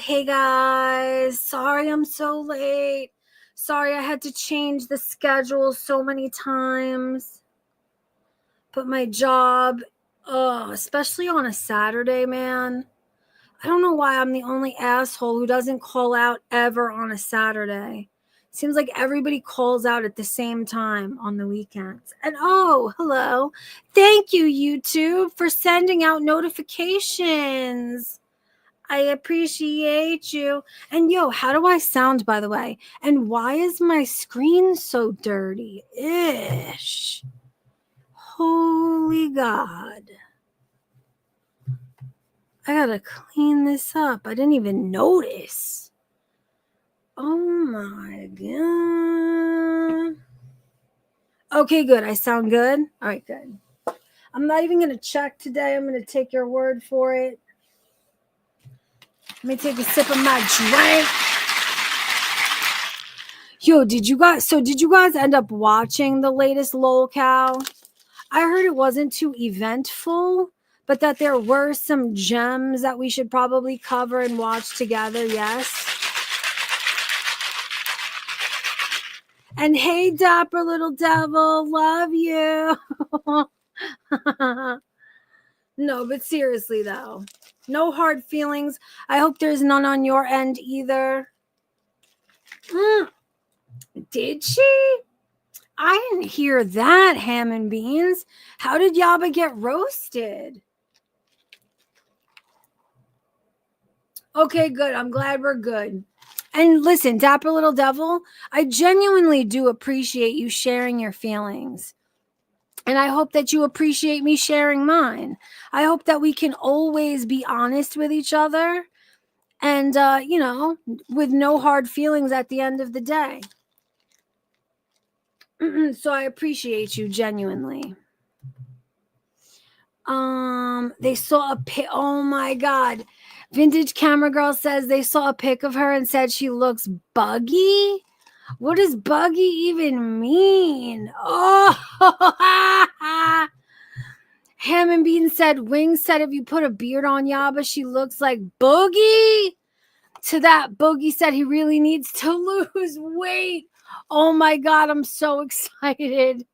Hey guys, sorry I'm so late. Sorry I had to change the schedule so many times. But my job, especially on a Saturday, man. I don't know why I'm the only asshole who doesn't call out ever on a Saturday. Seems like everybody calls out at the same time on the weekends. And oh, hello. Thank you, YouTube, for sending out notifications. I appreciate you. And yo, how do I sound, by the way? And why is my screen so dirty? Ish. Holy God. I gotta clean this up. I didn't even notice. Oh my God. Okay, good. I sound good? All right, good. I'm not even gonna check today. I'm gonna take your word for it. Let me take a sip of my drink. Yo, did you guys end up watching the latest lolcow? I heard it wasn't too eventful, but that there were some gems that we should probably cover and watch together, yes? And hey, dapper little devil, love you. No, but seriously though, no hard feelings. I hope there's none on your end either. Did she? I didn't hear that, ham and beans. How did Yaba get roasted? Okay, good. I'm glad we're good. And listen, dapper little devil, I genuinely do appreciate you sharing your feelings. And I hope that you appreciate me sharing mine. I hope that we can always be honest with each other and, with no hard feelings at the end of the day. So I appreciate you genuinely. They saw a pic. Oh my God. Vintage Camera Girl says they saw a pic of her and said she looks buggy. What does buggy even mean? Oh, Ham and Bean said, Wings said if you put a beard on Yaba, she looks like Boogie. To that, Boogie said he really needs to lose weight. Oh my God, I'm so excited.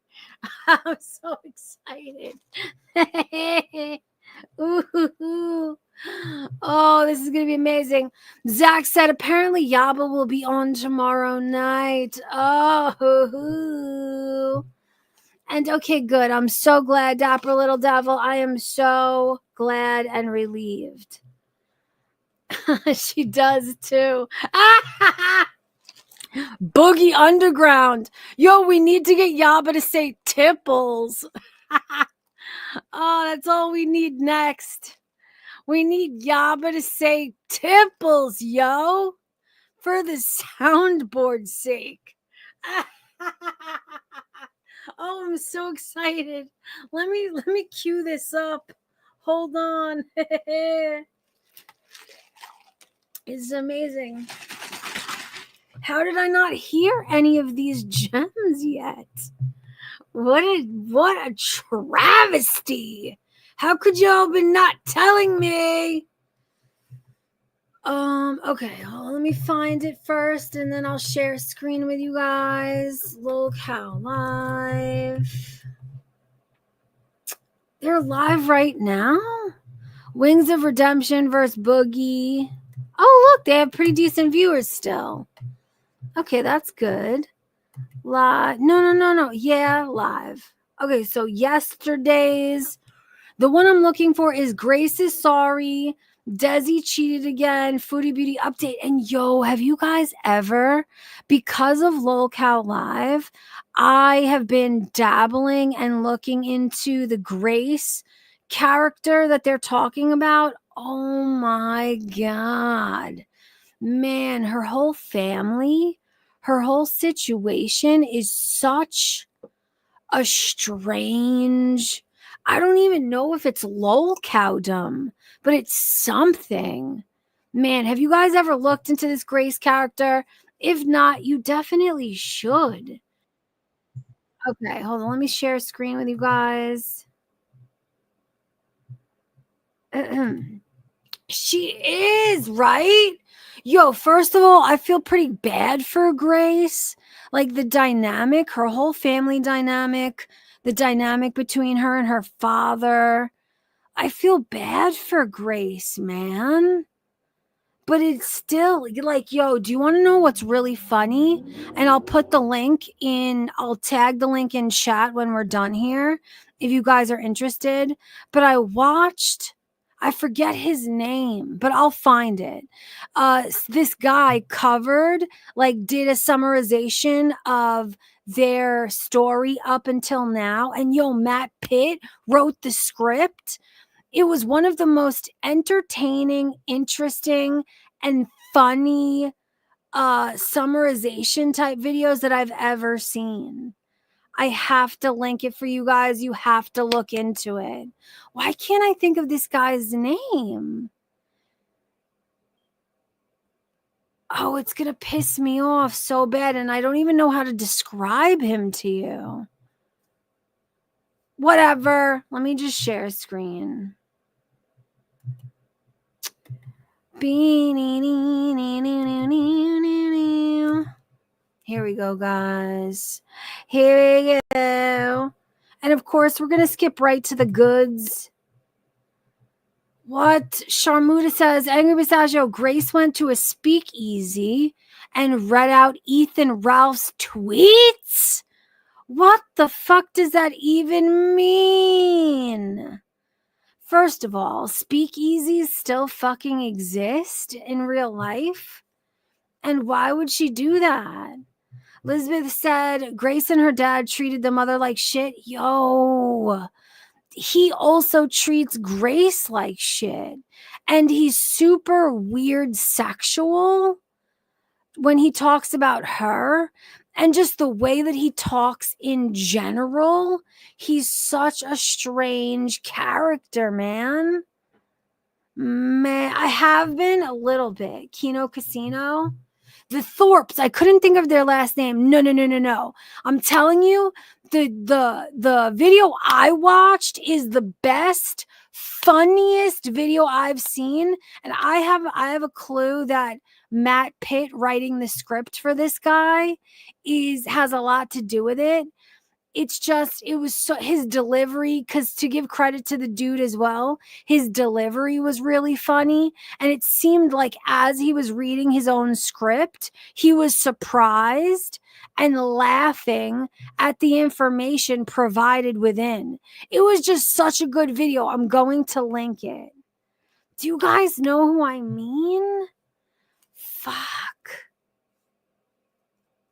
I'm so excited. Ooh. Oh, this is going to be amazing. Zach said apparently Yaba will be on tomorrow night. Oh. And okay, good. I'm so glad, dapper little devil. I am so glad and relieved. She does too. Boogie Underground. Yo, we need to get Yaba to say tipples. Oh, that's all we need next. We need Yaba to say tipples, yo, for the soundboard's sake. Oh, I'm so excited. Let me cue this up. Hold on. It's amazing. How did I not hear any of these gems yet? What a travesty. How could y'all been not telling me? Okay, let me find it first and then I'll share a screen with you guys. Lolcow live. They're live right now? Wings of Redemption versus Boogie. Oh, look, they have pretty decent viewers still. Okay, that's good. Live. No. Yeah, live. Okay, so yesterday's. The one I'm looking for is Grace is Sorry. Desi cheated again. Foodie Beauty update. And yo, have you guys ever, because of lolcow live, I have been dabbling and looking into the Grace character that they're talking about. Oh my God. Man, her whole family, her whole situation is such a strange, I don't even know if it's lolcowdom, but it's something. Man, have you guys ever looked into this Grace character? If not, you definitely should. Okay, hold on. Let me share a screen with you guys. She is, right? Yo, first of all, I feel pretty bad for Grace. Like the dynamic, her whole family dynamic, the dynamic between her and her father. I feel bad for Grace, man. But it's still like, yo, do you want to know what's really funny? And I'll put the link in, I'll tag the link in chat when we're done here if you guys are interested. But I forget his name, but I'll find it. This guy did a summarization of their story up until now. And yo, Matt Pitt wrote the script. It was one of the most entertaining, interesting, and funny summarization type videos that I've ever seen. I have to link it for you guys. You have to look into it. Why can't I think of this guy's name? Oh, it's going to piss me off so bad, and I don't even know how to describe him to you. Whatever. Let me just share screen. Here we go, guys. Here we go. And of course, we're going to skip right to the goods. What? Sharmuta says, Angry Pistachio, Grace went to a speakeasy and read out Ethan Ralph's tweets? What the fuck does that even mean? First of all, speakeasies still fucking exist in real life? And why would she do that? Elizabeth said Grace and her dad treated the mother like shit. Yo, he also treats Grace like shit. And he's super weird sexual when he talks about her. And just the way that he talks in general, he's such a strange character, man. Man, I have been a little bit. Kino Casino. The Thorpes, I couldn't think of their last name. No. I'm telling you, the video I watched is the best, funniest video I've seen. And I have a clue that Matt Pitt writing the script for this guy has a lot to do with it. It's just, it was so, his delivery, because to give credit to the dude as well, his delivery was really funny. And it seemed like as he was reading his own script, he was surprised and laughing at the information provided within. It was just such a good video. I'm going to link it. Do you guys know who I mean? Fuck.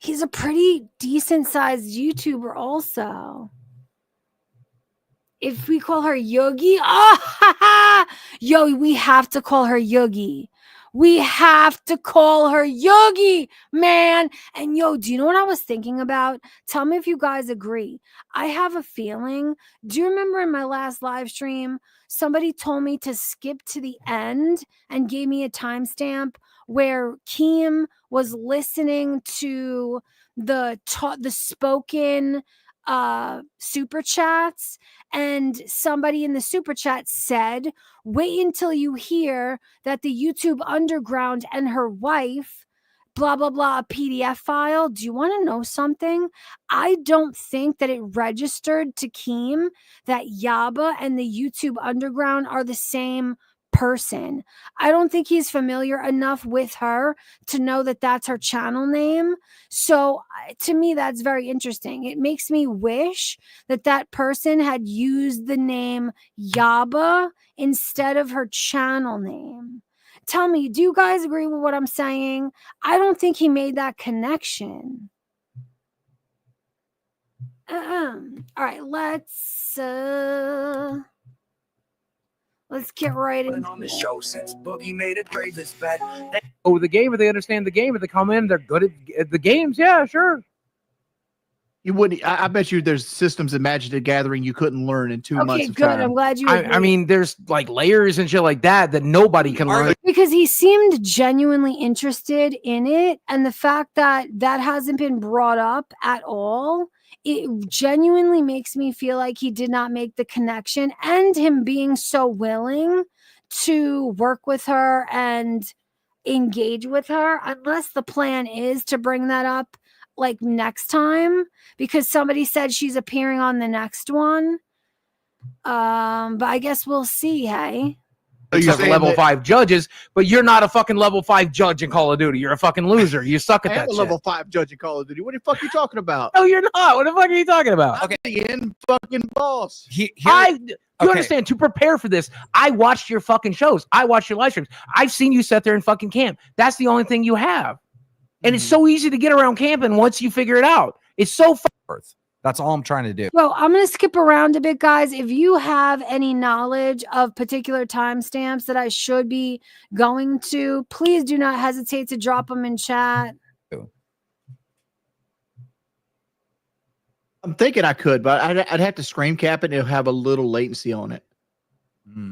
He's a pretty decent sized YouTuber also. If we call her Yogi, yo, we have to call her Yogi. We have to call her Yogi, man. And yo, do you know what I was thinking about? Tell me if you guys agree. I have a feeling. Do you remember in my last live stream, somebody told me to skip to the end and gave me a timestamp where Keem was listening to the spoken super chats, and somebody in the super chat said, wait until you hear that the YouTube underground and her wife blah blah blah a PDF file. Do you want to know something? I don't think that it registered to Keem that Yaba and the YouTube underground are the same person. I don't think he's familiar enough with her to know that that's her channel name. So to me, that's very interesting. It makes me wish that that person had used the name Yaba instead of her channel name. Tell me, do you guys agree with what I'm saying? I don't think he made that connection. All right, let's get right into on the show since Boogie made it great this bad. Oh, the game, if they understand the game, if they come in, they're good at the games. Yeah, sure. You wouldn't. I bet you there's systems of Magic the Gathering you couldn't learn in 2 months of good. time. I'm glad you I mean, there's like layers and shit like that nobody can learn. Because he seemed genuinely interested in it. And the fact that that hasn't been brought up at all, it genuinely makes me feel like he did not make the connection, and him being so willing to work with her and engage with her unless the plan is to bring that up like next time, because somebody said she's appearing on the next one. But I guess we'll see. Hey, Except for level 5 judges, but you're not a fucking level 5 judge in Call of Duty. You're a fucking loser. You suck at I that am a shit. level 5 judge in Call of Duty. What the fuck are you talking about? No, you're not. What the fuck are you talking about? Okay, the end fucking boss. You understand, to prepare for this, I watched your fucking shows. I watched your live streams. I've seen you sit there and fucking camp. That's the only thing you have. And it's so easy to get around camping once you figure it out. It's so worth. That's all I'm trying to do. well, I'm going to skip around a bit, guys. If you have any knowledge of particular timestamps that I should be going to, please do not hesitate to drop them in chat. I'm thinking I could, but I'd have to screen cap it and it'll have a little latency on it.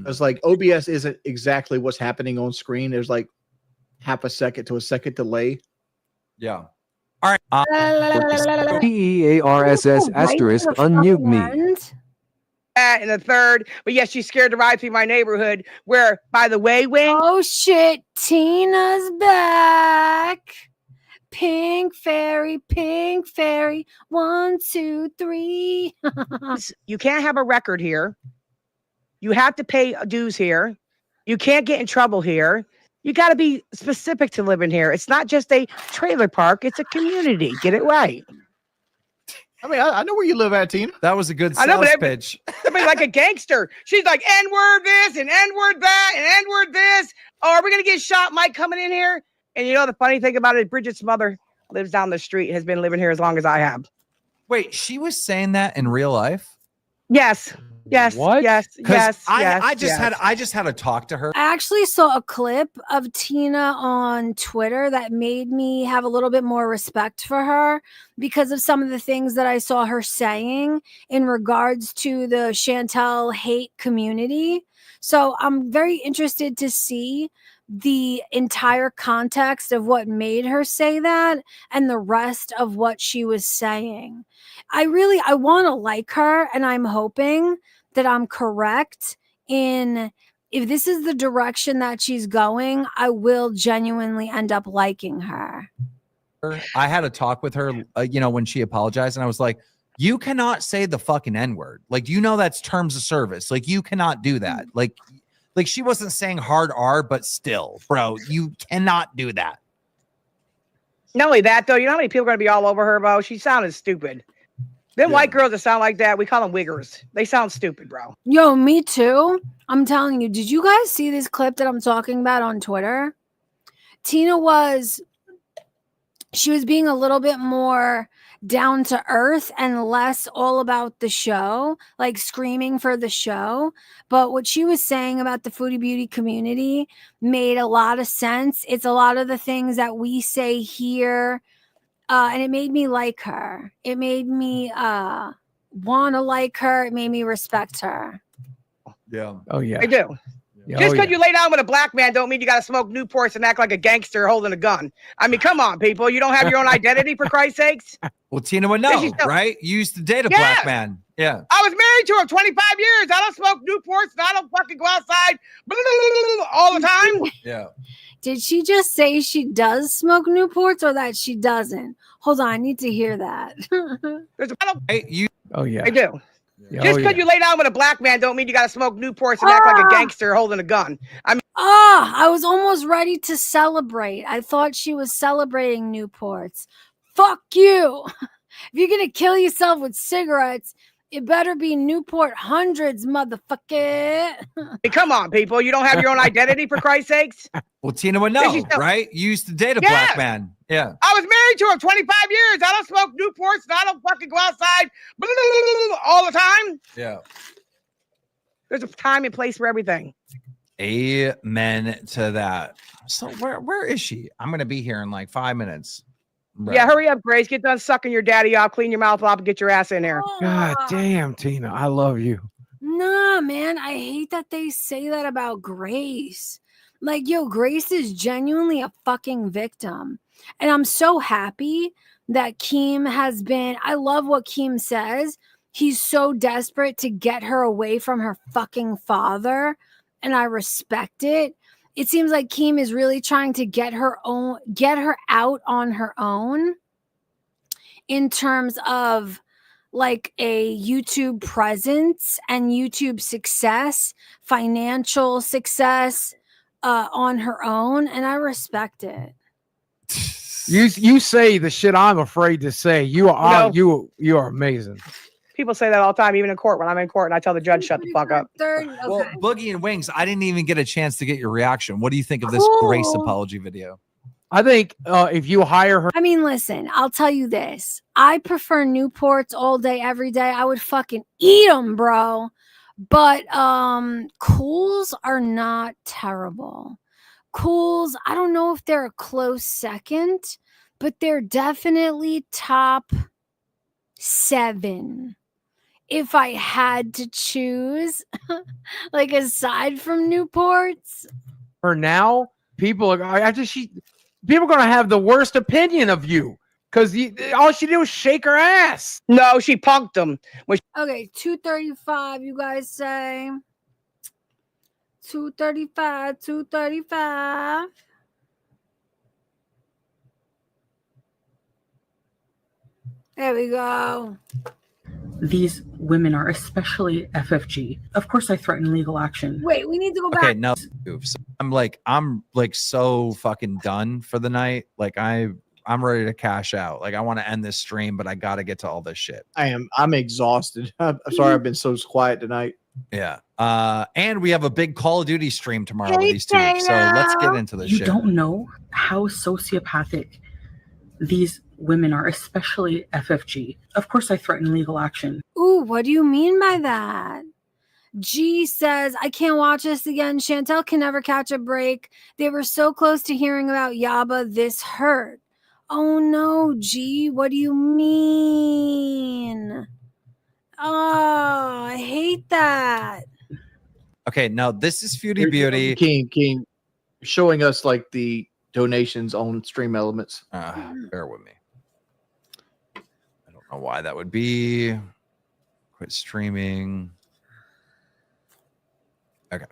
It's like OBS isn't exactly what's happening on screen. There's like half a second to a second delay. Yeah. All right. PEARSS asterisk unmute me. And the third, but yes, she's scared to ride through my neighborhood. Where, by the way, Wing. Oh shit, Tina's back. Pink fairy, 1, 2, 3. You can't have a record here. You have to pay dues here. You can't get in trouble here. You got to be specific to living here. It's not just a trailer park. It's a community. Get it right. I mean, I know where you live at, Tina. That was a good I know, sales but pitch. Everybody's like a gangster. She's like, N-word this and N-word that and N-word this. Oh, are we going to get shot? Mike coming in here? And you know, the funny thing about it, Bridget's mother lives down the street, has been living here as long as I have. Wait, she was saying that in real life? Yes. Yes. What? Yes. Yes. I just yes. had to talk to her. I actually saw a clip of Tina on Twitter that made me have a little bit more respect for her because of some of the things that I saw her saying in regards to the Chantel hate community. So I'm very interested to see the entire context of what made her say that and the rest of what she was saying. I want to like her, and I'm hoping that I'm correct in if this is the direction that she's going, I will genuinely end up liking her. I had a talk with her, when she apologized, and I was like, you cannot say the fucking N-word. Like, that's terms of service. Like, you cannot do that. Like she wasn't saying hard R, but still, bro, you cannot do that. Not only that, though, you know how many people are going to be all over her, bro? She sounded stupid. Them white girls that sound like that, we call them wiggers. They sound stupid, bro. Yo, me too. I'm telling you, did you guys see this clip that I'm talking about on Twitter? Tina was being a little bit more down to earth and less all about the show, like screaming for the show. But what she was saying about the Foodie Beauty community made a lot of sense. It's a lot of the things that we say here. And it made me like her. It made me want to like her. It made me respect her. Yeah. Oh, yeah. I do. Just because you lay down with a black man don't mean you got to smoke Newports and act like a gangster holding a gun. I mean, come on, people. You don't have your own identity, for Christ's sakes? Well, Tina would know, right? You used to date a black man. Yeah. I was married to him 25 years. I don't smoke Newports and I don't fucking go outside all the time. Yeah. Did she just say she does smoke Newports or that she doesn't? Hold on, I need to hear that. Oh, yeah. I do. Yeah. Just because you lay down with a black man don't mean you got to smoke Newports and act like a gangster holding a gun. I mean, I was almost ready to celebrate. I thought she was celebrating Newports. Fuck you. If you're going to kill yourself with cigarettes, it better be Newport hundreds, motherfucker. Come on, people. You don't have your own identity, for Christ's sakes? Well, Tina would know, right? You used to date a black man. Yeah. I was married to him 25 years. I don't smoke Newports and I don't fucking go outside all the time. Yeah. There's a time and place for everything. Amen to that. So where is she? I'm going to be here in like 5 minutes. Right. Yeah, hurry up, Grace. Get done sucking your daddy off, clean your mouth off, and get your ass in here. God damn, Tina. I love you. Nah, man. I hate that they say that about Grace. Like, yo, Grace is genuinely a fucking victim. And I'm so happy that Keem has been. I love what Keem says. He's so desperate to get her away from her fucking father. And I respect it. it seems like Keem is really trying to get her out on her own in terms of like a YouTube presence and YouTube success, financial success on her own, and I respect it. You say the shit I'm afraid to say. You are amazing. People say that all the time, even in court. When I'm in court and I tell the judge, shut the fuck up. Well, Boogie and Wings, I didn't even get a chance to get your reaction. What do you think of this Grace apology video? I think if you hire her. I mean, listen, I'll tell you this. I prefer Newports all day, every day. I would fucking eat them, bro. But Cools are not terrible. Cools, I don't know if they're a close second, but they're definitely top 7. If I had to choose, like aside from Newports. For now, people are going to have the worst opinion of you because all she did was shake her ass. No, she punked them. Okay, 235, you guys say. 235, 235. There we go. These women are especially FFG. Of course, I threaten legal action. Wait, we need to go back. Okay, no. I'm like so fucking done for the night. Like I'm ready to cash out. Like I want to end this stream, but I got to get to all this shit. I'm exhausted. I'm sorry I've been so quiet tonight. Yeah. And we have a big Call of Duty stream tomorrow with these two. So let's get into this shit. You don't know how sociopathic these women are, especially FFG. Of course, I threaten legal action. Ooh, what do you mean by that? G says, I can't watch this again. Chantel can never catch a break. They were so close to hearing about Yaba. This hurt. Oh no, G, what do you mean? Oh, I hate that. Okay, now this is Foodie Beauty. King, showing us like the donations on Stream Elements. Bear with me. I don't know why that would be. Quit streaming. Okay.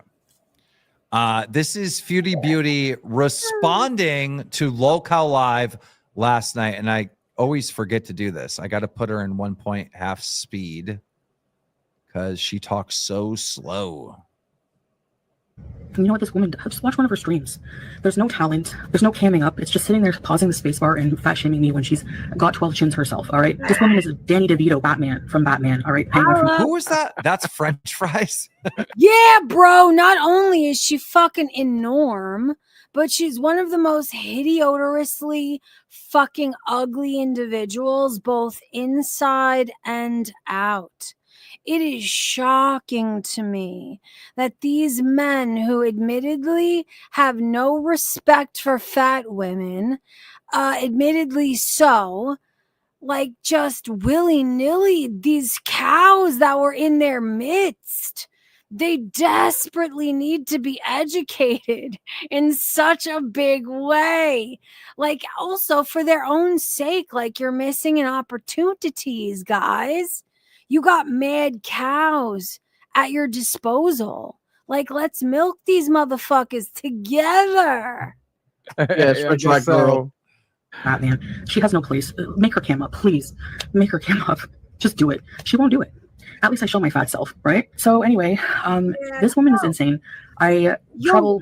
This is Foodie Beauty responding to lolcow live last night, and I always forget to do this. I got to put her in 1.5 speed because she talks so slow. You know what this woman does? Just watch one of her streams. There's no talent. There's no camming up. It's just sitting there pausing the spacebar and fat shaming me when she's got 12 chins herself. All right. This woman is Danny DeVito, Batman from Batman. All right. Who is that? That's French fries. Yeah, bro. Not only is she fucking enorm, but she's one of the most hideously fucking ugly individuals, both inside and out. It is shocking to me that these men who admittedly have no respect for fat women, admittedly so, like just willy-nilly, these cows that were in their midst, they desperately need to be educated in such a big way. Like also for their own sake, like you're missing an opportunities, guys. You got mad cows at your disposal. Like, let's milk these motherfuckers together. Yes, French fry girl. Batman. She has no place. Make her cam up, please. Make her cam up. Just do it. She won't do it. At least I show my fat self, right? So anyway, this woman is insane. Chantel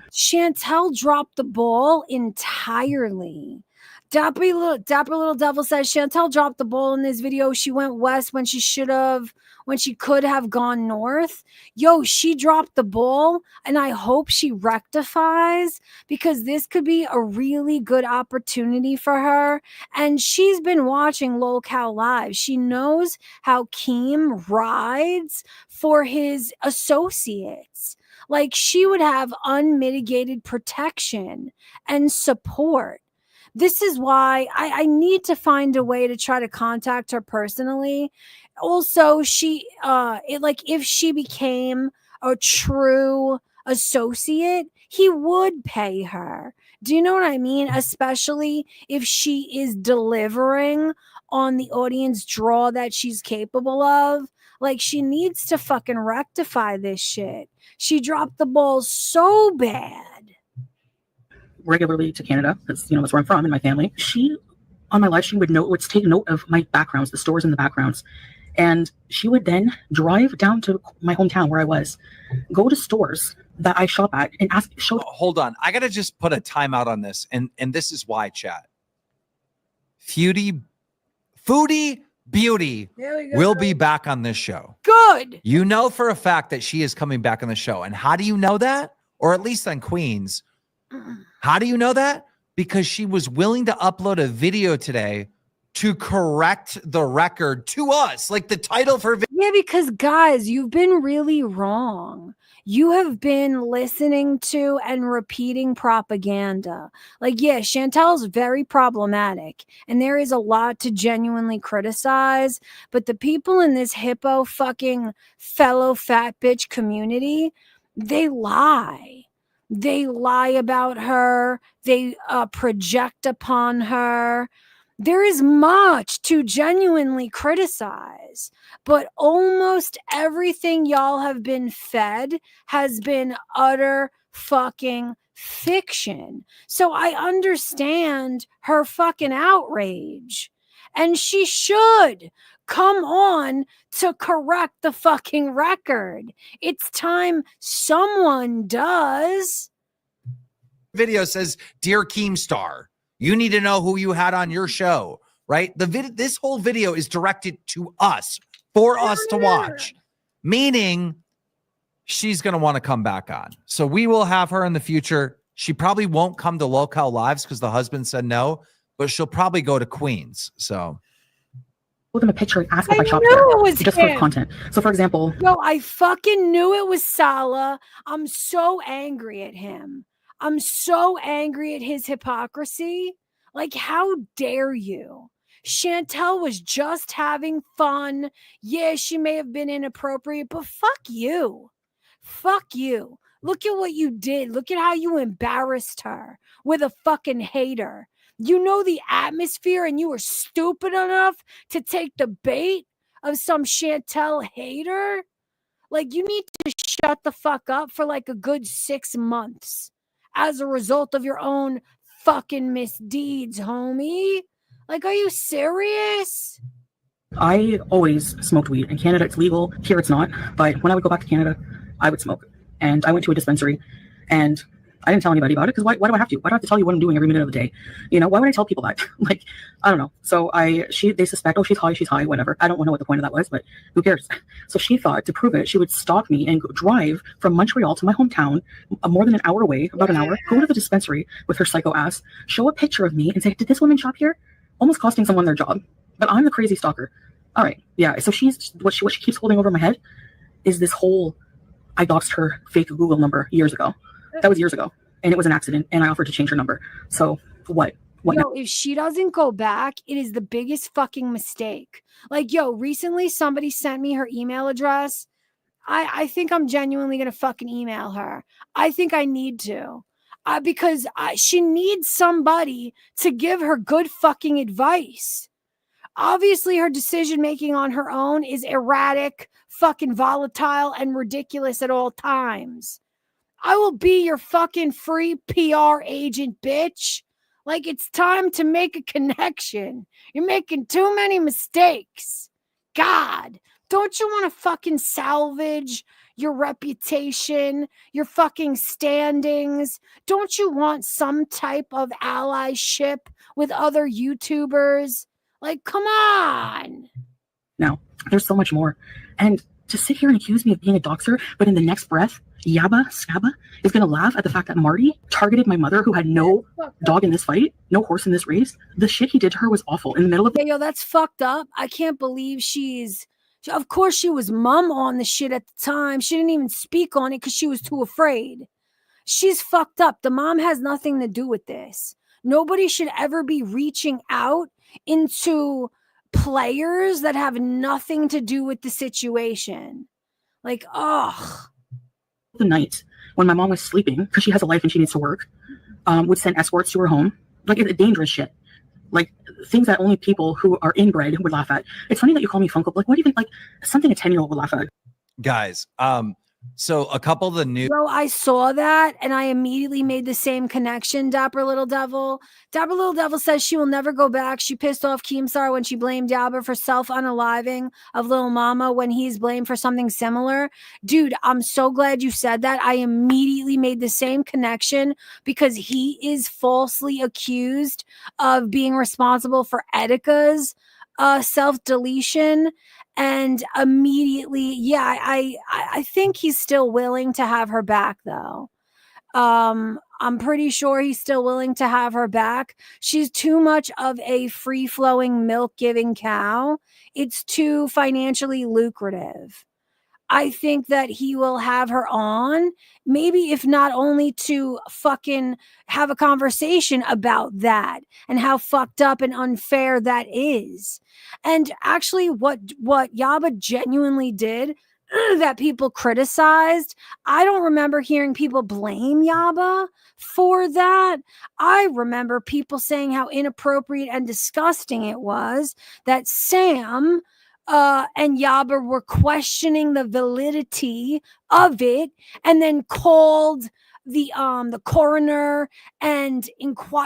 dropped the ball entirely. Dapper little devil says Chantel dropped the ball in this video. She went west when she could have gone north. Yo, she dropped the ball, and I hope she rectifies because this could be a really good opportunity for her. And she's been watching lolcow live. She knows how Keem rides for his associates. Like she would have unmitigated protection and support. This is why I need to find a way to try to contact her personally. Also, if she became a true associate, he would pay her. Do you know what I mean? Especially if she is delivering on the audience draw that she's capable of. Like, she needs to fucking rectify this shit. She dropped the ball so bad. regularly to Canada because, that's where I'm from and my family. She, on my live stream, would take note of my backgrounds, the stores in the backgrounds. And she would then drive down to my hometown where I was, go to stores that I shop at and Hold on. I got to just put a timeout on this. And this is why, chat. Foodie Beauty will be back on this show. Good. You know for a fact that she is coming back on the show. And how do you know that? Or at least on Queens. How do you know that? Because she was willing to upload a video today to correct the record to us. Like the title for Yeah, because guys, you've been really wrong. You have been listening to and repeating propaganda. Like, yeah, Chantel's very problematic, and there is a lot to genuinely criticize, but the people in this hippo fucking fellow fat bitch community, they lie. They lie about her. They project upon her. There is much to genuinely criticize, but almost everything y'all have been fed has been utter fucking fiction. So I understand her fucking outrage, and she should come on to correct the fucking record. It's time someone does. video says, "Dear Keemstar, you need to know who you had on your show," right? This whole video is directed to us, for us to watch, meaning she's going to want to come back on. So we will have her in the future. She probably won't come to lolcow lives because the husband said no, but she'll probably go to Queens. So show them a picture and ask if I shopped there just for content. So for example, no, I fucking knew it was Salah. I'm so angry at him. I'm so angry at his hypocrisy. Like, how dare you? Chantel was just having fun. Yeah, she may have been inappropriate, but fuck you. Fuck you. Look at what you did. Look at how you embarrassed her with a fucking hater. You know the atmosphere, and you were stupid enough to take the bait of some Chantel hater? Like, you need to shut the fuck up for like a good 6 months as a result of your own fucking misdeeds, homie. Like, are you serious? I always smoked weed. In Canada, it's legal. Here, it's not. But when I would go back to Canada, I would smoke. And I went to a dispensary, and I didn't tell anybody about it because why do I have to? Why do I have to tell you what I'm doing every minute of the day? You know, why would I tell people that? Like, I don't know. So they suspect, oh, she's high, whatever. I don't know what the point of that was, but who cares? So she thought to prove it, she would stalk me and drive from Montreal to my hometown, more than an hour away, about an hour, go to the dispensary with her psycho ass, show a picture of me and say, did this woman shop here? Almost costing someone their job. But I'm the crazy stalker. All right. Yeah. So what she keeps holding over my head is this whole, I doxed her fake Google number years ago. That was years ago. And it was an accident. And I offered to change her number. So what? Yo, if she doesn't go back, it is the biggest fucking mistake. Like, yo, recently somebody sent me her email address. I think I'm genuinely going to fucking email her. I think I need to. Because she needs somebody to give her good fucking advice. Obviously, her decision making on her own is erratic, fucking volatile, and ridiculous at all times. I will be your fucking free PR agent, bitch. Like, it's time to make a connection. You're making too many mistakes. God, don't you want to fucking salvage your reputation, your fucking standings? Don't you want some type of allyship with other YouTubers? Like, come on. No, there's so much more. And to sit here and accuse me of being a doxer, but in the next breath, Yaba is going to laugh at the fact that Marty targeted my mother, who had no dog in this fight, no horse in this race. The shit he did to her was awful. In the middle of yo, that's fucked up. I can't believe of course she was mum on the shit at the time. She didn't even speak on it because she was too afraid. She's fucked up. The mom has nothing to do with this. Nobody should ever be reaching out into players that have nothing to do with the situation. Like, ugh. The night when my mom was sleeping, because she has a life and she needs to work, would send escorts to her home. Like, it's dangerous shit. Like, things that only people who are inbred would laugh at. It's funny that you call me Funko. Like, what do you think? Like, something a 10-year-old would laugh at. Guys, So a couple of the new Bro, I saw that and I immediately made the same connection. Dapper Little Devil. Dapper Little Devil says she will never go back. She pissed off Keemstar when she blamed Yaba for self-unaliving of Lil Mama when he's blamed for something similar. Dude, I'm so glad you said that. I immediately made the same connection because he is falsely accused of being responsible for Etika's self-deletion. And immediately, yeah, I think he's still willing to have her back, though. I'm pretty sure he's still willing to have her back. She's too much of a free-flowing, milk-giving cow. It's too financially lucrative. I think that he will have her on, maybe if not only to fucking have a conversation about that and how fucked up and unfair that is. And actually what Yaba genuinely did that people criticized, I don't remember hearing people blame Yaba for that. I remember people saying how inappropriate and disgusting it was that Sam and Yaba were questioning the validity of it, and then called the coroner and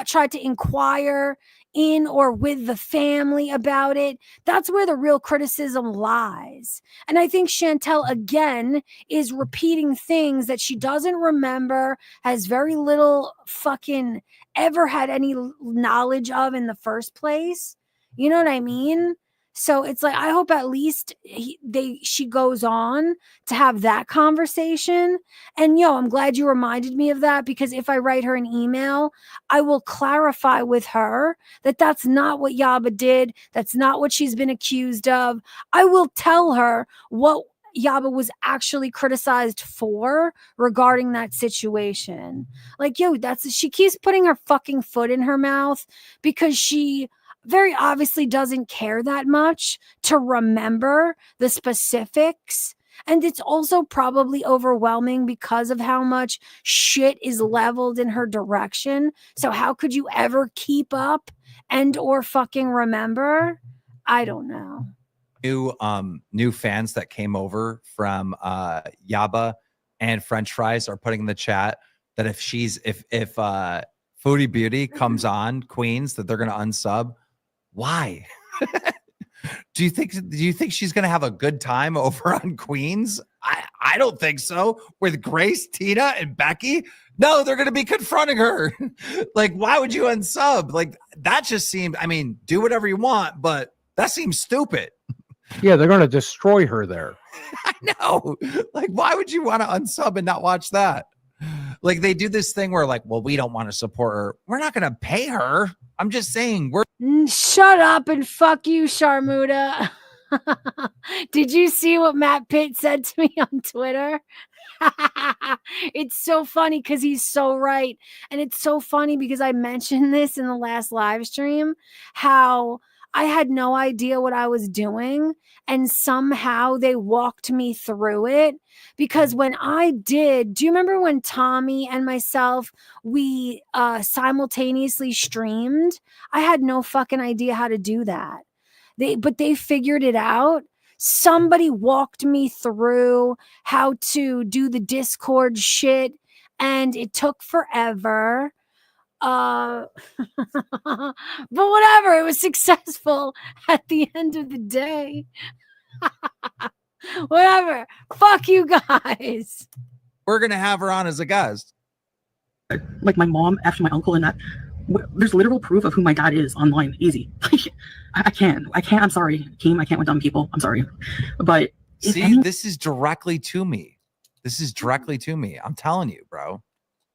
tried to inquire in or with the family about it. That's where the real criticism lies. And I think Chantel again is repeating things that she doesn't remember, has very little fucking ever had any knowledge of in the first place. You know what I mean? So it's like, I hope at least she goes on to have that conversation. And I'm glad you reminded me of that, because if I write her an email, I will clarify with her that that's not what Yaba did. That's not what she's been accused of. I will tell her what Yaba was actually criticized for regarding that situation. Like, she keeps putting her fucking foot in her mouth because she very obviously doesn't care that much to remember the specifics. And it's also probably overwhelming because of how much shit is leveled in her direction. So how could you ever keep up and or fucking remember? I don't know. New fans that came over from Yaba and French Fries are putting in the chat that if Foodie Beauty comes on Queens, that they're gonna unsub. Why? Do you think she's gonna have a good time over on Queens? I don't think so. With Grace, Tina, and Becky? No, they're gonna be confronting her. Like, why would you unsub? Like, that just seemed, I mean, do whatever you want, but that seems stupid. Yeah, they're gonna destroy her there. I know. Like, why would you want to unsub and not watch that? Like, they do this thing where, like, well, we don't want to support her. We're not gonna pay her. I'm just saying shut up and fuck you, Sharmuta. Did you see what Matt Pitt said to me on Twitter? It's so funny because he's so right. And it's so funny because I mentioned this in the last live stream, how I had no idea what I was doing, and somehow they walked me through it. Because when I did, do you remember when Tommy and myself, we simultaneously streamed? I had no fucking idea how to do that. But they figured it out. Somebody walked me through how to do the Discord shit, and it took forever. But whatever, it was successful at the end of the day. Whatever, fuck you guys. we're gonna have her on as a guest. Like my mom, after my uncle, and that. There's literal proof of who my dad is online. Easy. I can't. I'm sorry, Keem. I can't with dumb people. I'm sorry, but see, this is directly to me. I'm telling you, bro.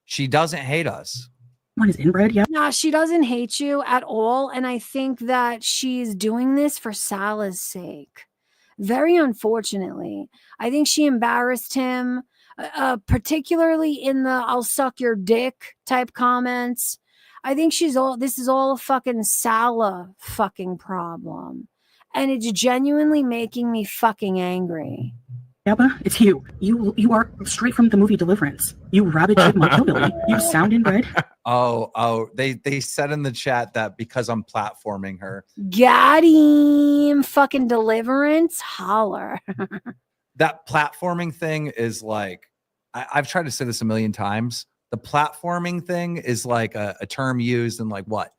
She doesn't hate us. One is inbred, yeah. No, she doesn't hate you at all. And I think that she's doing this for Salah's sake. Very unfortunately. I think she embarrassed him, particularly in the I'll suck your dick type comments. I think this is all a fucking Salah fucking problem. And it's genuinely making me fucking angry. Yaba, it's you. You are straight from the movie Deliverance. You rabbit chipmunk hillbilly. You sound inbred. Oh, they said in the chat that because I'm platforming her. Got him. Fucking Deliverance. Holler. that platforming thing is like, I've tried to say this a million times. The platforming thing is like a term used in like what?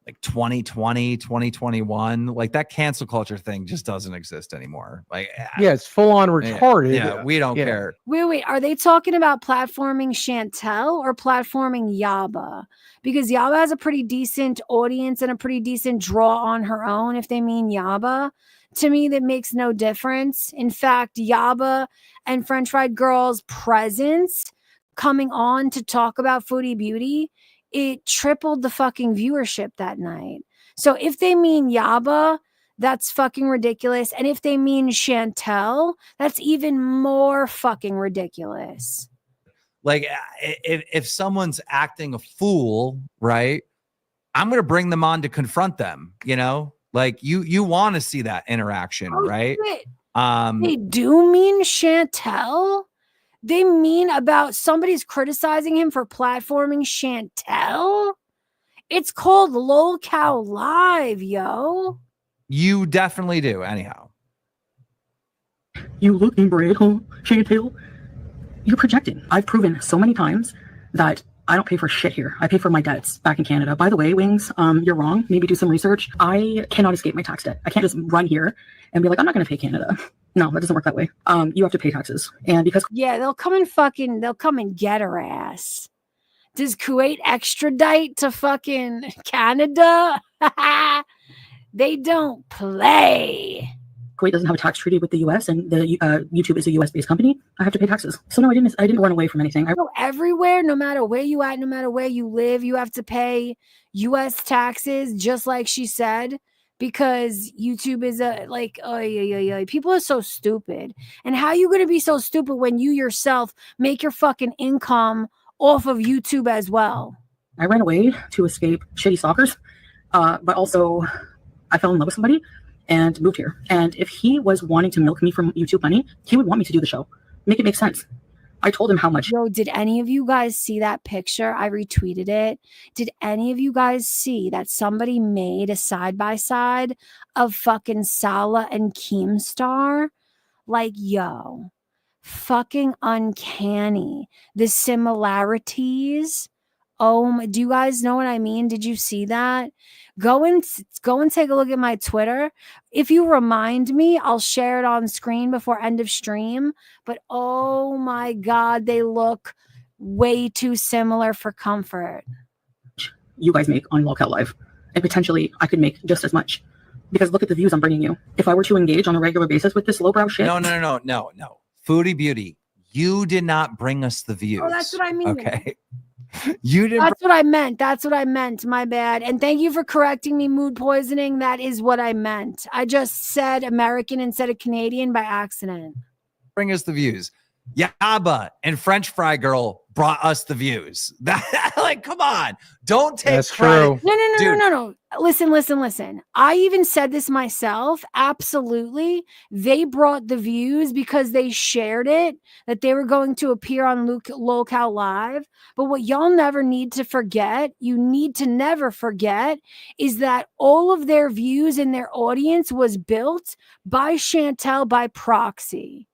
Like 2020, 2021, like that cancel culture thing just doesn't exist anymore. Like, yeah, it's full on retarded. Yeah, we don't care. Wait, are they talking about platforming Chantel or platforming Yaba? Because Yaba has a pretty decent audience and a pretty decent draw on her own. If they mean Yaba, to me, that makes no difference. In fact, Yaba and French Fried Girl's presence coming on to talk about Foodie Beauty, it tripled the fucking viewership that night. So if they mean Yaba, that's fucking ridiculous. And if they mean Chantel, that's even more fucking ridiculous. Like if someone's acting a fool, right? I'm going to bring them on to confront them, you know? Like you want to see that interaction, right? Shit. They do mean Chantel? They mean about somebody's criticizing him for platforming Chantel? It's called lolcow Live, yo. You definitely do. Anyhow. You look inbred, huh, Chantel? You're projecting. I've proven so many times that I don't pay for shit here. I pay for my debts back in Canada. By the way, Wings, you're wrong. Maybe do some research. I cannot escape my tax debt. I can't just run here and be like, I'm not going to pay Canada. No, that doesn't work that way. You have to pay taxes. And because they'll come and get her ass. Does Kuwait extradite to fucking Canada? They don't play. Kuwait doesn't have a tax treaty with the U.S. and the YouTube is a U.S.-based company, I have to pay taxes. So no, I didn't run away from anything. I go everywhere, no matter where you at, no matter where you live, you have to pay U.S. taxes, just like she said, because YouTube is people are so stupid. And how are you going to be so stupid when you yourself make your fucking income off of YouTube as well? I ran away to escape shitty stalkers, but also I fell in love with somebody and moved here. And if he was wanting to milk me for YouTube money, he would want me to do the show. Make it make sense. I told him how much. Yo, did any of you guys see that picture? I retweeted it. Did any of you guys see that somebody made a side-by-side of fucking Salah and Keem Star? Like, yo, fucking uncanny. The similarities. Oh, do you guys know what I mean? Did you see that? Go and take a look at my Twitter. If you remind me, I'll share it on screen before end of stream. But oh my God, they look way too similar for comfort. You guys make on lolcow Live. And potentially I could make just as much. Because look at the views I'm bringing you. If I were to engage on a regular basis with this lowbrow shit. No. Foodie Beauty, you did not bring us the views. Oh, that's what I mean. Okay. You didn't. That's what I meant. That's what I meant. My bad. And thank you for correcting me, Mood Poisoning. That is what I meant. I just said American instead of Canadian by accident. Bring us the views. Yaba and French Fry Girl brought us the views. That, like, come on. Don't take That's credit. true. No. Listen. I even said this myself. Absolutely. They brought the views because they shared it, that they were going to appear on lolcow Live. But what y'all never need to forget, you need to never forget, is that all of their views and their audience was built by Chantel by proxy.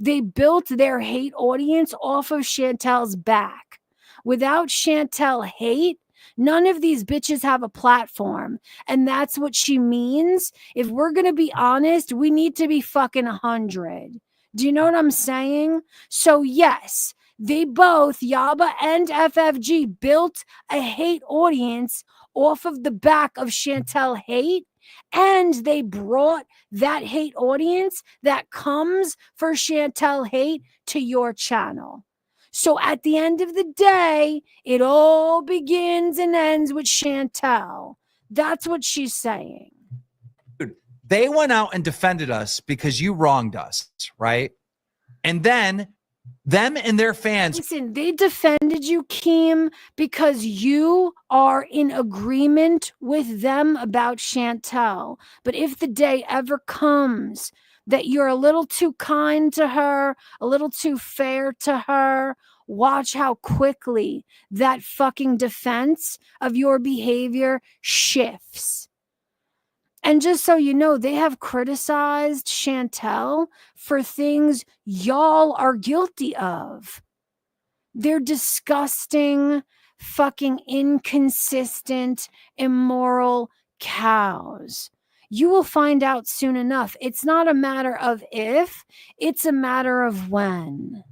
They built their hate audience off of Chantel's back. Without Chantel hate, none of these bitches have a platform. And that's what she means. If we're going to be honest, we need to be fucking 100. Do you know what I'm saying? So yes, they both, Yaba and FFG, built a hate audience off of the back of Chantel hate. And they brought that hate audience that comes for Chantel hate to your channel. So at the end of the day, it all begins and ends with Chantel. That's what she's saying. Dude, they went out and defended us because you wronged us, right? And then them and their fans. Listen, they defended you, Keem, because you are in agreement with them about Chantel. But if the day ever comes that you're a little too kind to her, a little too fair to her, watch how quickly that fucking defense of your behavior shifts. And just so you know, they have criticized Chantel for things y'all are guilty of. They're disgusting, fucking inconsistent, immoral cows. You will find out soon enough. It's not a matter of if, it's a matter of when.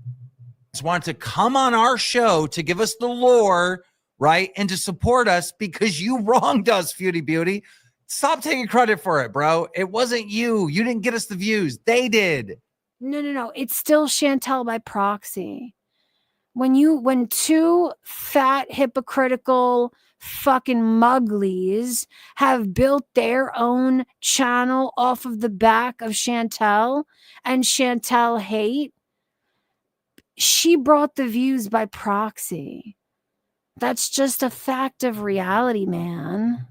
Just want to come on our show to give us the lore, right? And to support us because you wronged us, Foodie Beauty. Stop taking credit for it, bro. It wasn't you. You didn't get us the views. They did. No. It's still Chantel by proxy. When two fat, hypocritical fucking muglies have built their own channel off of the back of Chantel and Chantel hate, she brought the views by proxy. That's just a fact of reality, man.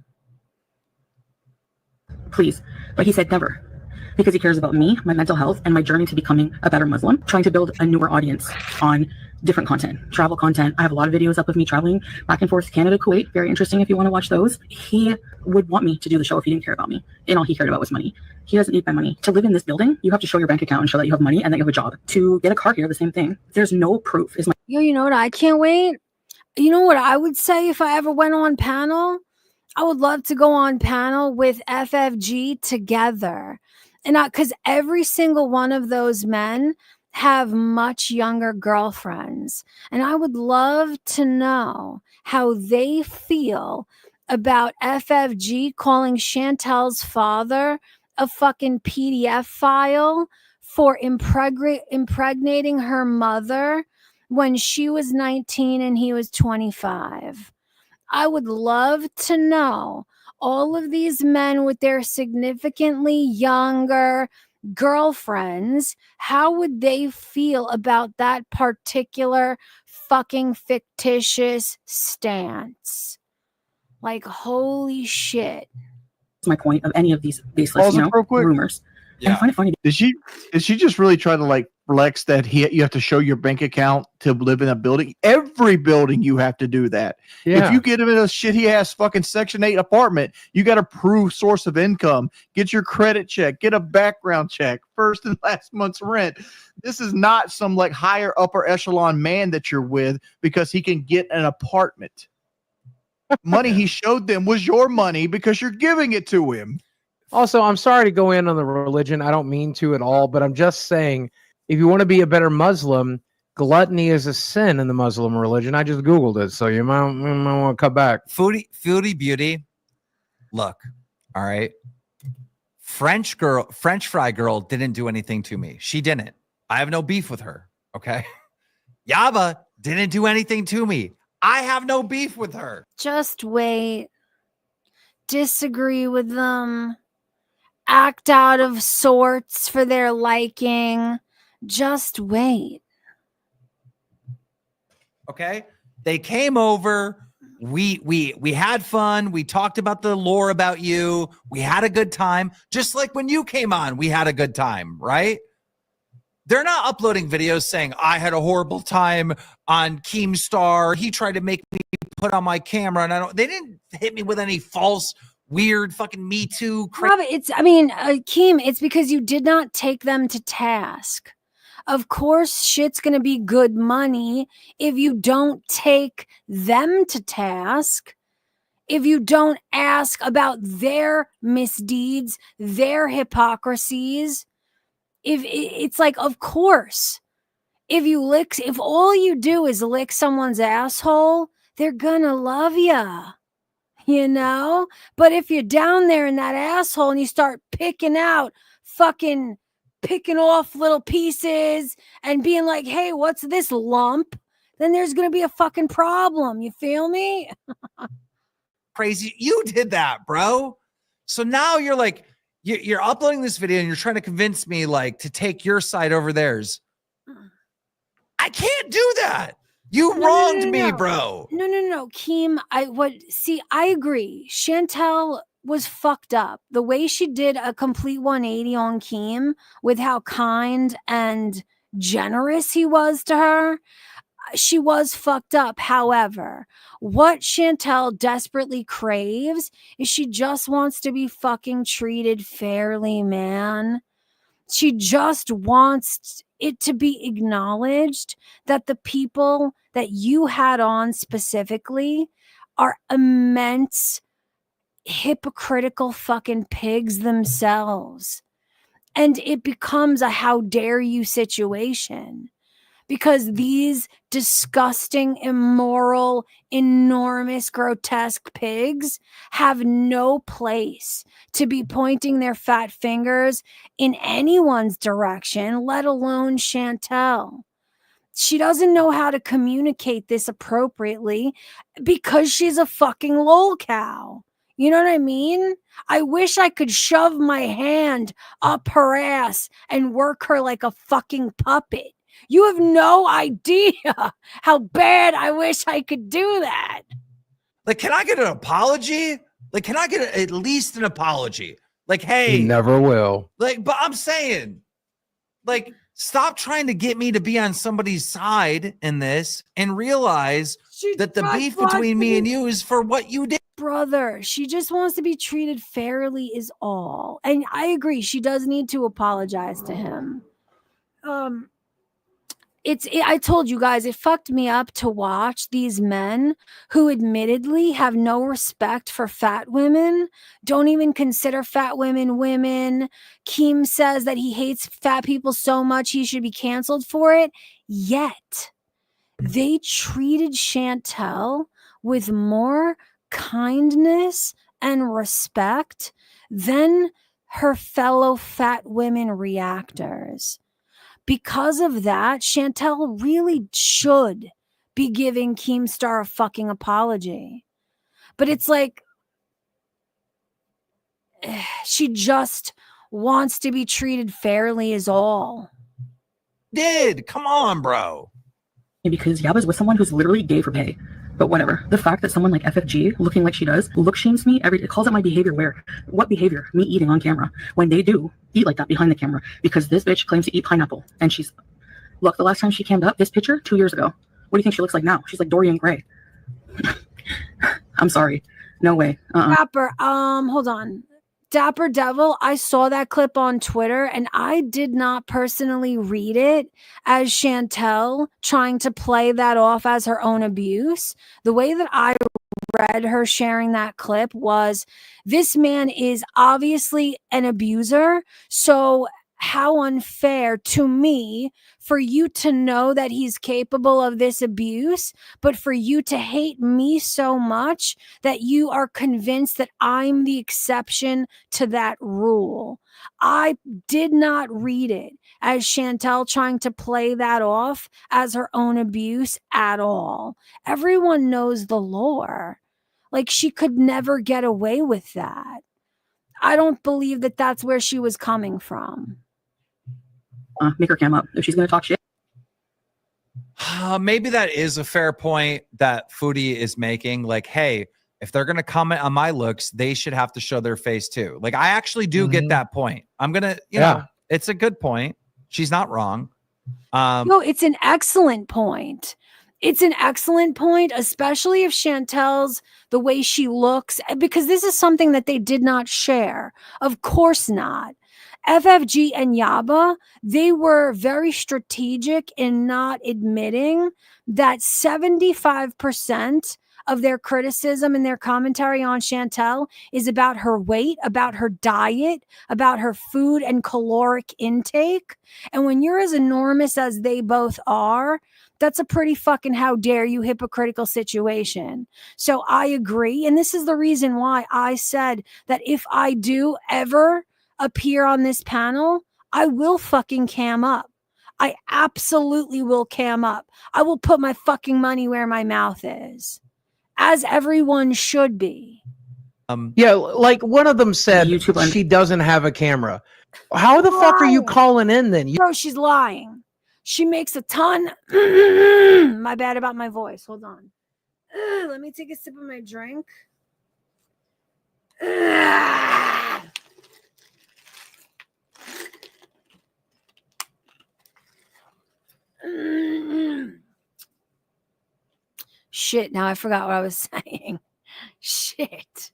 Please. But he said never. Because he cares about me, my mental health, and my journey to becoming a better Muslim, trying to build a newer audience on different content, travel content. I have a lot of videos up of me traveling back and forth to Canada, Kuwait. Very interesting if you want to watch those. He would want me to do the show if he didn't care about me. And all he cared about was money. He doesn't need my money. To live in this building, you have to show your bank account and show that you have money and that you have a job. To get a car here, the same thing. There's no proof. Yo, you know what? I can't wait. You know what I would say if I ever went on panel? I would love to go on panel with FFG together. And because every single one of those men have much younger girlfriends. And I would love to know how they feel about FFG calling Chantel's father a fucking PDF file for impregnating her mother when she was 19 and he was 25. I would love to know all of these men with their significantly younger girlfriends, how would they feel about that particular fucking fictitious stance? Like, holy shit. That's my point of any of these baseless, rumors. Yeah. And I find it funny. Did she just really try to like flex that you have to show your bank account to live in a building? Every building you have to do that. Yeah. If you get him in a shitty ass fucking Section 8 apartment, you got to prove source of income, get your credit check, get a background check, first and last month's rent. This is not some like higher upper echelon man that you're with because he can get an apartment. Money he showed them was your money because you're giving it to him. Also, I'm sorry to go in on the religion. I don't mean to at all, but I'm just saying, if you want to be a better Muslim, gluttony is a sin in the Muslim religion. I just Googled it, so you might want to cut back. Foodie Beauty. Look, all right. French fry girl didn't do anything to me. She didn't. I have no beef with her. Okay. Yaba didn't do anything to me. I have no beef with her. Just wait. Disagree with them. Act out of sorts for their liking. Just wait. Okay. They came over. We had fun. We talked about the lore about you. We had a good time. Just like when you came on, we had a good time, right? They're not uploading videos saying I had a horrible time on Keemstar. He tried to make me put on my camera, and they didn't hit me with any false, weird fucking Me Too. Rob, Keem, it's because you did not take them to task. Of course, shit's gonna be good money if you don't take them to task. If you don't ask about their misdeeds, their hypocrisies. If it's like, of course, if all you do is lick someone's asshole, they're gonna love you, you know? But if you're down there in that asshole and you start picking off little pieces and being like, hey, what's this lump? Then there's gonna be a fucking problem. You feel me? Crazy. You did that, bro. So now you're like, you're uploading this video and you're trying to convince me like to take your side over theirs. I can't do that. You wronged me, bro. No. Keem, I agree. Chantel was fucked up. The way she did a complete 180 on Keem with how kind and generous he was to her. she was fucked up. However, what Chantel desperately craves is she just wants to be fucking treated fairly, man. She just wants it to be acknowledged that the people that you had on specifically are immense hypocritical fucking pigs themselves. And it becomes a how dare you situation because these disgusting, immoral, enormous, grotesque pigs have no place to be pointing their fat fingers in anyone's direction, let alone Chantel. She doesn't know how to communicate this appropriately because she's a fucking lolcow. You know what I mean? I wish I could shove my hand up her ass and work her like a fucking puppet. You have no idea how bad I wish I could do that. Like, can I get an apology? Like, can I get at least an apology? Like, hey, He never will. like, but I'm saying, like, stop trying to get me to be on somebody's side in this and realize that the beef between me and you is for what you did. Brother, she just wants to be treated fairly is all. And I agree, she does need to apologize to him. I told you guys, it fucked me up to watch these men who admittedly have no respect for fat women, don't even consider fat women women. Keem says that he hates fat people so much he should be canceled for it. Yet, they treated Chantel with more kindness and respect than her fellow fat women reactors. Because of that, Chantel really should be giving Keemstar a fucking apology. But it's like, she just wants to be treated fairly is all. Come on, bro. Because Yaba's with someone who's literally gay for pay. But whatever. The fact that someone like FFG, looking like she does, look shames me it calls out my behavior where? What behavior? Me eating on camera. When they do eat like that behind the camera. Because this bitch claims to eat pineapple. And look, the last time she cammed up, this picture, 2 years ago. What do you think she looks like now? She's like Dorian Gray. I'm sorry. No way. Dapper, hold on. Dapper Devil, I saw that clip on Twitter and I did not personally read it as Chantel trying to play that off as her own abuse. The way that I read her sharing that clip was, this man is obviously an abuser, so how unfair to me for you to know that he's capable of this abuse, but for you to hate me so much that you are convinced that I'm the exception to that rule. I did not read it as Chantel trying to play that off as her own abuse at all. Everyone knows the lore. Like, she could never get away with that. I don't believe that that's where she was coming from. Make her cam up if she's gonna talk shit. Maybe that is a fair point that Foodie is making. Like, hey, if they're gonna comment on my looks, they should have to show their face too. Like, I actually do get that point. I'm gonna, you know, it's a good point. She's not wrong. No, it's an excellent point. It's an excellent point, especially if Chantel's the way she looks, because this is something that they did not share. Of course not. FFG and Yaba, they were very strategic in not admitting that 75% of their criticism and their commentary on Chantel is about her weight, about her diet, about her food and caloric intake. And when you're as enormous as they both are, that's a pretty fucking how dare you hypocritical situation. So I agree. And this is the reason why I said that if I do ever appear on this panel, I will fucking cam up. I absolutely will cam up. I will put my fucking money where my mouth is, as everyone should be. Yeah, like one of them said she doesn't have a camera. How the fuck are you calling in then? Bro, she's lying. She makes a ton. My bad about my voice. Hold on. Let me take a sip of my drink. shit. Now I forgot what I was saying. Shit.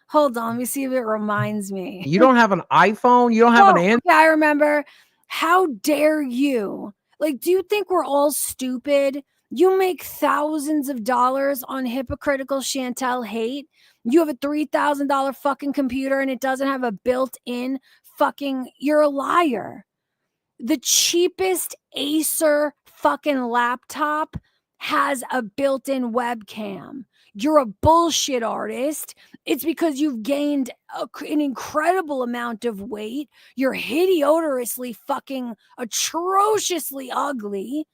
Hold on. Let me see if it reminds me. You don't have an iPhone? You don't have an Android? Yeah, I remember. How dare you? Like, do you think we're all stupid? You make thousands of dollars on hypocritical Chantel hate. You have a $3,000 fucking computer and it doesn't have a built-in fucking, you're a liar. The cheapest Acer fucking laptop has a built-in webcam. You're a bullshit artist. It's because you've gained an incredible amount of weight. You're hideously fucking atrociously ugly.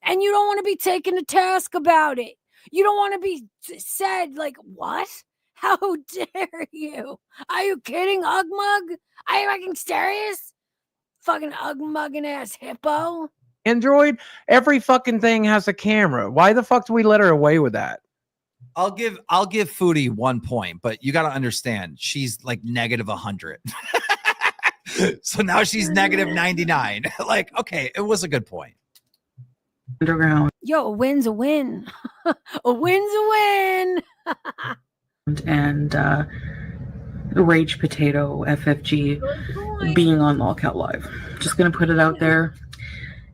And you don't want to be taken to task about it. You don't want to be said like, what? How dare you? Are you kidding, Ugmug? Are you fucking serious? Fucking Ugmugging ass hippo. Android, every fucking thing has a camera. Why the fuck do we let her away with that? I'll give Foodie 1 point, but you got to understand she's like -100. So now she's -99. Like, okay, it was a good point. Underground. Yo, a win's a win. A win's a win. And Rage Potato FFG being on Lolcow Live. Just gonna put it out there.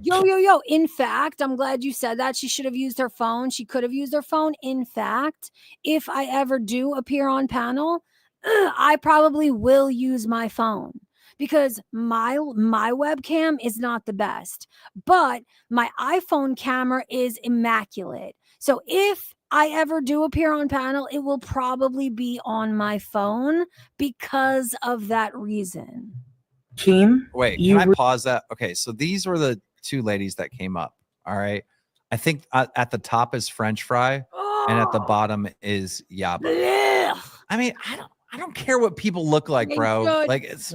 Yo. In fact, I'm glad you said that. She should have used her phone. She could have used her phone. In fact, if I ever do appear on panel, I probably will use my phone because my webcam is not the best, but my iPhone camera is immaculate. So if I ever do appear on panel, it will probably be on my phone because of that reason. Keem, wait, can I pause that? Okay, so these were the two ladies that came up. All right, I think at the top is French Fry, and at the bottom is Yaba. Blech. I mean, I don't care what people look like, bro. Like it's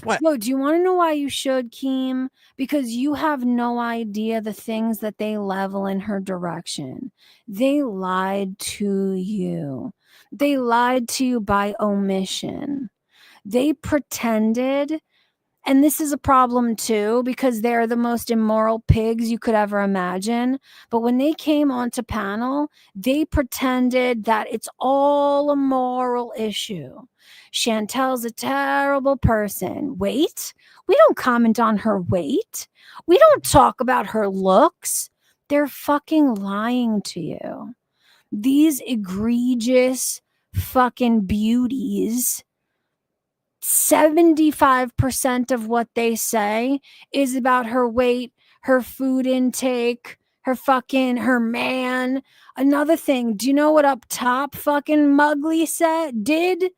what. Yo, do you want to know why you should, Keem? Because you have no idea the things that they level in her direction. They lied to you. They lied to you by omission. They pretended. And this is a problem too, because they're the most immoral pigs you could ever imagine. But when they came onto panel, they pretended that it's all a moral issue. Chantel's a terrible person. Wait, we don't comment on her weight. We don't talk about her looks. They're fucking lying to you. These egregious fucking beauties, 75% of what they say is about her weight, her food intake, her man. Another thing, do you know what up top fucking Mugly did?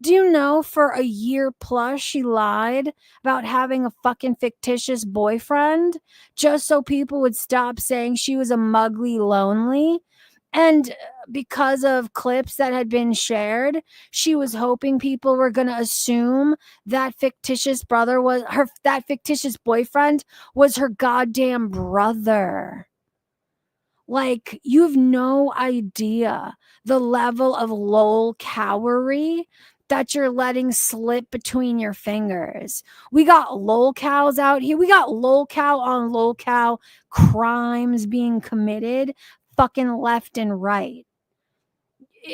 Do you know for a year plus she lied about having a fucking fictitious boyfriend just so people would stop saying she was a Mugly lonely? And because of clips that had been shared, she was hoping people were going to assume that fictitious boyfriend was her goddamn brother. Like, you have no idea the level of lolcowery that you're letting slip between your fingers. We got lolcows out here. We got lolcow on lolcow crimes being committed fucking left and right.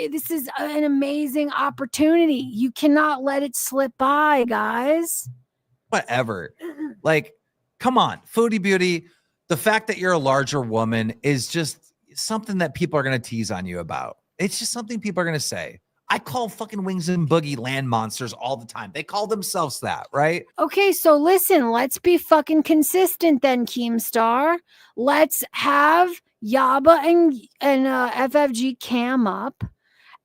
This is an amazing opportunity. You cannot let it slip by, guys. Whatever. Like, come on, Foodie Beauty. The fact that you're a larger woman is just something that people are going to tease on you about. It's just something people are going to say. I call fucking Wings and Boogie land monsters all the time. They call themselves that, right? Okay, so listen, let's be fucking consistent then, Keemstar. Let's have Yaba and FFG cam up,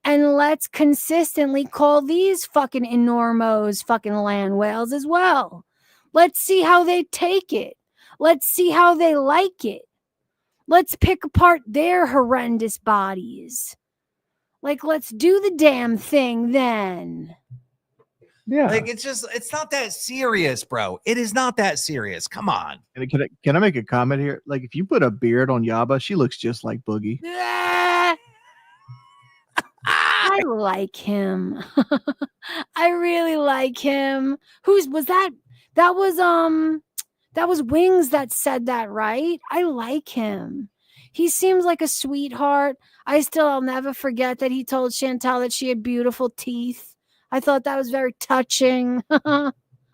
and let's consistently call these fucking enormous fucking land whales as well. Let's see how they take it. Let's see how they like it. Let's pick apart their horrendous bodies. Like, let's do the damn thing then. Yeah. Like, it's not that serious, bro. It is not that serious. Come on. Can I make a comment here? Like, if you put a beard on Yaba, she looks just like Boogie. I like him. I really like him. Whose was that? That was Wings that said that, right? I like him. He seems like a sweetheart. I'll never forget that he told Chantal that she had beautiful teeth. I thought that was very touching.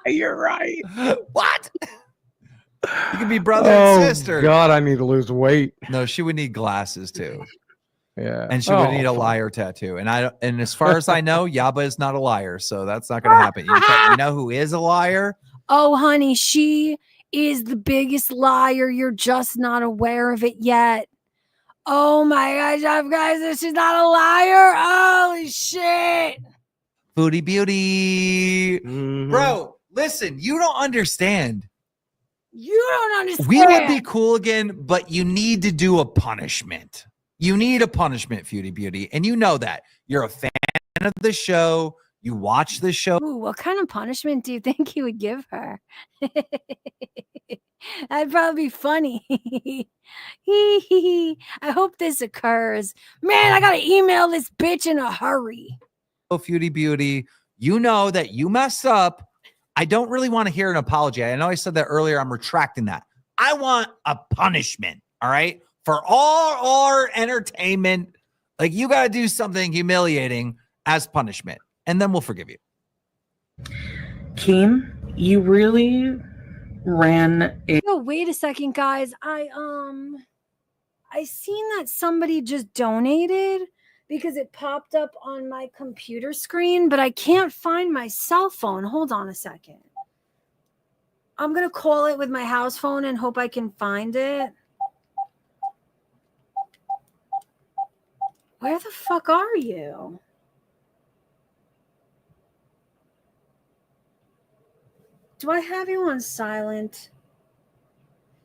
You're right. What? You can be brother and sister. God, I need to lose weight. No, she would need glasses too. Yeah. And she would need a liar tattoo. And as far as I know, Yaba is not a liar, so that's not going to happen. You know who is a liar? Oh, honey, she is the biggest liar. You're just not aware of it yet. Oh my gosh, guys, she's not a liar. Holy shit. Foodie Beauty. Mhm. Bro, listen, you don't understand. You don't understand. We would be cool again, but you need to do a punishment. You need a punishment, Foodie Beauty. And you know that. You're a fan of the show. You watch the show. Ooh, what kind of punishment do you think you would give her? That'd probably be funny. I hope this occurs. Man, I gotta email this bitch in a hurry. Foodie Beauty, you know that you messed up. I don't really want to hear an apology. I know I said that earlier. I'm retracting that. I want a punishment, all right? For all our entertainment, like you got to do something humiliating as punishment, and then we'll forgive you. Keem, you really ran a No, wait a second, guys. I seen that somebody just donated because it popped up on my computer screen, but I can't find my cell phone. Hold on a second. I'm going to call it with my house phone and hope I can find it. Where the fuck are you? Do I have you on silent?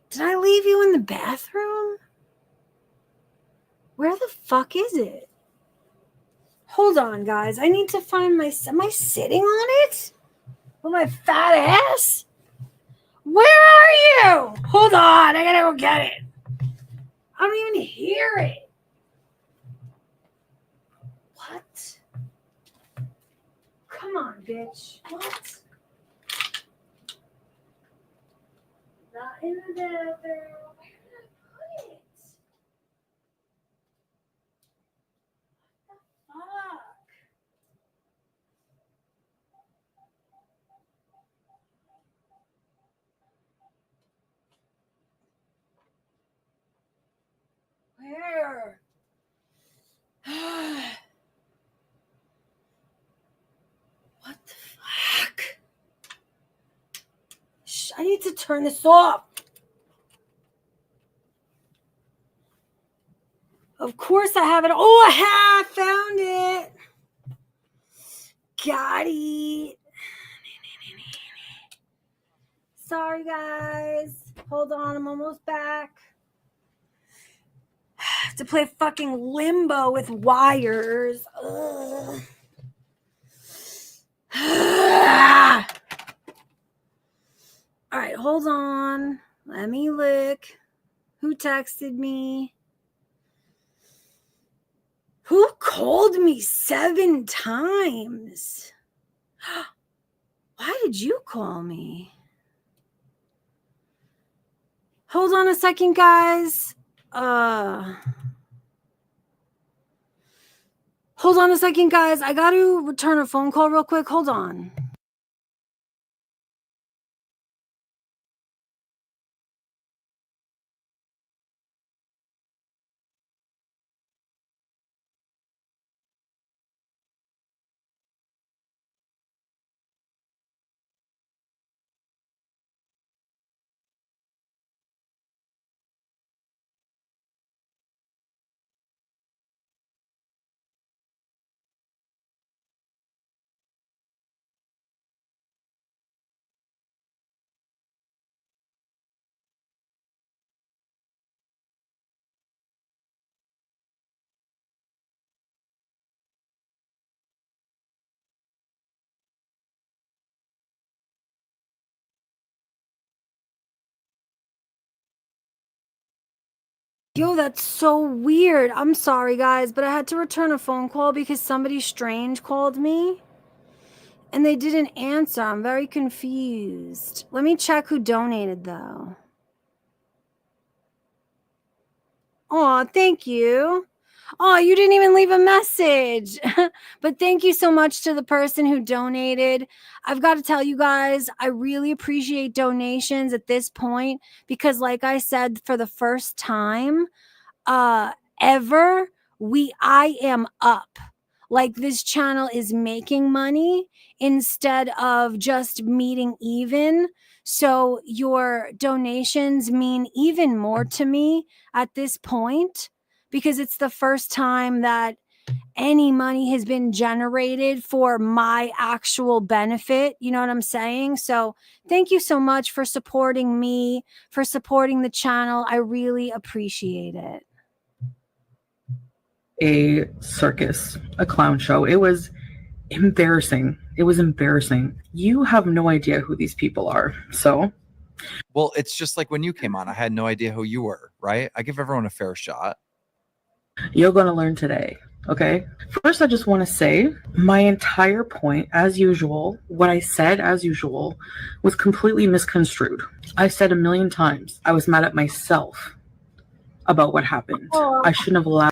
Did I leave you in the bathroom? Where the fuck is it? Hold on, guys. I need to find my... Am I sitting on it? With my fat ass? Where are you? Hold on. I gotta go get it. I don't even hear it. What? Come on, bitch. What? Not in the bathroom. Where did I put it? What the fuck? Where? What the fuck? I need to turn this off. Of course I have it. Oh, I found it. Got it. Sorry, guys. Hold on. I'm almost back. I have to play fucking limbo with wires. Ugh. All right, hold on. Let me look. Who texted me? Who called me 7 times? Why did you call me? Hold on a second, guys. Hold on a second, guys. I got to return a phone call real quick. Hold on. Yo, that's so weird. I'm sorry, guys, but I had to return a phone call because somebody strange called me and they didn't answer. I'm very confused. Let me check who donated, though. Oh, thank you. Oh, you didn't even leave a message. But thank you so much to the person who donated. I've got to tell you guys, I really appreciate donations at this point because, like I said, for the first time ever, I am up. Like, this channel is making money instead of just meeting even. So your donations mean even more to me at this point because it's the first time that any money has been generated for my actual benefit. You know what I'm saying? So thank you so much for supporting me, for supporting the channel. I really appreciate it. A circus, a clown show. It was embarrassing. It was embarrassing. You have no idea who these people are. So, well, it's just like when you came on, I had no idea who you were, right? I give everyone a fair shot. You're going to learn today. Okay. First, I just want to say my entire point, as usual, what I said, as usual, was completely misconstrued. I said a million times I was mad at myself about what happened. I shouldn't have allowed.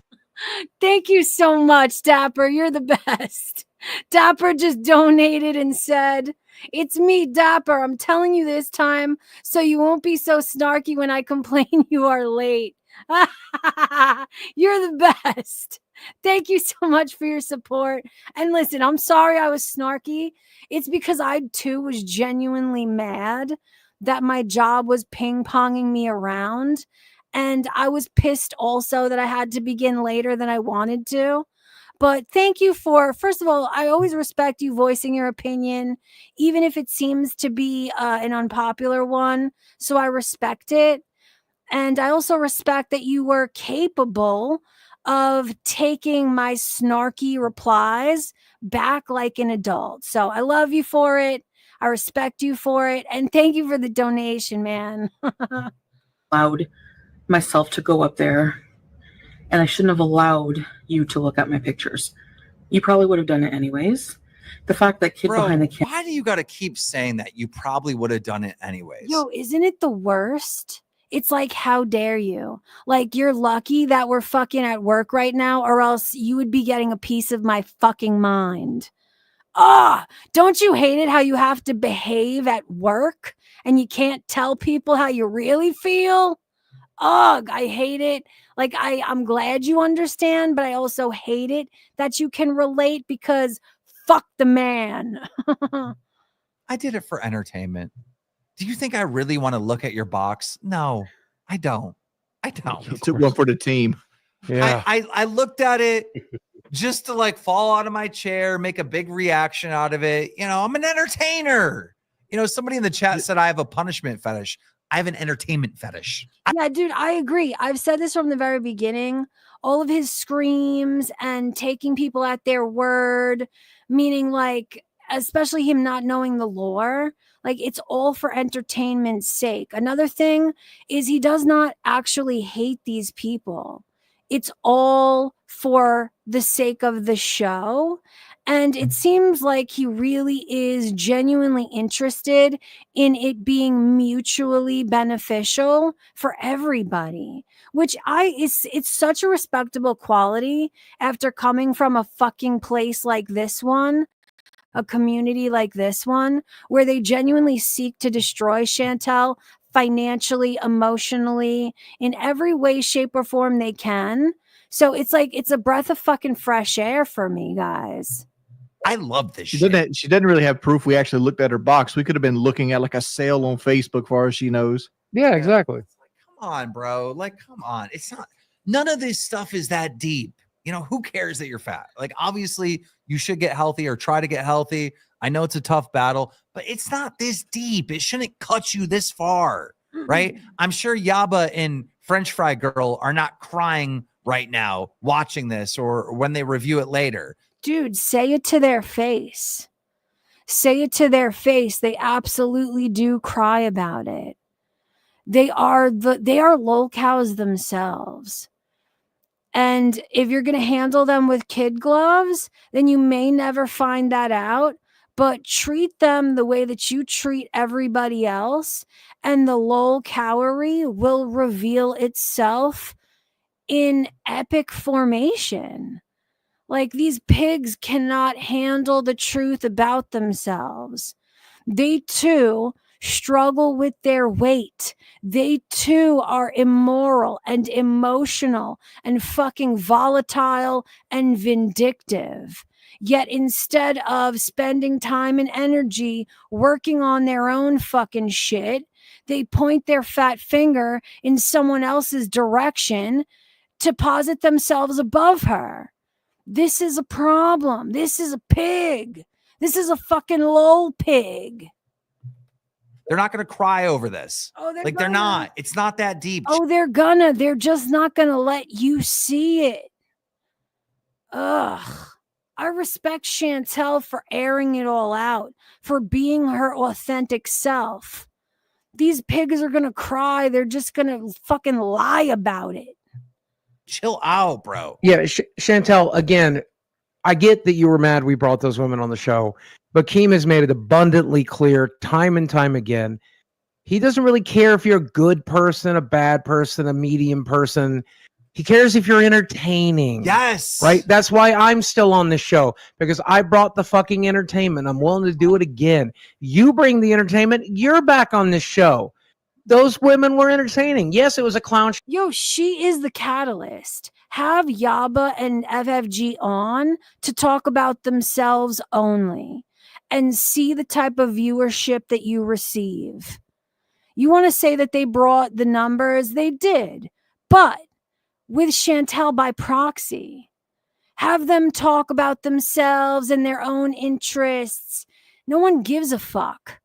Thank you so much, Dapper. You're the best. Dapper just donated and said, "It's me, Dapper. I'm telling you this time so you won't be so snarky when I complain you are late." You're the best. Thank you so much for your support. And listen, I'm sorry I was snarky. It's because I too was genuinely mad that my job was ping-ponging me around. And I was pissed also that I had to begin later than I wanted to. But thank you for, first of all, I always respect you voicing your opinion, even if it seems to be an unpopular one. So I respect it. And I also respect that you were capable of taking my snarky replies back like an adult. So I love you for it. I respect you for it. And thank you for the donation, man. Allowed myself to go up there, and I shouldn't have allowed you to look at my pictures. You probably would have done it anyways. The fact that kid behind the camera. Why do you got to keep saying that? You probably would have done it anyways. Yo, isn't it the worst? It's like, how dare you? Like, you're lucky that we're fucking at work right now, or else you would be getting a piece of my fucking mind. Don't you hate it how you have to behave at work and you can't tell people how you really feel? Ugh, I hate it. Like, I'm glad you understand, but I also hate it that you can relate because fuck the man. I did it for entertainment. Do you think I really want to look at your box? No, I don't. I don't. You took one for the team. Yeah. I looked at it just to like fall out of my chair, make a big reaction out of it. You know, I'm an entertainer. You know, somebody in the chat said I have a punishment fetish. I have an entertainment fetish. Yeah, dude, I agree. I've said this from the very beginning. All of his screams and taking people at their word, meaning like, especially him not knowing the lore, like it's all for entertainment's sake. Another thing is he does not actually hate these people. It's all for the sake of the show. And it seems like he really is genuinely interested in it being mutually beneficial for everybody, which it's such a respectable quality after coming from a fucking place like this one, a community like this one, where they genuinely seek to destroy Chantel financially, emotionally, in every way, shape, or form they can. So it's like, it's a breath of fucking fresh air for me, guys. I love this She shit. she doesn't really have proof we actually looked at her box. We could have been looking at like a sale on Facebook, far as she knows. Yeah, exactly. Come on, bro. Like, come on. It's not, none of this stuff is that deep. You know, who cares that you're fat? Like, obviously, you should get healthy or try to get healthy. I know it's a tough battle, but it's not this deep. It shouldn't cut you this far, right? I'm sure Yaba and French Fry Girl are not crying right now watching this or when they review it later. Dude, say it to their face. Say it to their face. They absolutely do cry about it. They are lolcows themselves. And if you're going to handle them with kid gloves, then you may never find that out. But treat them the way that you treat everybody else, and the lolcowery will reveal itself in epic formation. Like, these pigs cannot handle the truth about themselves. They too struggle with their weight. They too are immoral and emotional and fucking volatile and vindictive. Yet instead of spending time and energy working on their own fucking shit, they point their fat finger in someone else's direction to posit themselves above her. This is a problem. This is a pig. This is a fucking lol pig. They're not going to cry over this. Oh, they're not. It's not that deep. Oh, they're just not gonna let you see it. Ugh. I respect Chantel for airing it all out, for being her authentic self. These pigs are gonna cry. They're just gonna fucking lie about it. Chill out, bro. Yeah, Chantel, again, I get that you were mad we brought those women on the show, but Keem has made it abundantly clear time and time again. He doesn't really care if you're a good person, a bad person, a medium person. He cares if you're entertaining. Yes. Right? That's why I'm still on this show, because I brought the fucking entertainment. I'm willing to do it again. You bring the entertainment, you're back on this show. Those women were entertaining. Yes, it was a clown show. Yo, she is the catalyst. Have Yaba and FFG on to talk about themselves only and see the type of viewership that you receive. You want to say that they brought the numbers? They did. But with Chantel by proxy, have them talk about themselves and their own interests. No one gives a fuck.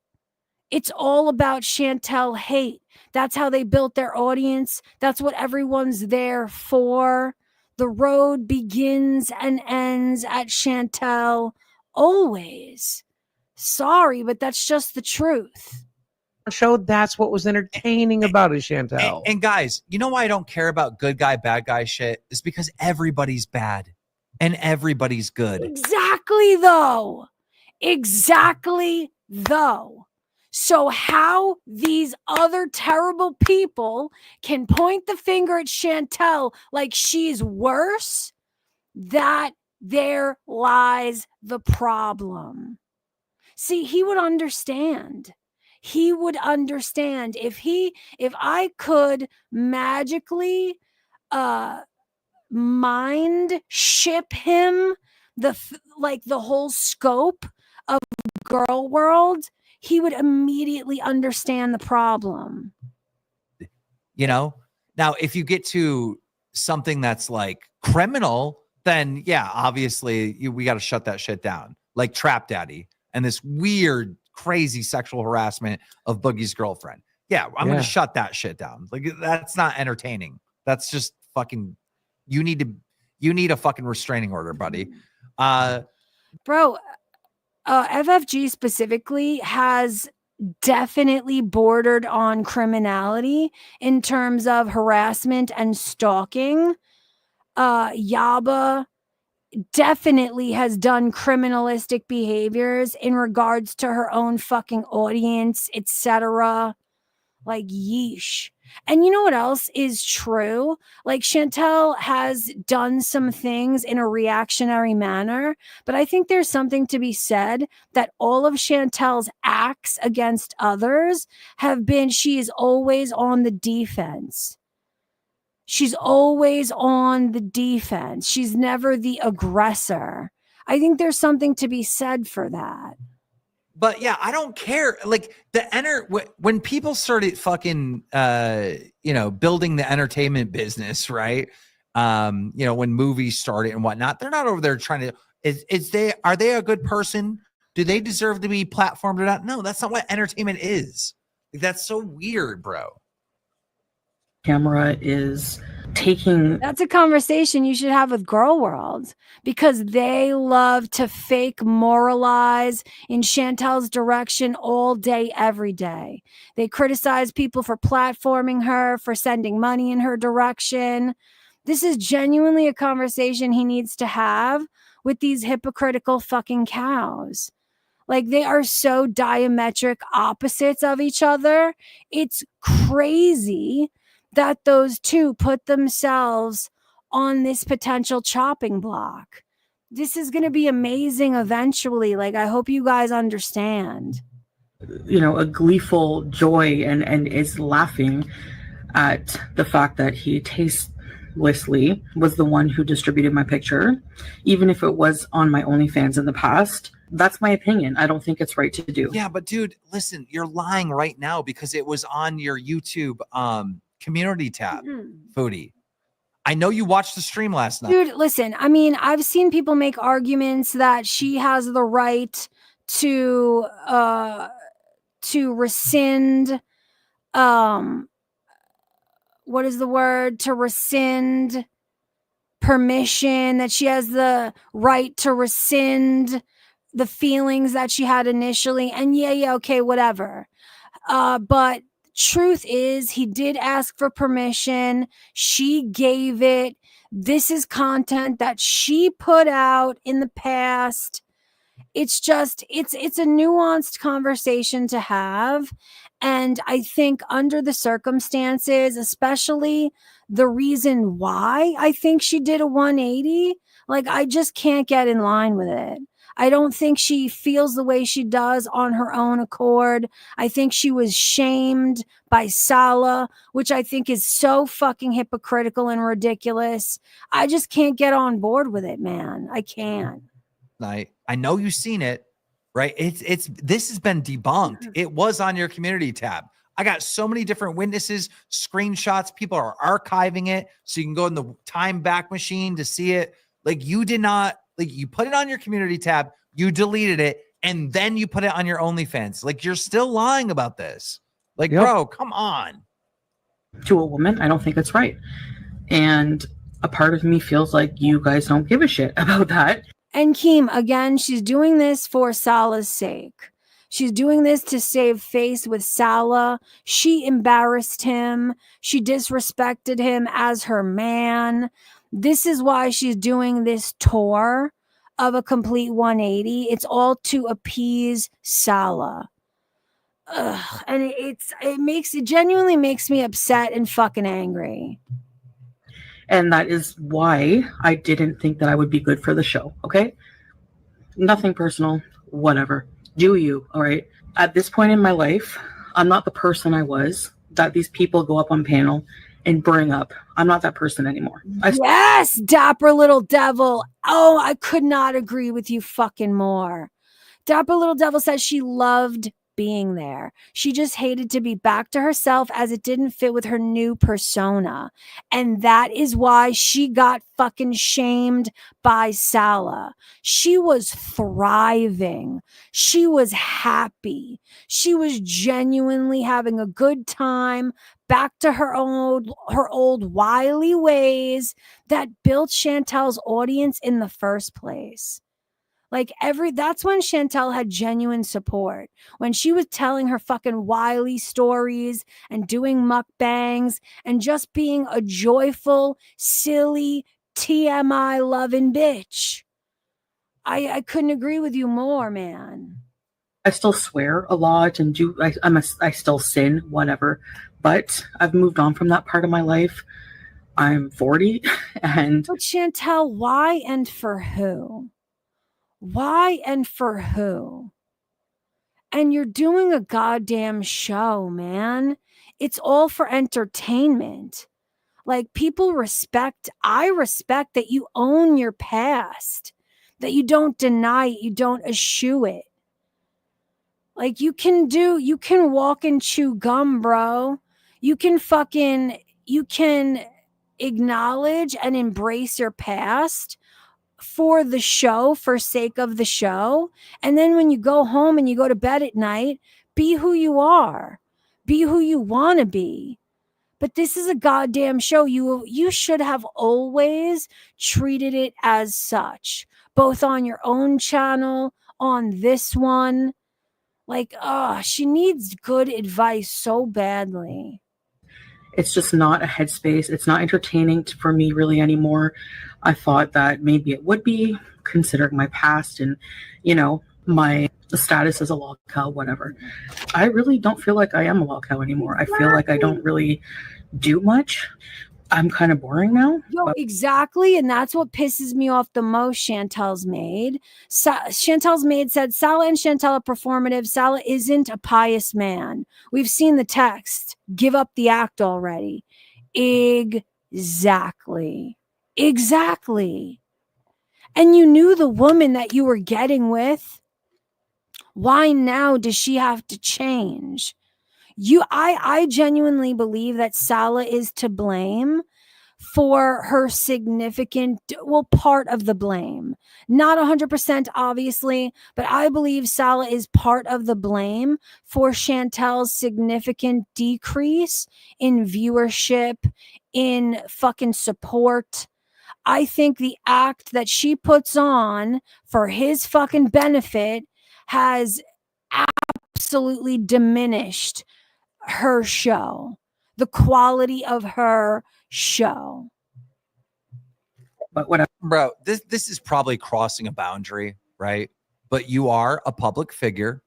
It's all about Chantel hate. That's how they built their audience. That's what everyone's there for. The road begins and ends at Chantel always. Sorry, but that's just the truth. Show that's what was entertaining about it, Chantel. And guys, you know why I don't care about good guy, bad guy shit? Is because everybody's bad and everybody's good. Exactly, though. Exactly, though. So how these other terrible people can point the finger at Chantel like she's worse, that there lies the problem. See, he would understand. He would understand if I could magically mind ship him the whole scope of Girl World, he would immediately understand the problem. You know, now if you get to something that's like criminal, then yeah, obviously we got to shut that shit down. Like Trap Daddy and this weird, crazy sexual harassment of Boogie's girlfriend. Yeah, I'm going to shut that shit down. Like, that's not entertaining. That's just fucking, you need a fucking restraining order, buddy. Bro, FFG specifically has definitely bordered on criminality in terms of harassment and stalking. Yaba definitely has done criminalistic behaviors in regards to her own fucking audience, etc. Like, yeesh. And you know what else is true? Like, Chantel has done some things in a reactionary manner, but I think there's something to be said that all of Chantel's acts against others have been, she is always on the defense. She's always on the defense. She's never the aggressor. I think there's something to be said for that. But yeah, I don't care. Like when people started fucking, building the entertainment business, right? When movies started and whatnot, they're not over there trying to, are they a good person? Do they deserve to be platformed or not? No, that's not what entertainment is. Like, that's so weird, bro. Camera is taking. That's a conversation you should have with Girl World, because they love to fake moralize in Chantel's direction all day, every day. They criticize people for platforming her, for sending money in her direction. This is genuinely a conversation he needs to have with these hypocritical fucking cows. Like, they are so diametric opposites of each other. It's crazy that those two put themselves on this potential chopping block. This is going to be amazing eventually. Like, I hope you guys understand. You know, a gleeful joy and is laughing at the fact that he tastelessly was the one who distributed my picture, even if it was on my OnlyFans in the past. That's my opinion. I don't think it's right to do. Yeah, but dude, listen, you're lying right now because it was on your YouTube community tab, Foodie. I know you watched the stream last night. Dude, listen, I mean, I've seen people make arguments that she has the right to rescind what is the word? To rescind permission, that she has the right to rescind the feelings that she had initially. And yeah, okay, whatever. But truth is, he did ask for permission. She gave it. This is content that she put out in the past. It's just, it's a nuanced conversation to have. And I think under the circumstances, especially the reason why I think she did a 180, like, I just can't get in line with it. I don't think she feels the way she does on her own accord. I think she was shamed by Salah, which I think is so fucking hypocritical and ridiculous. I just can't get on board with it, man. I can't. I know you've seen it, right? This has been debunked. It was on your community tab. I got so many different witnesses, screenshots. People are archiving it so you can go in the time back machine to see it. Like, you did not, like, you put it on your community tab, you deleted it, and then you put it on your OnlyFans. Like, you're still lying about this. Like, bro, come on. To a woman, I don't think it's right. And a part of me feels like you guys don't give a shit about that. And Keem, again, she's doing this for Salah's sake. She's doing this to save face with Salah. She embarrassed him. She disrespected him as her man. This is why she's doing this tour of a complete 180. It's all to appease Salah. And it genuinely makes me upset and fucking angry. And that is why I didn't think that I would be good for the show, okay? Nothing personal, whatever. Do you, all right? At this point in my life, I'm not the person I was that these people go up on panel and bring up. I'm not that person anymore. Yes, dapper little devil. Oh, I could not agree with you fucking more. Dapper little devil says she loved being there. She just hated to be back to herself as it didn't fit with her new persona. And that is why she got fucking shamed by Salah. She was thriving. She was happy. She was genuinely having a good time, back to her old wily ways that built Chantel's audience in the first place. Like, that's when Chantel had genuine support. When she was telling her fucking wily stories and doing mukbangs and just being a joyful, silly, TMI loving bitch. I couldn't agree with you more, man. I still swear a lot and I still sin, whatever. But I've moved on from that part of my life. I'm 40 and... But Chantel, why and for who? Why and for who? And you're doing a goddamn show, man. It's all for entertainment. Like, I respect that you own your past, that you don't deny it, you don't eschew it. Like, you can walk and chew gum, bro. You can acknowledge and embrace your past for the show, for sake of the show. And then when you go home and you go to bed at night, be who you are. Be who you want to be. But this is a goddamn show. You should have always treated it as such, both on your own channel, on this one. Like, she needs good advice so badly. It's just not a headspace. It's not entertaining for me really anymore. I thought that maybe it would be, considering my past and, my status as a lolcow, whatever. I really don't feel like I am a lolcow anymore. I feel like I don't really do much. I'm kind of boring now. Yo, exactly. And that's what pisses me off the most. Chantel's maid. Chantel's maid said, Salah and Chantel are performative. Salah isn't a pious man. We've seen the text. Give up the act already. Exactly. Exactly. And you knew the woman that you were getting with. Why now does she have to change? I genuinely believe that Salah is to blame for her part of the blame. Not 100%, obviously, but I believe Salah is part of the blame for Chantel's significant decrease in viewership, in fucking support. I think the act that she puts on for his fucking benefit has absolutely diminished her show, the quality of her show. But whatever. Bro, this is probably crossing a boundary, right? But you are a public figure,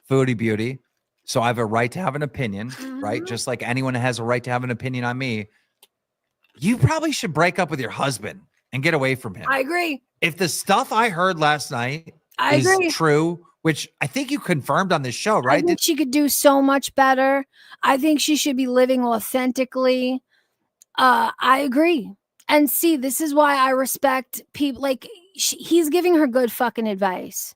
Foodie Beauty. So I have a right to have an opinion, right? Just like anyone has a right to have an opinion on me. You probably should break up with your husband and get away from him. I agree. If the stuff I heard last night is true, which I think you confirmed on this show, right? I think she could do so much better. I think she should be living authentically. I agree. And see, this is why I respect people. Like, he's giving her good fucking advice.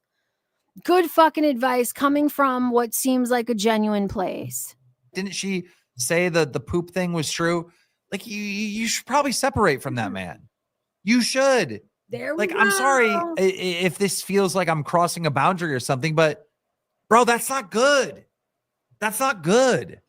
Good fucking advice coming from what seems like a genuine place. Didn't she say that the poop thing was true? Like, you should probably separate from that man. You should. There we like, go. I'm sorry if this feels like I'm crossing a boundary or something, but bro, that's not good. That's not good.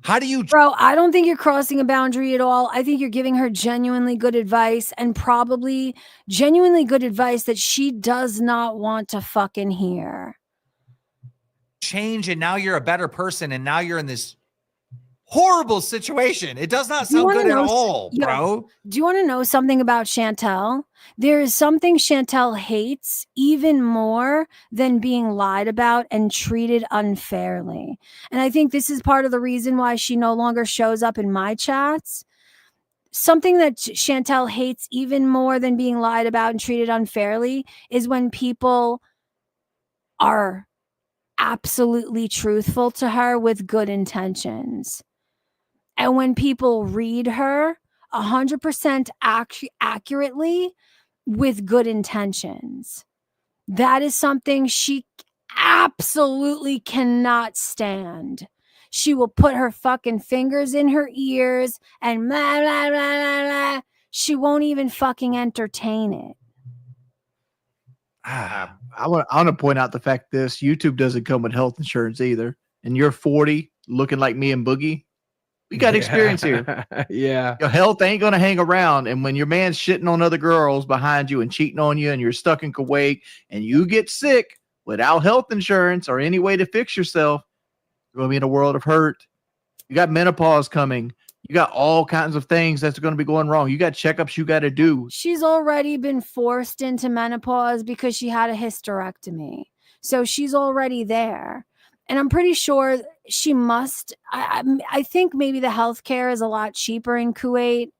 How do you... Bro, I don't think you're crossing a boundary at all. I think you're giving her genuinely good advice, and probably genuinely good advice that she does not want to fucking hear. Change, and now you're a better person, and now you're in this horrible situation. It does not sound good at all, bro. Do you want to know something about Chantel? There is something Chantel hates even more than being lied about and treated unfairly. And I think this is part of the reason why she no longer shows up in my chats. Something that Chantel hates even more than being lied about and treated unfairly is when people are absolutely truthful to her with good intentions. And when people read her 100% accurately with good intentions, that is something she absolutely cannot stand. She will put her fucking fingers in her ears and blah, blah, blah, blah, blah. She won't even fucking entertain it. I want to point out the fact this YouTube doesn't come with health insurance either. And you're 40 looking like me and Boogie. We got experience here. Yeah. Your health ain't going to hang around. And when your man's shitting on other girls behind you and cheating on you and you're stuck in Kuwait and you get sick without health insurance or any way to fix yourself, you're going to be in a world of hurt. You got menopause coming. You got all kinds of things that's going to be going wrong. You got checkups you got to do. She's already been forced into menopause because she had a hysterectomy. So she's already there. And I'm pretty sure she must. I think maybe the healthcare is a lot cheaper in Kuwait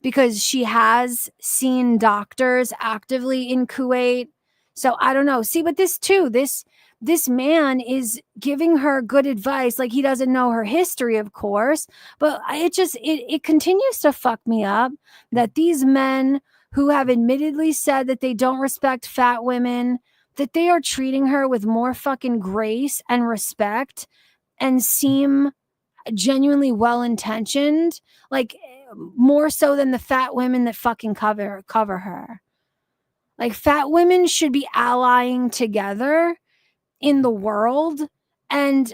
because she has seen doctors actively in Kuwait. So I don't know. See, but this too, this man is giving her good advice. Like, he doesn't know her history, of course, but it continues to fuck me up that these men who have admittedly said that they don't respect fat women, that they are treating her with more fucking grace and respect and seem genuinely well-intentioned, like more so than the fat women that fucking cover her. Like, fat women should be allying together in the world, and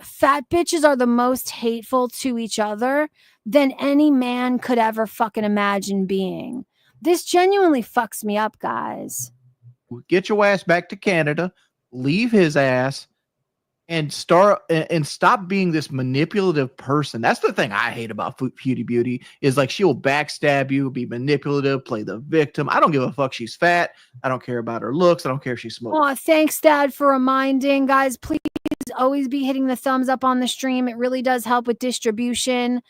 fat bitches are the most hateful to each other than any man could ever fucking imagine being. This genuinely fucks me up, guys. Get your ass back to Canada, leave his ass, and stop being this manipulative person. That's the thing I hate about Foodie Beauty is like she'll backstab you, be manipulative, play the victim. I don't give a fuck. She's fat. I don't care about her looks. I don't care if she smokes. Oh, thanks, Dad, for reminding. Guys, please always be hitting the thumbs up on the stream. It really does help with distribution.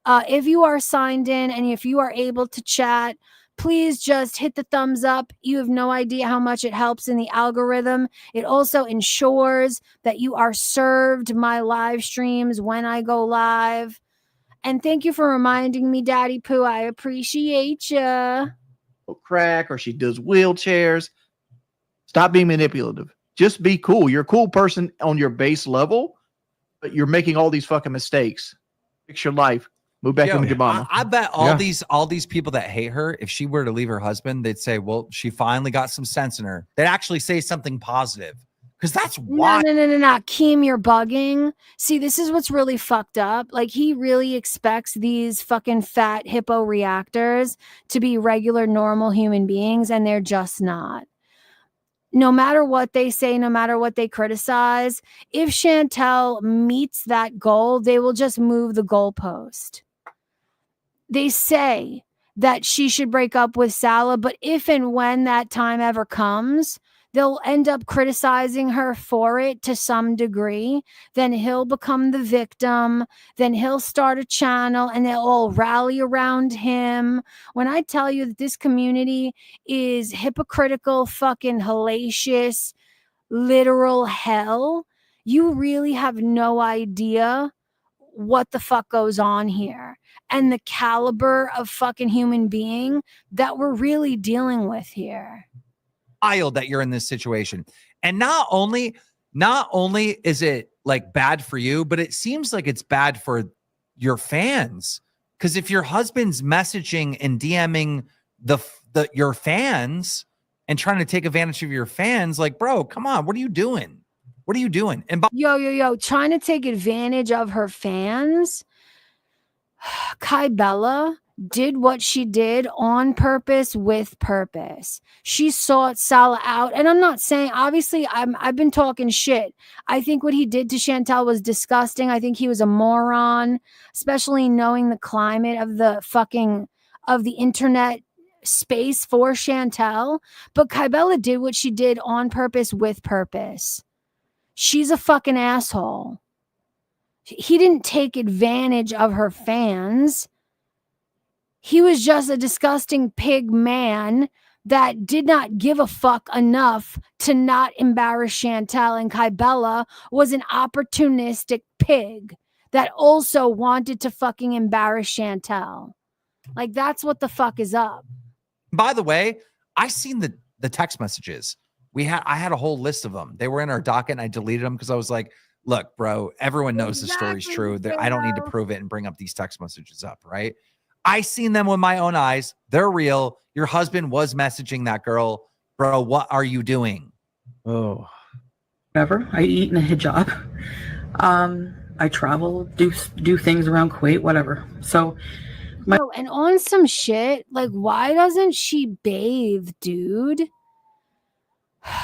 If you are signed in and if you are able to chat, please just hit the thumbs up. You have no idea how much it helps in the algorithm. It also ensures that you are served my live streams when I go live. And thank you for reminding me, Daddy Pooh. I appreciate you. Crack, or she does wheelchairs. Stop being manipulative. Just be cool. You're a cool person on your base level, but you're making all these fucking mistakes. Fix your life. Move back in with your mama. I bet all these people that hate her, if she were to leave her husband, they'd say, well, she finally got some sense in her. They'd actually say something positive. Because that's why. No. Keem, you're bugging. See, this is what's really fucked up. Like, he really expects these fucking fat hippo reactors to be regular, normal human beings, and they're just not. No matter what they say, no matter what they criticize, if Chantel meets that goal, they will just move the goalpost. They say that she should break up with Salah, but if and when that time ever comes, they'll end up criticizing her for it to some degree. Then he'll become the victim. Then he'll start a channel and they'll all rally around him. When I tell you that this community is hypocritical, fucking hellacious, literal hell, you really have no idea what the fuck goes on here and the caliber of fucking human being that we're really dealing with here. Wild that you're in this situation. And not only is it like bad for you, but it seems like it's bad for your fans. Because if your husband's messaging and DMing your fans and trying to take advantage of your fans, like, bro, come on, what are you doing? What are you doing? And yo, trying to take advantage of her fans. Kai Bella did what she did on purpose, with purpose. She sought Salah out. And I'm not saying, obviously, I've been talking shit. I think what he did to Chantel was disgusting. I think he was a moron, especially knowing the climate of the internet space for Chantel. But Kai Bella did what she did on purpose, with purpose. She's a fucking asshole. He didn't take advantage of her fans. He was just a disgusting pig man that did not give a fuck enough to not embarrass Chantel. And Kai Bella was an opportunistic pig that also wanted to fucking embarrass Chantel. Like, that's what the fuck is up. by the way, I seen the text messages. I had a whole list of them. They were in our docket and I deleted them because I was like, look, bro, everyone knows the story's true. I don't need to prove it and bring up these text messages up, right? I seen them with my own eyes. They're real. Your husband was messaging that girl. Bro, what are you doing? Oh. Whatever. I eat in a hijab. I travel, do things around Kuwait, whatever. So and on some shit, like, why doesn't she bathe, dude?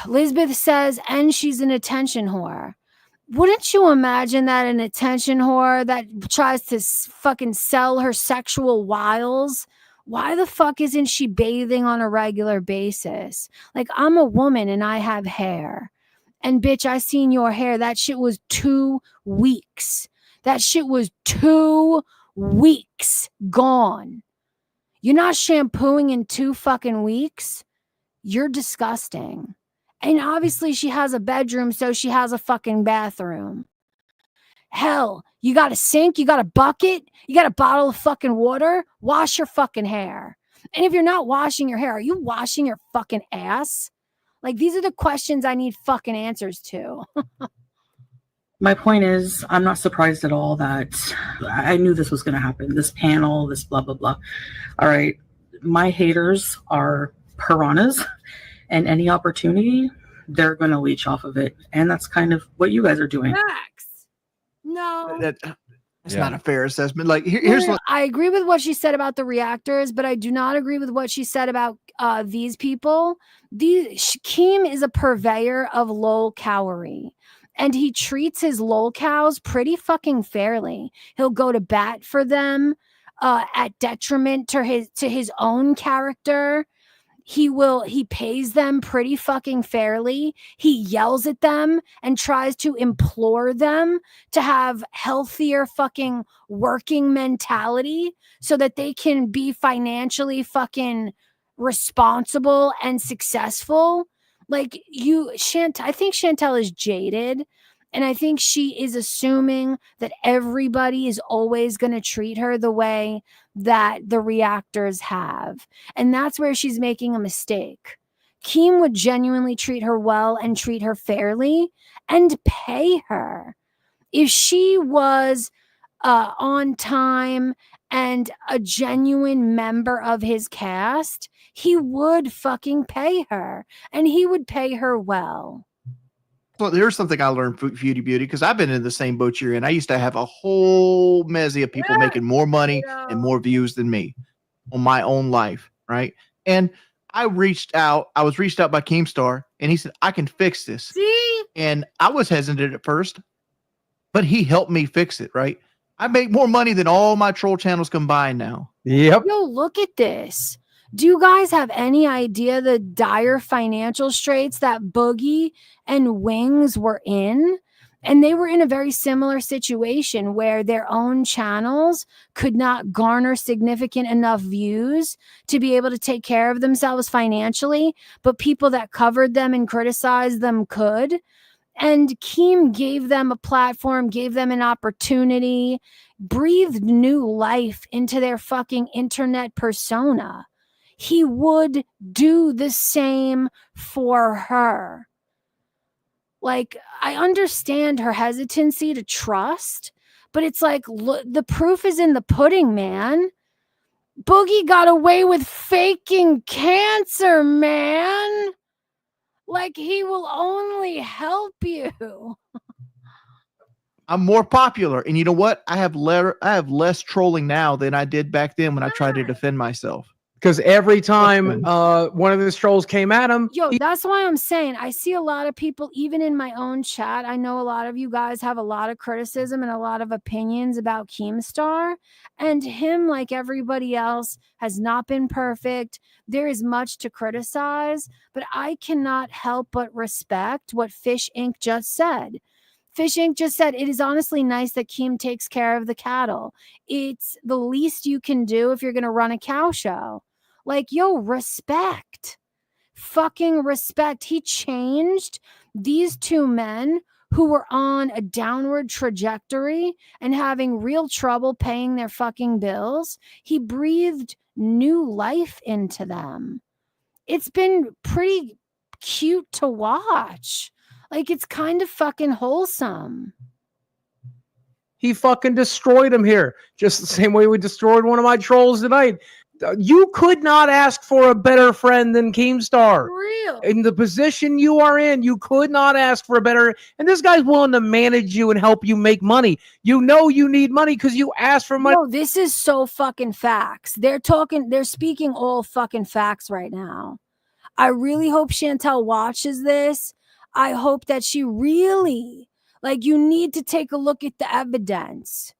Lisbeth says, and she's an attention whore. Wouldn't you imagine that an attention whore that tries to fucking sell her sexual wiles? Why the fuck isn't she bathing on a regular basis? Like, I'm a woman and I have hair. And bitch, I seen your hair. That shit was 2 weeks. That shit was 2 weeks gone. You're not shampooing in 2 fucking weeks. You're disgusting. And obviously she has a bedroom, so she has a fucking bathroom. Hell, you got a sink, you got a bucket, you got a bottle of fucking water. Wash your fucking hair. And if you're not washing your hair, are you washing your fucking ass? Like, these are the questions I need fucking answers to. my point is, I'm not surprised at all that I knew this was going to happen. This panel, this blah, blah, blah. All right. My haters are piranhas, and any opportunity, they're going to leech off of it. And that's kind of what you guys are doing. Facts. No. That's not a fair assessment. Like, here's what I agree with what she said about the reactors, but I do not agree with what she said about these people. Keem is a purveyor of lolcowery. And he treats his lolcows pretty fucking fairly. He'll go to bat for them at detriment to his own character. He pays them pretty fucking fairly. He yells at them and tries to implore them to have healthier fucking working mentality so that they can be financially fucking responsible and successful. Like I think Chantel is jaded, and I think she is assuming that everybody is always going to treat her the way that the reactors have. And that's where she's making a mistake. Keem would genuinely treat her well and treat her fairly and pay her. If she was on time and a genuine member of his cast, he would fucking pay her, and he would pay her well. Well, here's something I learned from Foodie Beauty, because I've been in the same boat you're in. I used to have a whole mezzy of people making more money and more views than me on my own life, right? And I was reached out by Keemstar, and he said, I can fix this. See? And I was hesitant at first, but he helped me fix it, right? I make more money than all my troll channels combined now. Yep. Yo, look at this. Do you guys have any idea the dire financial straits that Boogie and Wings were in? And they were in a very similar situation where their own channels could not garner significant enough views to be able to take care of themselves financially, but people that covered them and criticized them could. And Keem gave them a platform, gave them an opportunity, breathed new life into their fucking internet persona. He would do the same for her. Like, I understand her hesitancy to trust, but it's like, look, the proof is in the pudding, man. Boogie got away with faking cancer, man. Like, he will only help you. I'm more popular, and you know what? I have less trolling now than I did back then when I tried to defend myself. Because every time one of these trolls came at him, That's why I'm saying I see a lot of people, even in my own chat. I know a lot of you guys have a lot of criticism and a lot of opinions about Keemstar, and him, like everybody else, has not been perfect. There is much to criticize, but I cannot help but respect what Fish Inc. just said. Fish Inc. just said, it is honestly nice that Keem takes care of the cattle. It's the least you can do if you're going to run a cow show. Like, yo, respect. Fucking respect. He changed these two men who were on a downward trajectory and having real trouble paying their fucking bills. He breathed new life into them. It's been pretty cute to watch. Like, it's kind of fucking wholesome. He fucking destroyed him here. Just the same way we destroyed one of my trolls tonight. You could not ask for a better friend than Keemstar. Real. In the position you are in, you could not ask for a better. And this guy's willing to manage you and help you make money. You know you need money because you asked for money. No, this is so fucking facts. They're speaking all fucking facts right now. I really hope Chantel watches this. I hope that she really, you need to take a look at the evidence.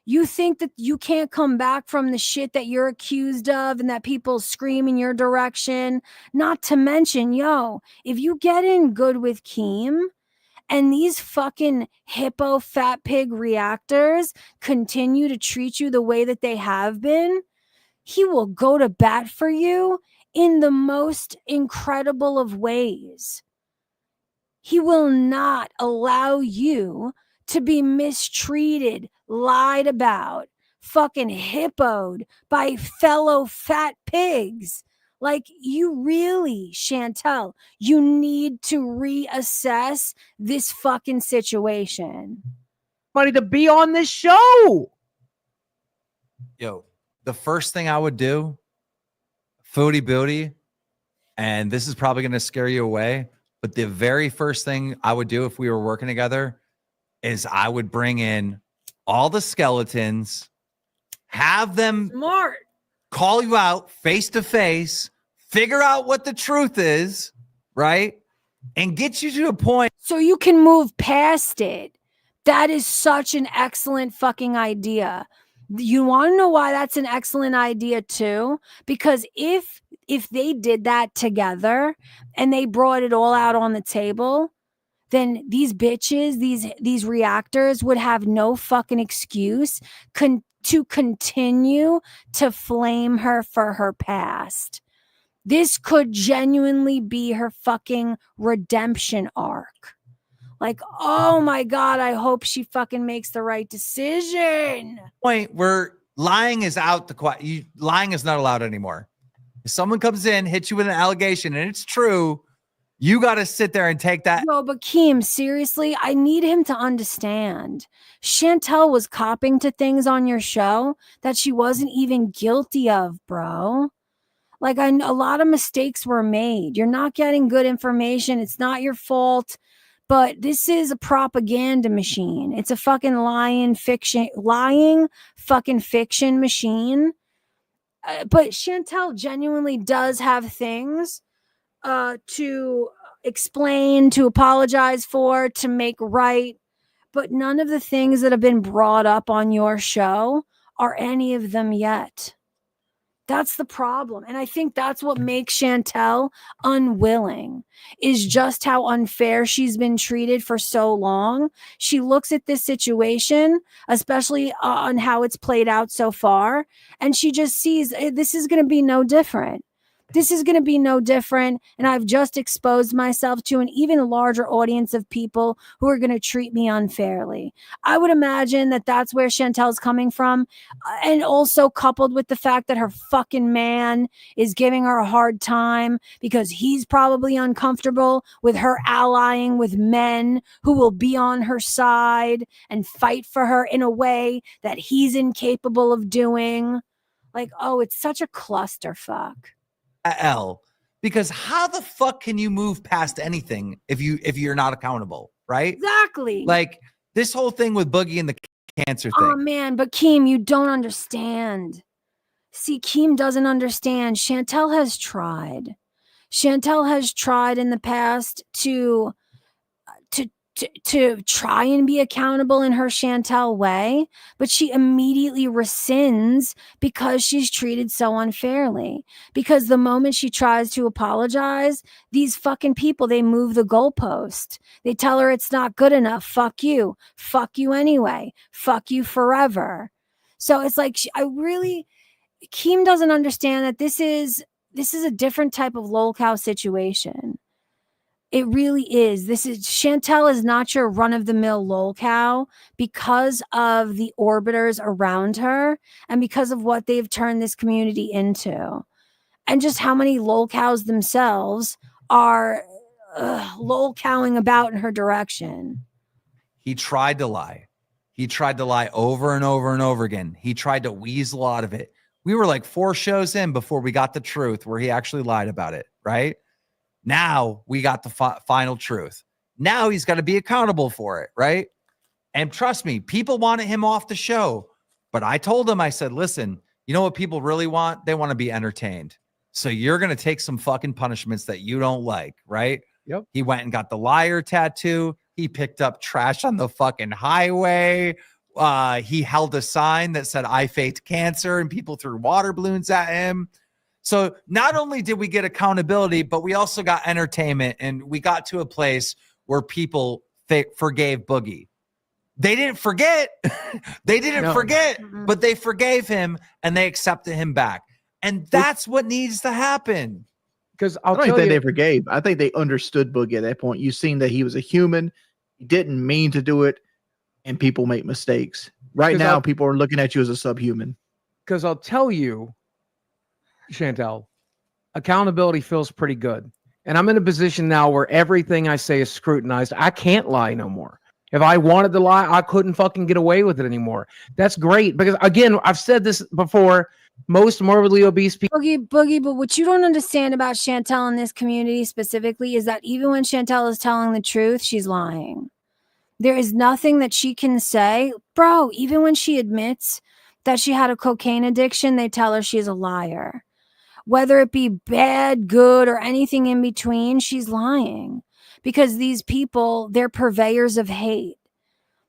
You think that you can't come back from the shit that you're accused of and that people scream in your direction. Not to mention, if you get in good with Keem and these fucking hippo fat pig reactors continue to treat you the way that they have been, he will go to bat for you in the most incredible of ways. He will not allow you to be mistreated, lied about, fucking hippoed by fellow fat pigs. Like, you really, Chantel, you need to reassess this fucking situation. Money to be on this show. Yo, the first thing I would do, Foodie Beauty, and this is probably going to scare you away, but the very first thing I would do if we were working together is I would bring in all the skeletons, have them Smart. call you out face to face, figure out what the truth is, right? and get you to a point so you can move past it. That is such an excellent fucking idea. You want to know why that's an excellent idea too? Because if they did that together and they brought it all out on the table, then these bitches, these reactors would have no fucking excuse to continue to flame her for her past. This could genuinely be her fucking redemption arc. Like, oh my God, I hope she fucking makes the right decision. point where lying is out lying is not allowed anymore. If someone comes in, hits you with an allegation and it's true, you got to sit there and take that. No, but Keem, seriously, I need him to understand. Chantel was copping to things on your show that she wasn't even guilty of, bro. Like, a lot of mistakes were made. You're not getting good information. It's not your fault. But this is a propaganda machine. It's a fucking lying fucking fiction machine. But Chantel genuinely does have things to explain, to apologize for, to make right. But none of the things that have been brought up on your show are any of them yet. That's the problem. And I think that's what makes Chantel unwilling, is just how unfair she's been treated for so long. She looks at this situation, especially on how it's played out so far, and she just sees this is going to be no different. This is going to be no different. And I've just exposed myself to an even larger audience of people who are going to treat me unfairly. I would imagine that that's where Chantel's coming from. And also coupled with the fact that her fucking man is giving her a hard time because he's probably uncomfortable with her allying with men who will be on her side and fight for her in a way that he's incapable of doing. Like, oh, it's such a clusterfuck. Because how the fuck can you move past anything if you're not accountable, right? Exactly. Like this whole thing with Boogie and the cancer thing. Oh man, but Keem, you don't understand. See, Keem doesn't understand. Chantel has tried. Chantel has tried in the past to try and be accountable in her Chantel way, but she immediately rescinds because she's treated so unfairly. Because the moment she tries to apologize, these fucking people, they move the goalpost. They tell her it's not good enough. Fuck you anyway. Fuck you forever. So it's like, Keem doesn't understand that this is a different type of lolcow situation. It really is. Chantel is not your run-of-the-mill lolcow because of the orbiters around her and because of what they've turned this community into. And just how many lolcows themselves are lolcowing about in her direction. He tried to lie. He tried to lie over and over and over again. He tried to weasel out of it. We were like 4 shows in before we got the truth where he actually lied about it, right? Now we got the final truth. Now he's got to be accountable for it, right? And trust me, people wanted him off the show. But I told him, I said, listen, you know what people really want? They want to be entertained. So you're going to take some fucking punishments that you don't like, right? Yep. He went and got the liar tattoo. He picked up trash on the fucking highway. He held a sign that said, I faked cancer, and people threw water balloons at him. So not only did we get accountability, but we also got entertainment, and we got to a place where people forgave Boogie. They didn't forget. They didn't forget, but they forgave him and they accepted him back. And that's what needs to happen. Because I don't think they forgave. I think they understood Boogie at that point. You seen that he was a human. He didn't mean to do it, and people make mistakes. Right now, people are looking at you as a subhuman. Because I'll tell you, Chantel, accountability feels pretty good. And I'm in a position now where everything I say is scrutinized. I can't lie no more. If I wanted to lie, I couldn't fucking get away with it anymore. That's great. Because again, I've said this before, most morbidly obese people. Boogie, but what you don't understand about Chantel in this community specifically is that even when Chantel is telling the truth, she's lying. There is nothing that she can say. Bro, even when she admits that she had a cocaine addiction, they tell her she's a liar. whether it be bad, good, or anything in between, she's lying. Because these people, they're purveyors of hate.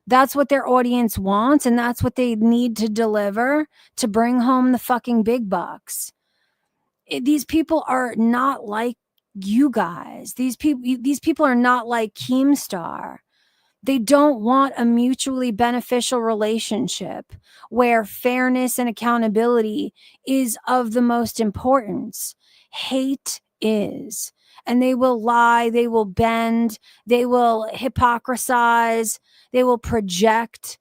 That's what their audience wants, and that's what they need to deliver to bring home the fucking big bucks. These people are not like you guys. These people are not like Keemstar. They don't want a mutually beneficial relationship where fairness and accountability is of the most importance. Hate is. And they will lie, they will bend, they will hypocrisize, they will project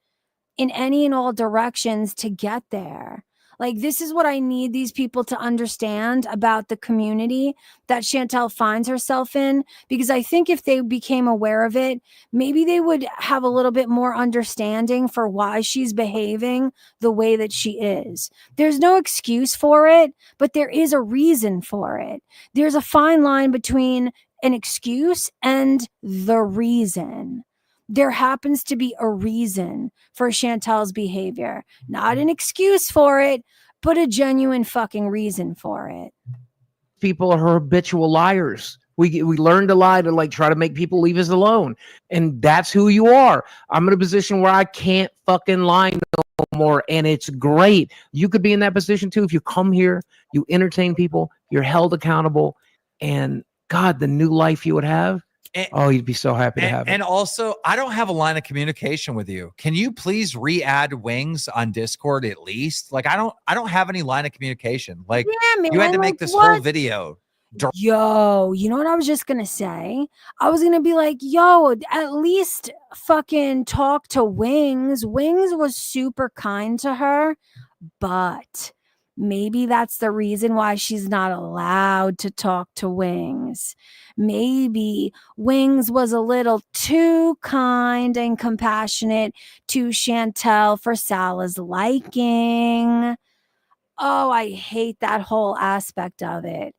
in any and all directions to get there. Like, this is what I need these people to understand about the community that Chantel finds herself in, because I think if they became aware of it, maybe they would have a little bit more understanding for why she's behaving the way that she is. There's no excuse for it, but there is a reason for it. There's a fine line between an excuse and the reason. There happens to be a reason for Chantel's behavior, not an excuse for it, but a genuine fucking reason for it. People are habitual liars. We learn to lie to like try to make people leave us alone. And that's who you are. I'm in a position where I can't fucking lie no more. And it's great. You could be in that position too. If you come here, you entertain people, you're held accountable, and God, the new life you would have. You'd be so happy to have it. And also, I don't have a line of communication with you. Can you please re-add Wings on Discord at least? Like, I don't have any line of communication. Like, yeah, man, you had to make this whole video. Yo, you know what I was just gonna say? I was gonna be like, yo, at least fucking talk to Wings. Wings was super kind to her, but maybe that's the reason why she's not allowed to talk to Wings. Maybe Wings was a little too kind and compassionate to Chantel for Salah's liking. Oh, I hate that whole aspect of it.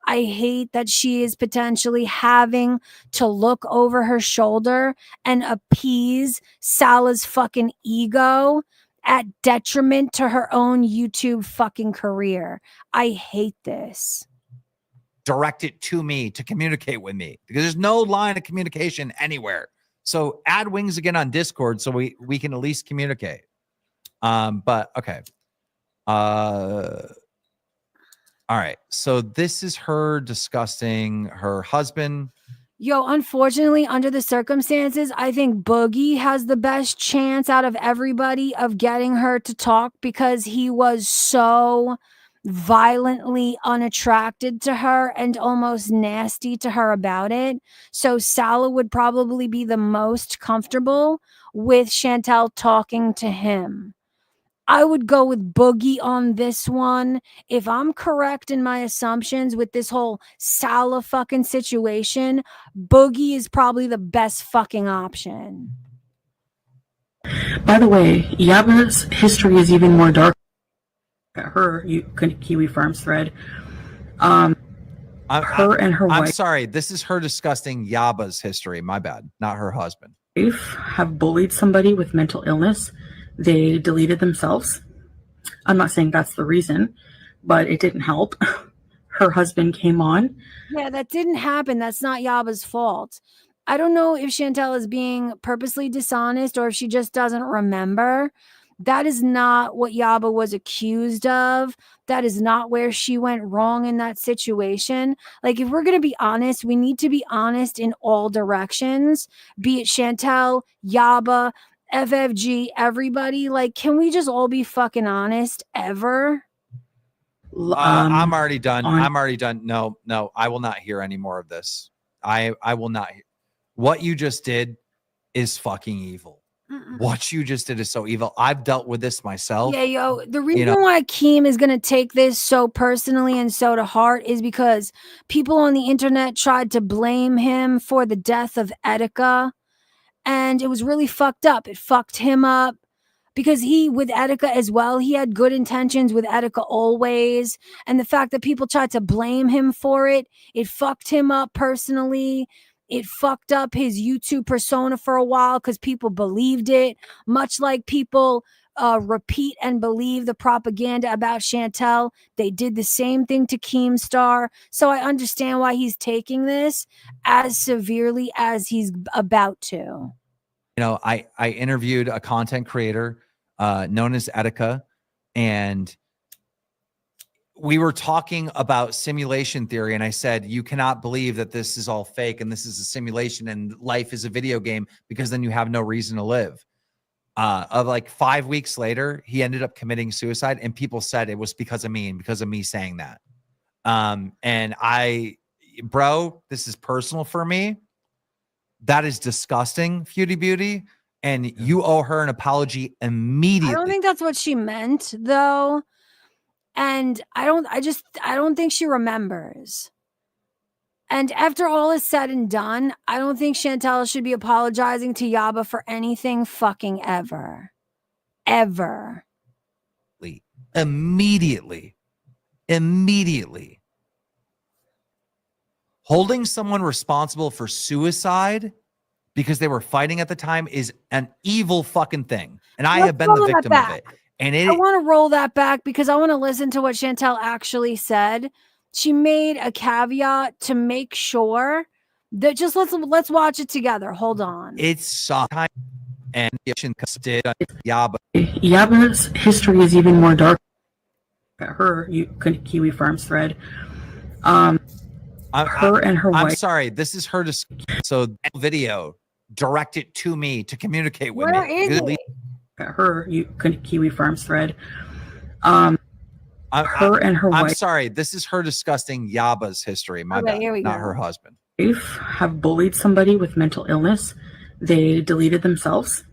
I hate that she is potentially having to look over her shoulder and appease Salah's fucking ego at detriment to her own YouTube fucking career. I hate this. Direct it to me to communicate with me, because there's no line of communication anywhere. So add Wings again on Discord so we can at least communicate. But okay. All right. So this is her disgusting her husband. Yo, unfortunately, under the circumstances, I think Boogie has the best chance out of everybody of getting her to talk, because he was so violently unattracted to her and almost nasty to her about it. So Salah would probably be the most comfortable with Chantel talking to him. I would go with Boogie on this one. If I'm correct in my assumptions with this whole Salah fucking situation, Boogie is probably the best fucking option. By the way, Yaba's history is even more dark. Her Kiwi Farms thread. Her and her wife. I'm sorry. This is her disgusting Yaba's history. My bad. Not her husband. Have bullied somebody with mental illness. They deleted themselves. I'm not saying that's the reason, but it didn't help. Her husband came on. Yeah, that didn't happen. That's not Yaba's fault. I don't know if Chantel is being purposely dishonest or if she just doesn't remember. That is not what Yaba was accused of. That is not where she went wrong in that situation. Like, if we're going to be honest, we need to be honest in all directions, be it Chantel, Yaba, FFG, everybody. Like, can we just all be fucking honest ever? I'm already done. I'm already done. No, I will not hear any more of this. I will not. What you just did is fucking evil. What you just did is so evil. I've dealt with this myself. Yeah, yo, the reason why Keem is going to take this so personally and so to heart is because people on the internet tried to blame him for the death of Etika, and it was really fucked up. It fucked him up because with Etika as well, he had good intentions with Etika always, and the fact that people tried to blame him for it, it fucked him up personally. it fucked up his YouTube persona for a while because people believed it, much like people repeat and believe the propaganda about Chantel. They did the same thing to Keemstar. So I understand why he's taking this as severely as he's about to. You know, I interviewed a content creator known as Etika, and we were talking about simulation theory, and I said, you cannot believe that this is all fake and this is a simulation and life is a video game, because then you have no reason to live. Of like 5 weeks later, he ended up committing suicide, and people said it was because of me and because of me saying that. And bro, this is personal for me. That is disgusting, Foodie Beauty. And you owe her an apology immediately. I don't think that's what she meant, though. And I don't think she remembers. And after all is said and done, I don't think Chantel should be apologizing to Yaba for anything fucking ever. Ever. Immediately. Holding someone responsible for suicide because they were fighting at the time is an evil fucking thing. And I have been the victim of it. And I want to roll that back because I want to listen to what Chantel actually said. She made a caveat to make sure that just let's watch it together. Hold on. It's sometimes and did Yaba. Yaba's history is even more dark. Her Kiwi Farms thread. Her and her wife. I'm sorry. This is her. So video, direct it to me to communicate with Where me. is it? Her Kiwi Farms thread. Her and her I'm wife. sorry. This is her discussing Yaba's history. My bad. Not her husband. Have bullied somebody with mental illness. They deleted themselves.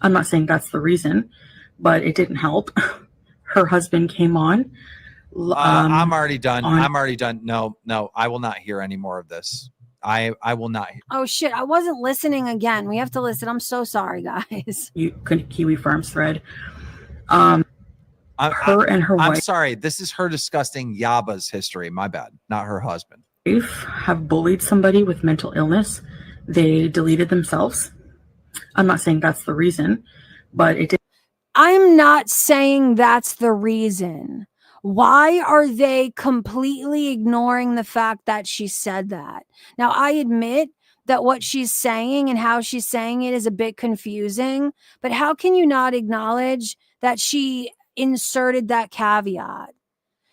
I'm not saying that's the reason, but it didn't help. Her husband came on. I'm already done. I'm already done. No, I will not hear any more of this. I will not. Oh shit! I wasn't listening again. We have to listen. I'm so sorry, guys. Kiwi Farms thread. Her and her wife. I'm sorry. This is her discussing Yaba's history. My bad. Not her husband. Have bullied somebody with mental illness. They deleted themselves. I'm not saying that's the reason, but it did. I'm not saying that's the reason. Why are they completely ignoring the fact that she said that? Now, I admit that what she's saying and how she's saying it is a bit confusing, but how can you not acknowledge that she inserted that caveat?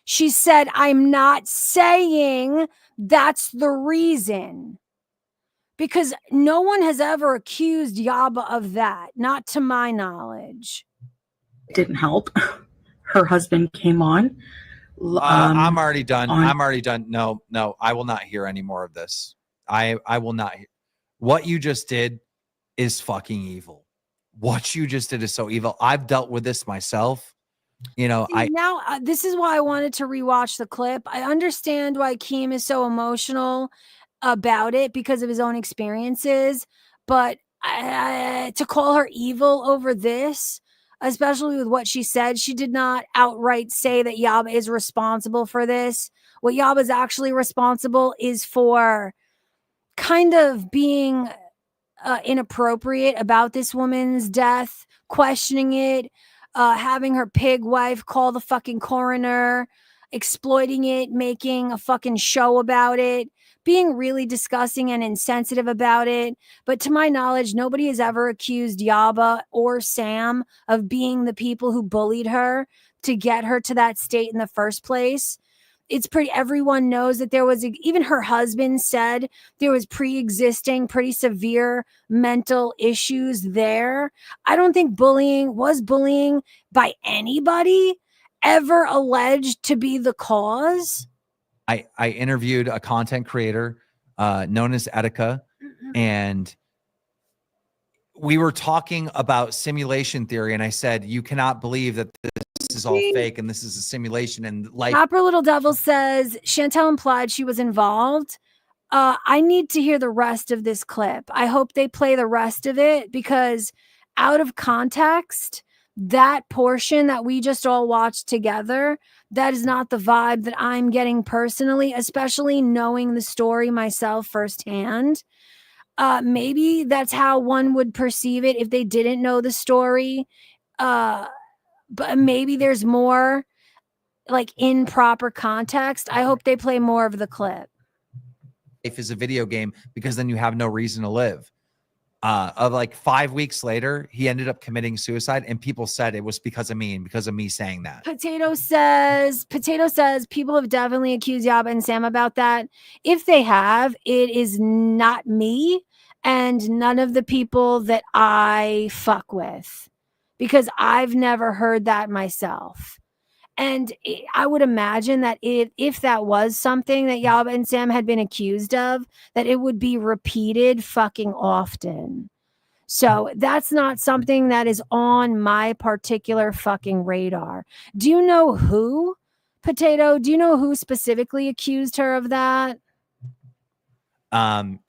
She said, I'm not saying that's the reason. Because no one has ever accused Yaba of that, not to my knowledge. It didn't help. Her husband came on. I'm already done. I'm already done. No, I will not hear any more of this. I will not. What you just did is fucking evil. What you just did is so evil. I've dealt with this myself. You know, this is why I wanted to rewatch the clip. I understand why Keem is so emotional about it because of his own experiences, but to call her evil over this, especially with what she said, she did not outright say that Yaba is responsible for this. What Yaba's actually responsible is for kind of being inappropriate about this woman's death, questioning it, having her pig wife call the fucking coroner, exploiting it, making a fucking show about it, being really disgusting and insensitive about it. But to my knowledge, nobody has ever accused Yaba or Sam of being the people who bullied her to get her to that state in the first place. It's pretty, everyone knows that there was, even her husband said there was pre-existing, pretty severe mental issues there. I don't think bullying by anybody ever alleged to be the cause. I interviewed a content creator known as Etika, and we were talking about simulation theory, and I said, you cannot believe that this is all fake and this is a simulation and life. Proper Little Devil says Chantel implied she was involved. I need to hear the rest of this clip. I hope they play the rest of it, because out of context, that portion that we just all watched together That is not the vibe that I'm getting personally, especially knowing the story myself firsthand. Maybe that's how one would perceive it if they didn't know the story. But maybe there's more like in proper context. I hope they play more of the clip. Life is a video game because then you have no reason to live. Of like 5 weeks later, he ended up committing suicide, and people said it was because of me and because of me saying that. Potato says people have definitely accused Yaba and Sam about that. If they have, it is not me and none of the people that I fuck with, because I've never heard that myself. And I would imagine that if that was something that Yaba and Sam had been accused of, that it would be repeated fucking often. So that's not something that is on my particular fucking radar. Do you know who, Potato? Do you know who specifically accused her of that? And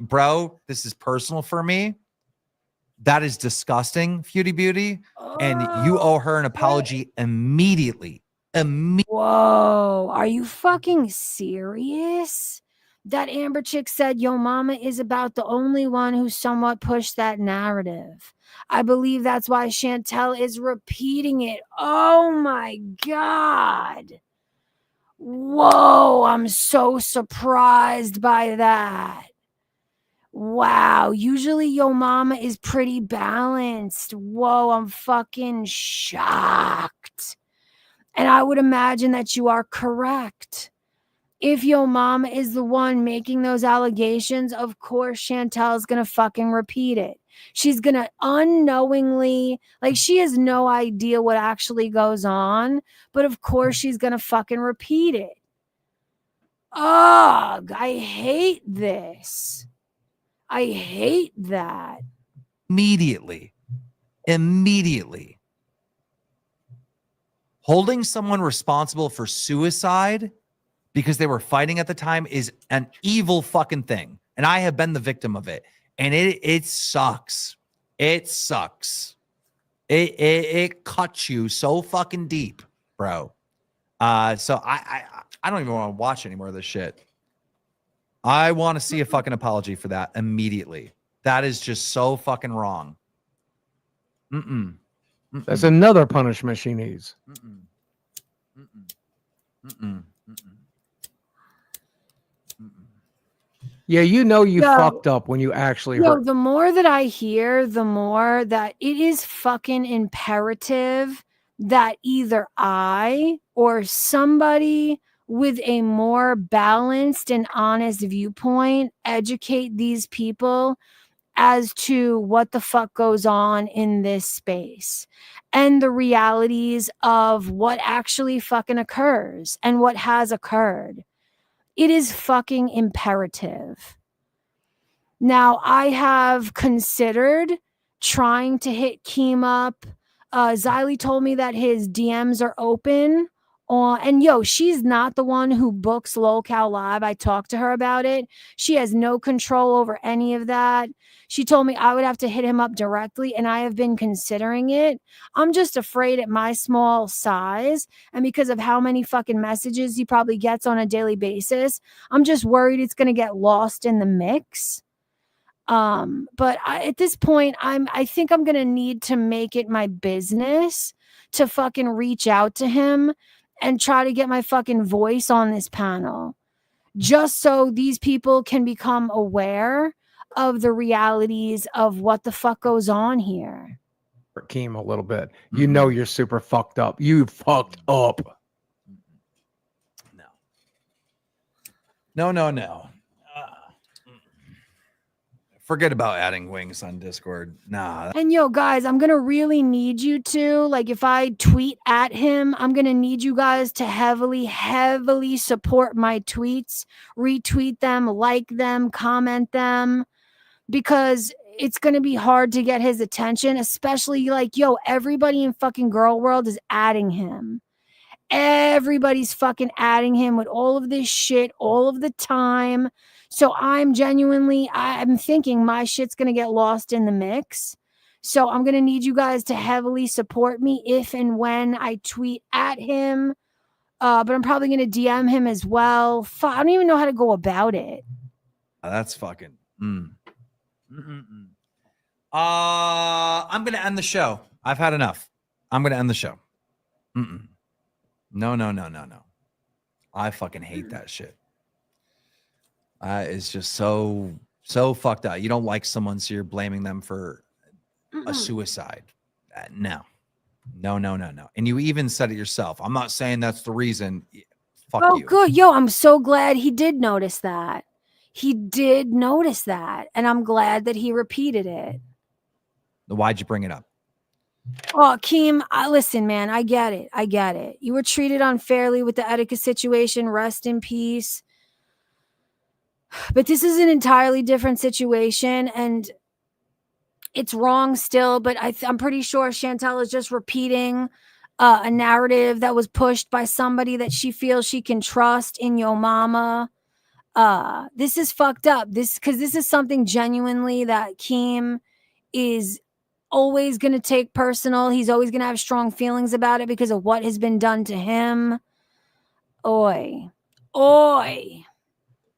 bro, this is personal for me. That is disgusting, Foodie Beauty. And you owe her an apology immediately. Whoa, are you fucking serious? That Amber chick said Yo Mama is about the only one who somewhat pushed that narrative. I believe that's why Chantel is repeating it. Oh my God. Whoa, I'm so surprised by that. Wow, usually Yo Mama is pretty balanced. Whoa, I'm fucking shocked. And I would imagine that you are correct. If Yo Mama is the one making those allegations, of course Chantel's gonna fucking repeat it. She's gonna unknowingly, like, she has no idea what actually goes on, but of course she's gonna fucking repeat it. Ugh, I hate this. I hate that. Immediately. Holding someone responsible for suicide because they were fighting at the time is an evil fucking thing. And I have been the victim of it. And it sucks. It sucks. It cuts you so fucking deep, bro. So I don't even want to watch any more of this shit. I want to see a fucking apology for that immediately. That is just so fucking wrong. That's another punishment she needs. Yeah, you know you fucked up when you actually hurt. The more that I hear, the more that it is fucking imperative that either I or somebody with a more balanced and honest viewpoint educate these people as to what the fuck goes on in this space and the realities of what actually fucking occurs and what has occurred. It is fucking imperative. Now, I have considered trying to hit Keem up. Xylee told me that his DMs are open. And she's not the one who books lolcow live. I talked to her about it. She has no control over any of that. She told me I would have to hit him up directly, and I have been considering it. I'm just afraid at my small size, and because of how many fucking messages he probably gets on a daily basis, I'm just worried it's going to get lost in the mix. But at this point, I think I'm going to need to make it my business to fucking reach out to him and try to get my fucking voice on this panel, just so these people can become aware of the realities of what the fuck goes on here. Keem a little bit. You know you're super fucked up. You fucked up. No. Forget about adding wings on Discord. Nah. And guys, I'm going to really need you to, like, if I tweet at him, I'm going to need you guys to heavily support my tweets, retweet them, like them, comment them, because it's going to be hard to get his attention, especially like, everybody in fucking girl world is adding him. Everybody's fucking adding him with all of this shit all of the time. So I'm thinking my shit's going to get lost in the mix. So I'm going to need you guys to heavily support me if and when I tweet at him. But I'm probably going to DM him as well. I don't even know how to go about it. That's fucking. I'm going to end the show. I've had enough. I'm going to end the show. No. I fucking hate that shit. It's just so fucked up. You don't like someone, so you're blaming them for a suicide. No. And you even said it yourself. I'm not saying that's the reason. Fuck you. Good. Yo, I'm so glad he did notice that. He did notice that. And I'm glad that he repeated it. Why'd you bring it up? Oh, Keem, listen, man, I get it. You were treated unfairly with the etiquette situation. Rest in peace. But this is an entirely different situation, and it's wrong still, but I'm pretty sure Chantel is just repeating a narrative that was pushed by somebody that she feels she can trust in Yo Mama. This is fucked up. Because this is something genuinely that Keem is always going to take personal. He's always going to have strong feelings about it because of what has been done to him. Oi.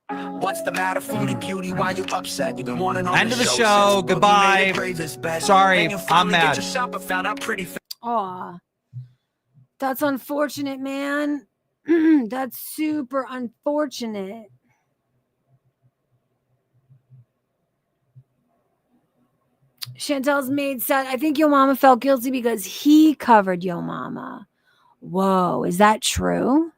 What's the matter, Foodie Beauty? Why you upset? You've been wanting on End of the show. Goodbye. Sorry, I'm mad. Aw. That's unfortunate, man. That's super unfortunate. Chantel's maid said, I think Yo Mama felt guilty because he covered Yo Mama. Whoa, is that true?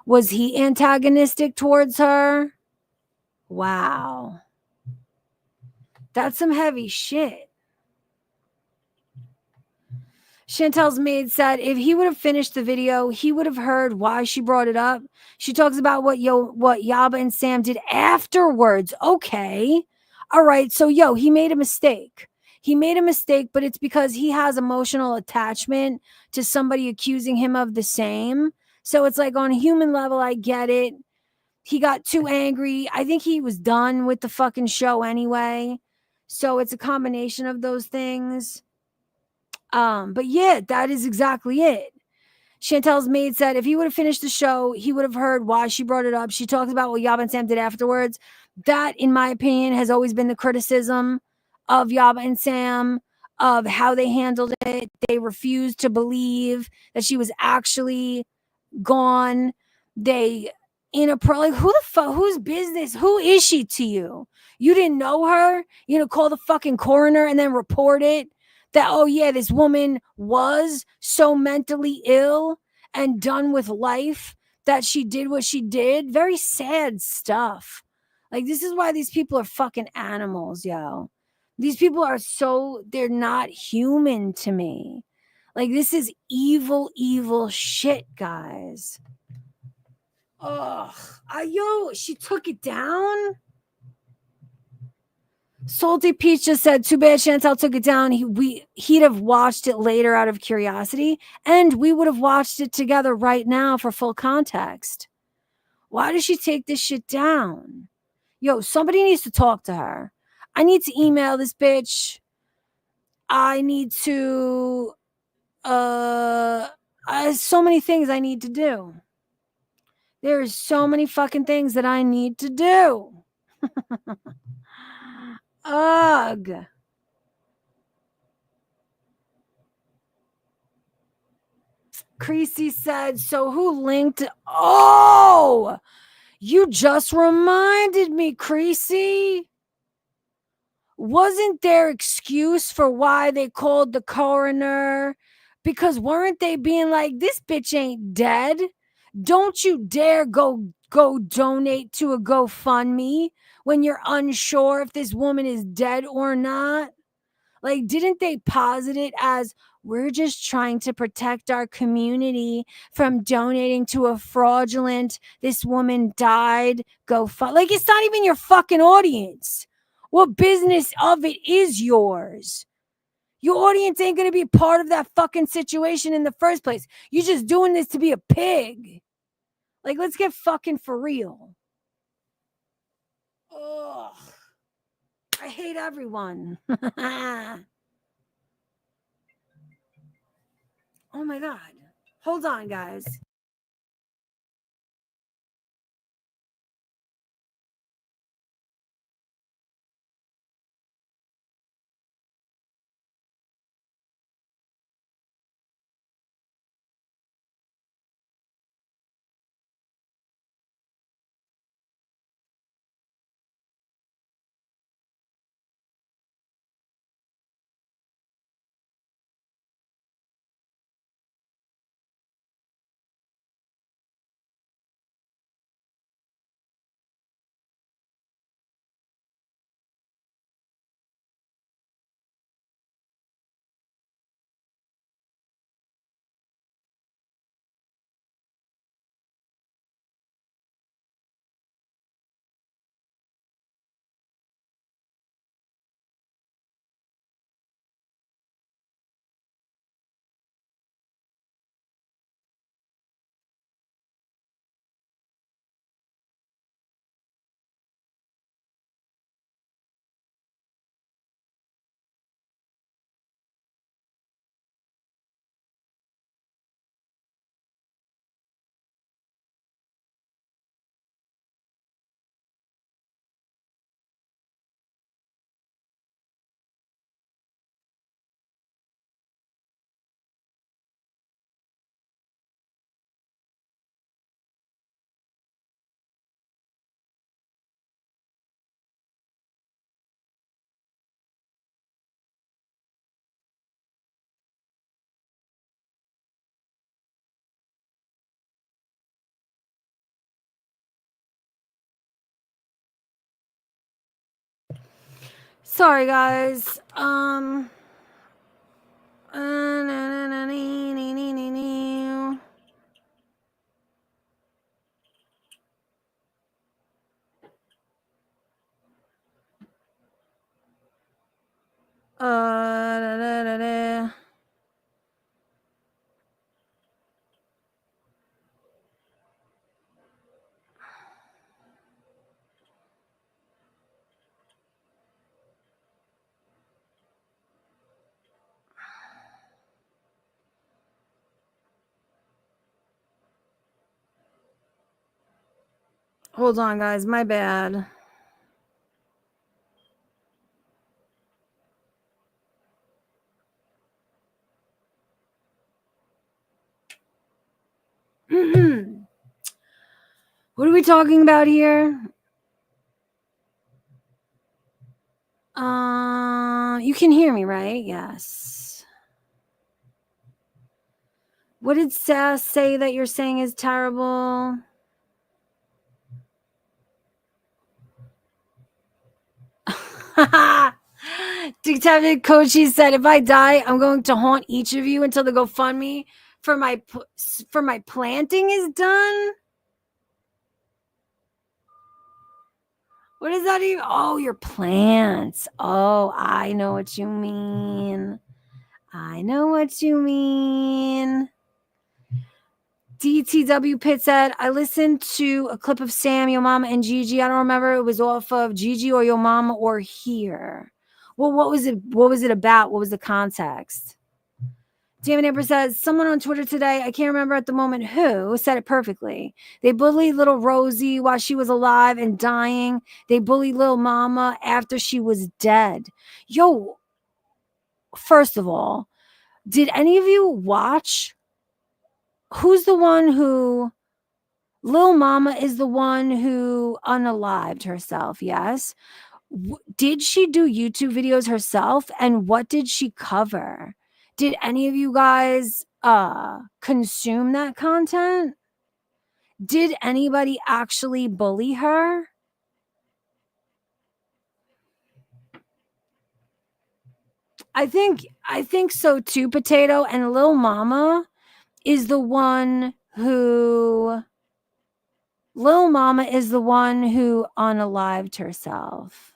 Was he antagonistic towards her? Wow. That's some heavy shit. Chantel's maid said if he would have finished the video, he would have heard why she brought it up. She talks about what Yaba and Sam did afterwards. Okay. All right. So, he made a mistake. But it's because he has emotional attachment to somebody accusing him of the same. So it's like on a human level, I get it. He got too angry. I think he was done with the fucking show anyway. So it's a combination of those things. But yeah, that is exactly it. Chantel's maid said if he would have finished the show, he would have heard why she brought it up. She talks about what Yaba and Sam did afterwards. That, in my opinion, has always been the criticism of Yaba and Sam, of how they handled it. They refused to believe that she was actually gone. Who the fuck, whose business, who is she to you? You didn't know her? Call the fucking coroner and then report it that, oh yeah, this woman was so mentally ill and done with life that she did what she did. Very sad stuff. Like, this is why these people are fucking animals, yo. These people are they're not human to me. Like, this is evil, evil shit, guys. Ugh. She took it down? Salty Peach just said, too bad Chantel took it down. He'd have watched it later out of curiosity, and we would have watched it together right now for full context. Why does she take this shit down? Somebody needs to talk to her. I need to email this bitch. I need to so many things I need to do. There's so many fucking things that I need to do. Ugh. Creasy said, so who linked? Oh, you just reminded me, Creasy. Wasn't there excuse for why they called the coroner? Because weren't they being like, this bitch ain't dead? Don't you dare go donate to a GoFundMe when you're unsure if this woman is dead or not. Like, didn't they posit it as, we're just trying to protect our community from donating to a fraudulent, this woman died, GoFundMe. Like, it's not even your fucking audience. What business of it is yours? Your audience ain't going to be part of that fucking situation in the first place. You're just doing this to be a pig. Like, let's get fucking for real. Ugh. I I hate everyone. Oh my God. Hold on, guys. Sorry, guys. Hold on, guys. My bad. What are we talking about here? You can hear me, right? Yes. What did Sass say that you're saying is terrible? Detective Kochi said, if I die, I'm going to haunt each of you until the GoFundMe for my planting is done. What is that even? Oh, your plants. Oh, I know what you mean. I know what you mean. DTW Pitt said, I listened to a clip of Sam, Yo Mama, and Gigi. I don't remember it was off of Gigi or Yo Mama or here. Well, what was it? What was it about? What was the context? David Amber says, someone on Twitter today, I can't remember at the moment who, said it perfectly. They bullied little Rosie while she was alive and dying. They bullied Lil Mama after she was dead. Yo, first of all, did any of you watch? Who's the one who... Lil Mama is the one who unalived herself, yes? Did she do YouTube videos herself? And what did she cover? Did any of you guys consume that content? Did anybody actually bully her? I think so too, Potato. And Lil Mama is the one who unalived herself.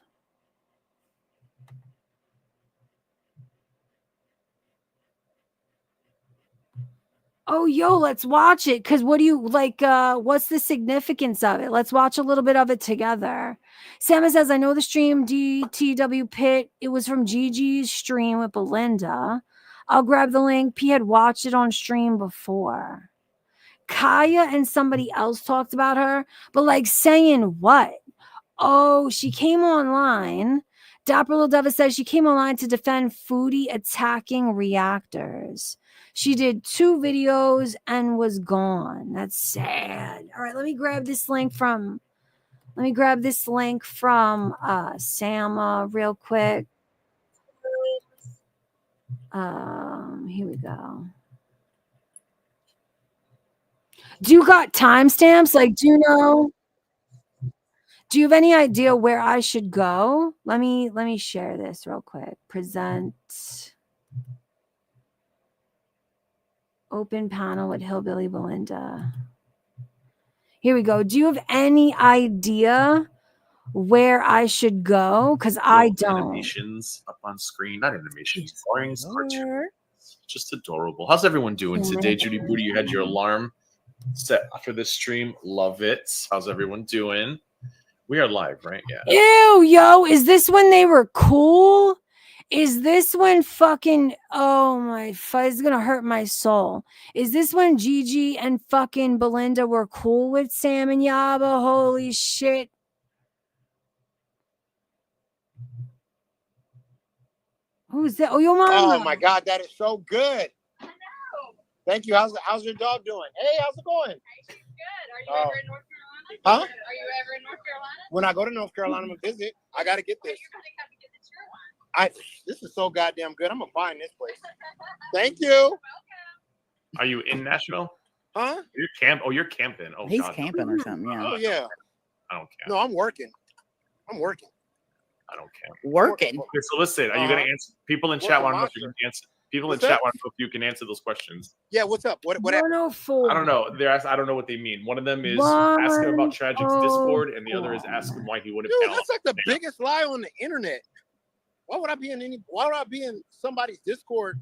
Oh, yo, let's watch it. Cause what do you like? What's the significance of it? Let's watch a little bit of it together. Sam says, I know the stream DTW Pit. It was from Gigi's stream with Belinda. I'll grab the link. P had watched it on stream before. Kaya and somebody else talked about her, but like saying what? Oh, she came online. Dapper Little Deva says she came online to defend Foodie attacking reactors. She did 2 videos and was gone. That's sad. All right, let me grab this link from Sama real quick. Here we go. Do you got timestamps? Like, do you have any idea where I should go? Let me share this real quick. Present open panel with Hillbilly Belinda. Here we go. Do you have any idea where I should go? Because I don't. Animations up on screen, not animations, drawings, cartoons. Just adorable. How's everyone doing today, Judy Booty? You had your alarm set for this stream. Love it. How's everyone doing? We are live, right? Yeah. Ew, yo, is this when they were cool? Is this when fucking, oh my, it's gonna hurt my soul. Is this when Gigi and fucking Belinda were cool with Sam and Yaba? Holy shit. Who's that? Oh, your mama. Oh my God, that is so good. I know. Thank you. How's your dog doing? Hey, how's it going? Good. Are you ever in North Carolina? Huh? Are you ever in North Carolina? When I go to North Carolina, I'm gonna visit. I gotta get this. You're gonna have to get the tier one. This is so goddamn good. I'm gonna find this place. Thank you. Are you in Nashville? Huh? You're camping. Oh, he's God. camping or something. Yeah. Oh yeah. I don't camp. No, I'm working. I don't camp. Working. Okay, so listen, are you gonna answer? People in chat want to know if you can answer. People in chat want to know if you can answer those questions. Yeah, what's up? What I don't know. I don't know what they mean. One of them is asking about Tragic's Discord, and the other is asking why he wouldn't. Dude, that's like the biggest lie on the internet. Why would I be in somebody's Discord?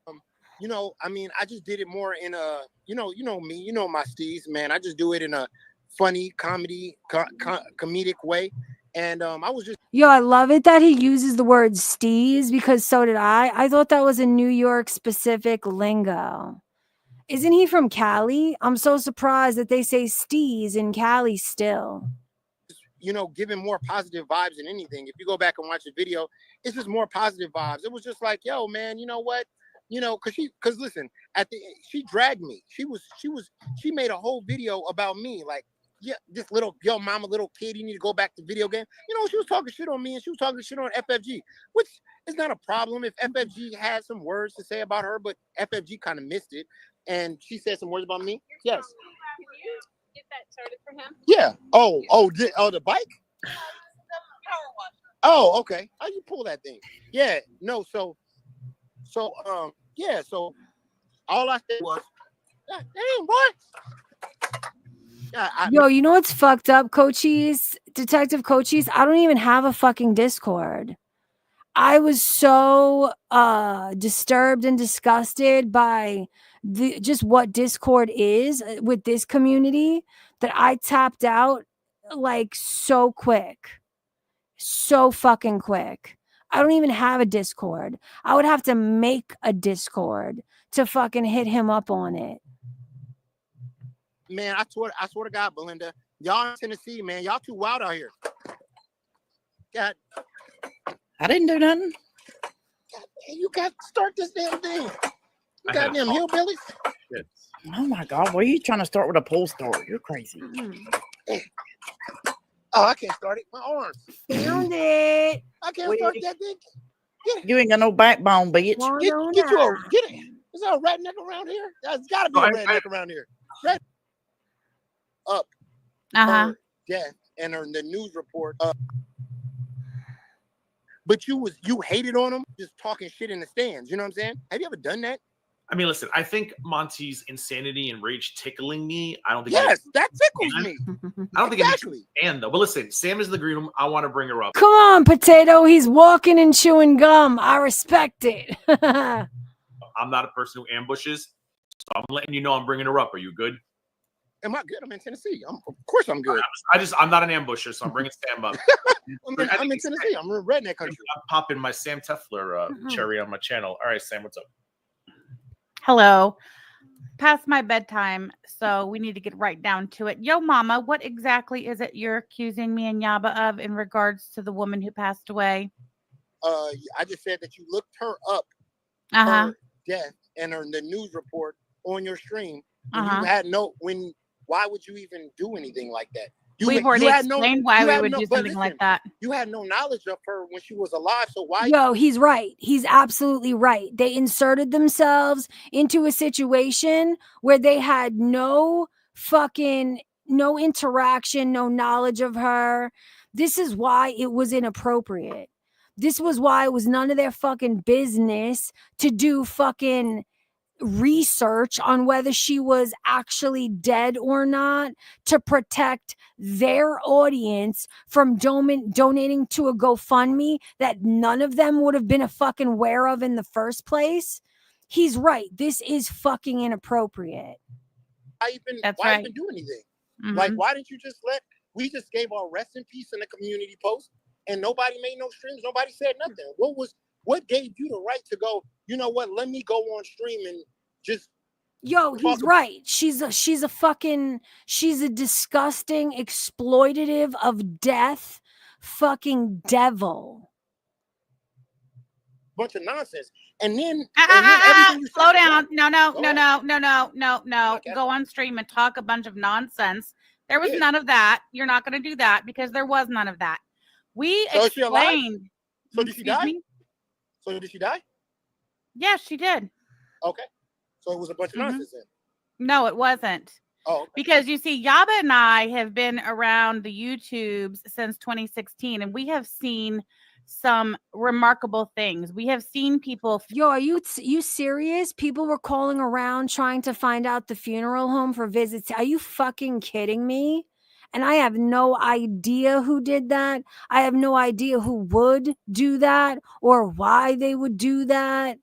I mean, I just did it more in a, you know me, my steez, man. I just do it in a funny comedic way. And I was just I love it that he uses the word steez because so did I. I thought that was a New York specific lingo. Isn't he from Cali? I'm so surprised that they say steez in Cali still. Giving more positive vibes than anything. If you go back and watch the video, it's just more positive vibes. It was just like, yo, man, you know what? Because listen, she dragged me. She made a whole video about me, like, yeah, this little mama, little kid, you need to go back to video game. She was talking shit on me and she was talking shit on FFG, which is not a problem if FFG had some words to say about her, but FFG kind of missed it. And she said some words about me. Yes. Can you get that started for him? Yeah. The bike? The power washer. Oh, okay. How you pull that thing? Yeah. No. So all I said was, God damn, what? Yo, you know what's fucked up, Coaches? Detective Coaches? I don't even have a fucking Discord. I was so disturbed and disgusted by just what Discord is with this community that I tapped out like so quick. So fucking quick. I don't even have a Discord. I would have to make a Discord to fucking hit him up on it. Man, I swear to God, Belinda, y'all in Tennessee, man, y'all too wild out here. God, I didn't do nothing. God, you got to start this damn thing. You goddamn hillbillies. Oh my God, what are you trying to start with a pool store? You're crazy. Oh, I can't start it. My arms. Found it. I can't start that thing. You ain't got no backbone, bitch. Get it. Is there a redneck around here? There's got to be a redneck around here. Up. Death and the news report. But you hated on them, just talking shit in the stands. You know what I'm saying? Have you ever done that? I mean, listen, I think Monty's insanity and rage tickling me. I don't think. Yes, that tickles me. I don't think exactly. Though. But listen, Sam is in the green room. I want to bring her up. Come on, Potato. He's walking and chewing gum. I respect it. I'm not a person who ambushes. So I'm letting you know I'm bringing her up. Are you good? Am I good? I'm in Tennessee. Of course I'm good. I'm not an ambusher, so I'm bringing Sam up. I'm in Tennessee. I'm in redneck country. I'm popping my Sam Tefler cherry on my channel. All right, Sam, what's up? Hello. Past my bedtime, so we need to get right down to it. Yo, Mama, what exactly is it you're accusing me and Yaba of in regards to the woman who passed away? I just said that you looked her up, her death, and the news report on your stream. And you had why would you even do anything like that? We've already explained why we would do something like that. You had no knowledge of her when she was alive, so why? Yo, he's right. He's absolutely right. They inserted themselves into a situation where they had no interaction, no knowledge of her. This is why it was inappropriate. This was why it was none of their fucking business to do fucking research on whether she was actually dead or not, to protect their audience from donating to a GoFundMe that none of them would have been a fucking aware of in the first place. He's right. This is fucking inappropriate. Why even do anything? Like, why didn't you just we just gave our rest in peace in the community post and nobody made no streams. Nobody said nothing. What gave you the right to go, you know what, let me go on stream and just... Yo, he's right. She's a disgusting, exploitative of death fucking devil. Bunch of nonsense. And then slow down. No. Go on stream and talk a bunch of nonsense. There was none of that. You're not going to do that because there was none of that. We explained. So did she die? So did she die? Yes, she did. Okay. So it was a bunch of nonsense then. No, it wasn't. Oh, okay. Because you see, Yaba and I have been around the YouTubes since 2016, and we have seen some remarkable things. We have seen people. Yo, are you serious? People were calling around trying to find out the funeral home for visits. Are you fucking kidding me? And I have no idea who did that. I have no idea who would do that or why they would do that.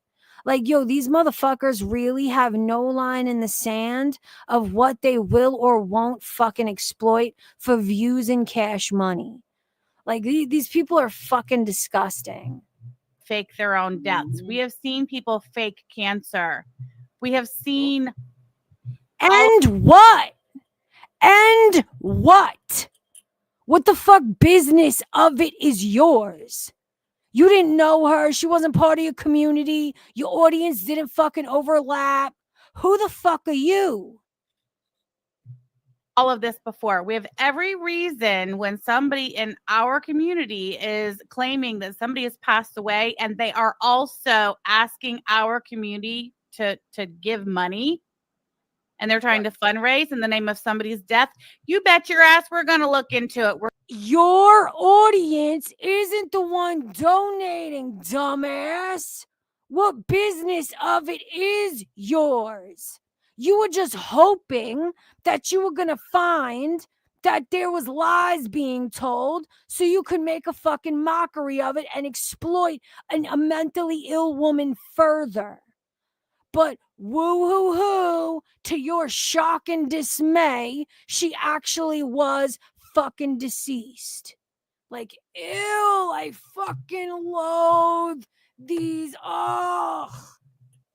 Like, yo, these motherfuckers really have no line in the sand of what they will or won't fucking exploit for views and cash money. Like, these people are fucking disgusting. Fake their own deaths. We have seen people fake cancer. We have seen... And what? And what? What the fuck business of it is yours? You didn't know her. She wasn't part of your community. Your audience didn't fucking overlap. Who the fuck are you? All of this before. We have every reason when somebody in our community is claiming that somebody has passed away and they are also asking our community to give money and they're trying to fundraise in the name of somebody's death. You bet your ass we're going to look into it. Your audience isn't the one donating, dumbass. What business of it is yours? You were just hoping that you were going to find that there was lies being told so you could make a fucking mockery of it and exploit a mentally ill woman further. But woo-hoo-hoo, to your shock and dismay, she actually was fucking deceased. Like, ew, I fucking loathe these. Oh.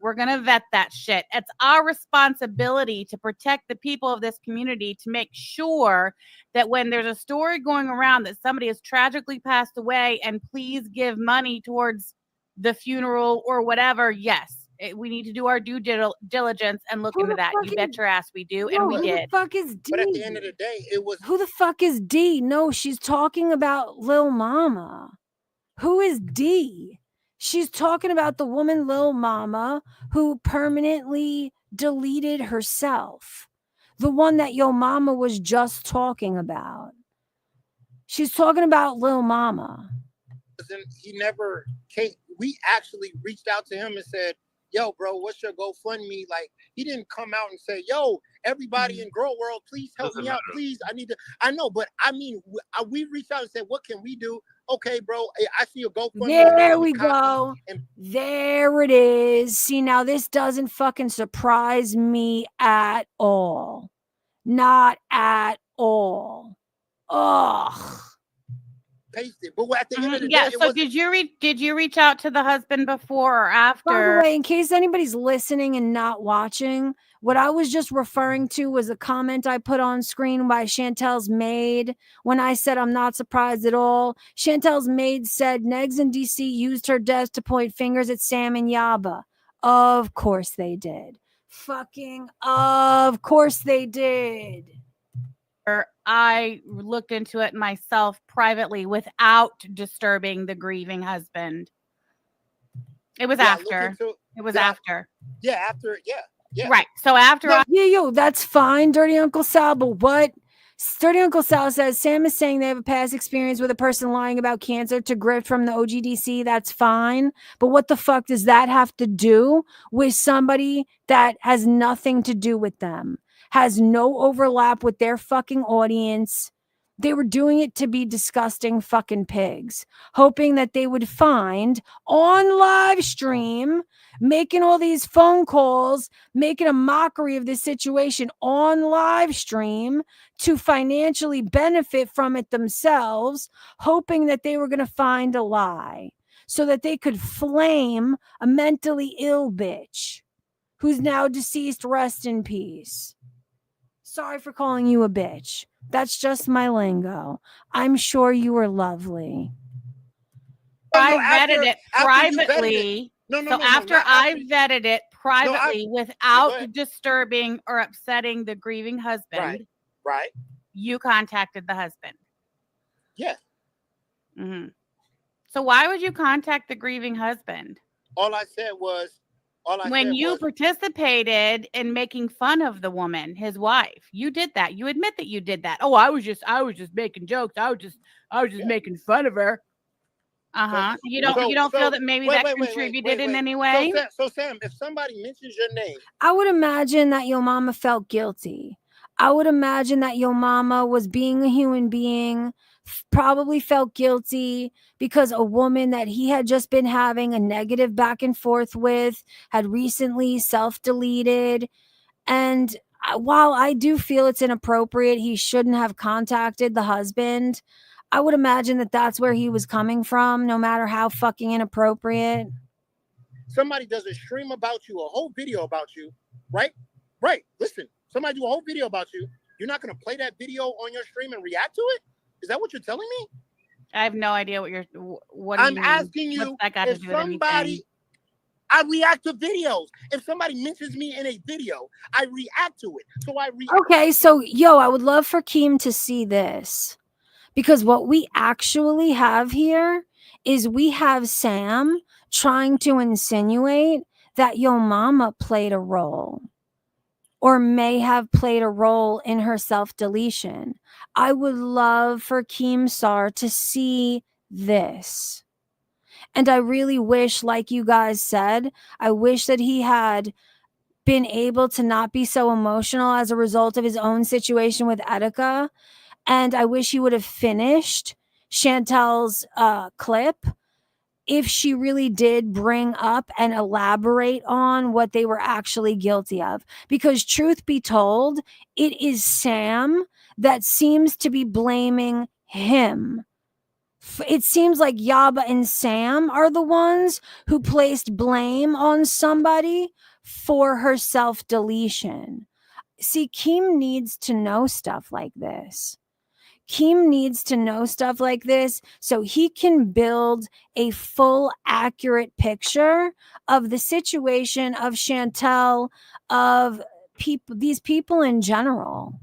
We're going to vet that shit. It's our responsibility to protect the people of this community, to make sure that when there's a story going around that somebody has tragically passed away and please give money towards the funeral or whatever, yes, we need to do our due diligence and look into that. You bet your ass we do, and we did. Who the fuck is D? But at the end of the day, it was... Who the fuck is D? No, she's talking about Lil Mama. Who is D? She's talking about the woman Lil Mama who permanently deleted herself. The one that Yo Mama was just talking about. She's talking about Lil Mama. He never came. We actually reached out to him and said, yo, bro, what's your GoFundMe? Like, he didn't come out and say, yo, everybody in Girl World, please help Doesn't me out. matter. Please, I need to. I know, but I mean, we reached out and said, what can we do? Okay, bro, I see your GoFundMe. There we go. There it is. See, now this doesn't fucking surprise me at all. Not at all. Ugh. Paste it. But at the end of the Yeah. day, So did you reach out to the husband before or after? By the way, in case anybody's listening and not watching, what I was just referring to was a comment I put on screen by Chantel's maid when I said I'm not surprised at all. Chantel's maid said Negs and DC used her death to point fingers at Sam and Yaba. Of course they did. Fucking of course they did. I looked into it myself privately without disturbing the grieving husband. It was after. It was after. Yeah, after. Yeah. Yeah. Right. So after that's fine, Dirty Uncle Sal. But what Dirty Uncle Sal says, Sam is saying they have a past experience with a person lying about cancer to grift from the OGDC. That's fine. But what the fuck does that have to do with somebody that has nothing to do with them? Has no overlap with their fucking audience. They were doing it to be disgusting fucking pigs, hoping that they would find on live stream, making all these phone calls, making a mockery of this situation on live stream to financially benefit from it themselves, hoping that they were going to find a lie so that they could flame a mentally ill bitch who's now deceased. Rest in peace. Sorry for calling you a bitch. That's just my lingo. I'm sure you were lovely. I vetted it privately. After I vetted it privately without disturbing or upsetting the grieving husband, right? You contacted the husband. Yes. Mm-hmm. So why would you contact the grieving husband? All I said was, when you participated in making fun of the woman, his wife, you did that. You admit that you did that. Oh, I was just making jokes. I was just making fun of her. You don't feel that maybe that contributed in any way? So Sam, if somebody mentions your name, I would imagine that your mama felt guilty. I would imagine that your mama was being a human being, probably felt guilty because a woman that he had just been having a negative back and forth with had recently self-deleted. And while I do feel it's inappropriate, he shouldn't have contacted the husband. I would imagine that that's where he was coming from, no matter how fucking inappropriate. Somebody does a stream about you, a whole video about you, right? Right. Listen, somebody do a whole video about you. You're not going to play that video on your stream and react to it? Is that what you're telling me? I have no idea what I'm asking you. If somebody, I react to videos. If somebody mentions me in a video, I react to it. So I react. Okay, so I would love for Keem to see this, because what we actually have here is we have Sam trying to insinuate that your mama played a role or may have played a role in her self-deletion. I would love for Keem Sar to see this. And I really wish, like you guys said, I wish that he had been able to not be so emotional as a result of his own situation with Etika. And I wish he would have finished Chantel's clip if she really did bring up and elaborate on what they were actually guilty of. Because truth be told, it is Sam that seems to be blaming him. It seems like Yaba and Sam are the ones who placed blame on somebody for her self-deletion. See, Keem needs to know stuff like this. Keem needs to know stuff like this so he can build a full, accurate picture of the situation of Chantel, of these people in general.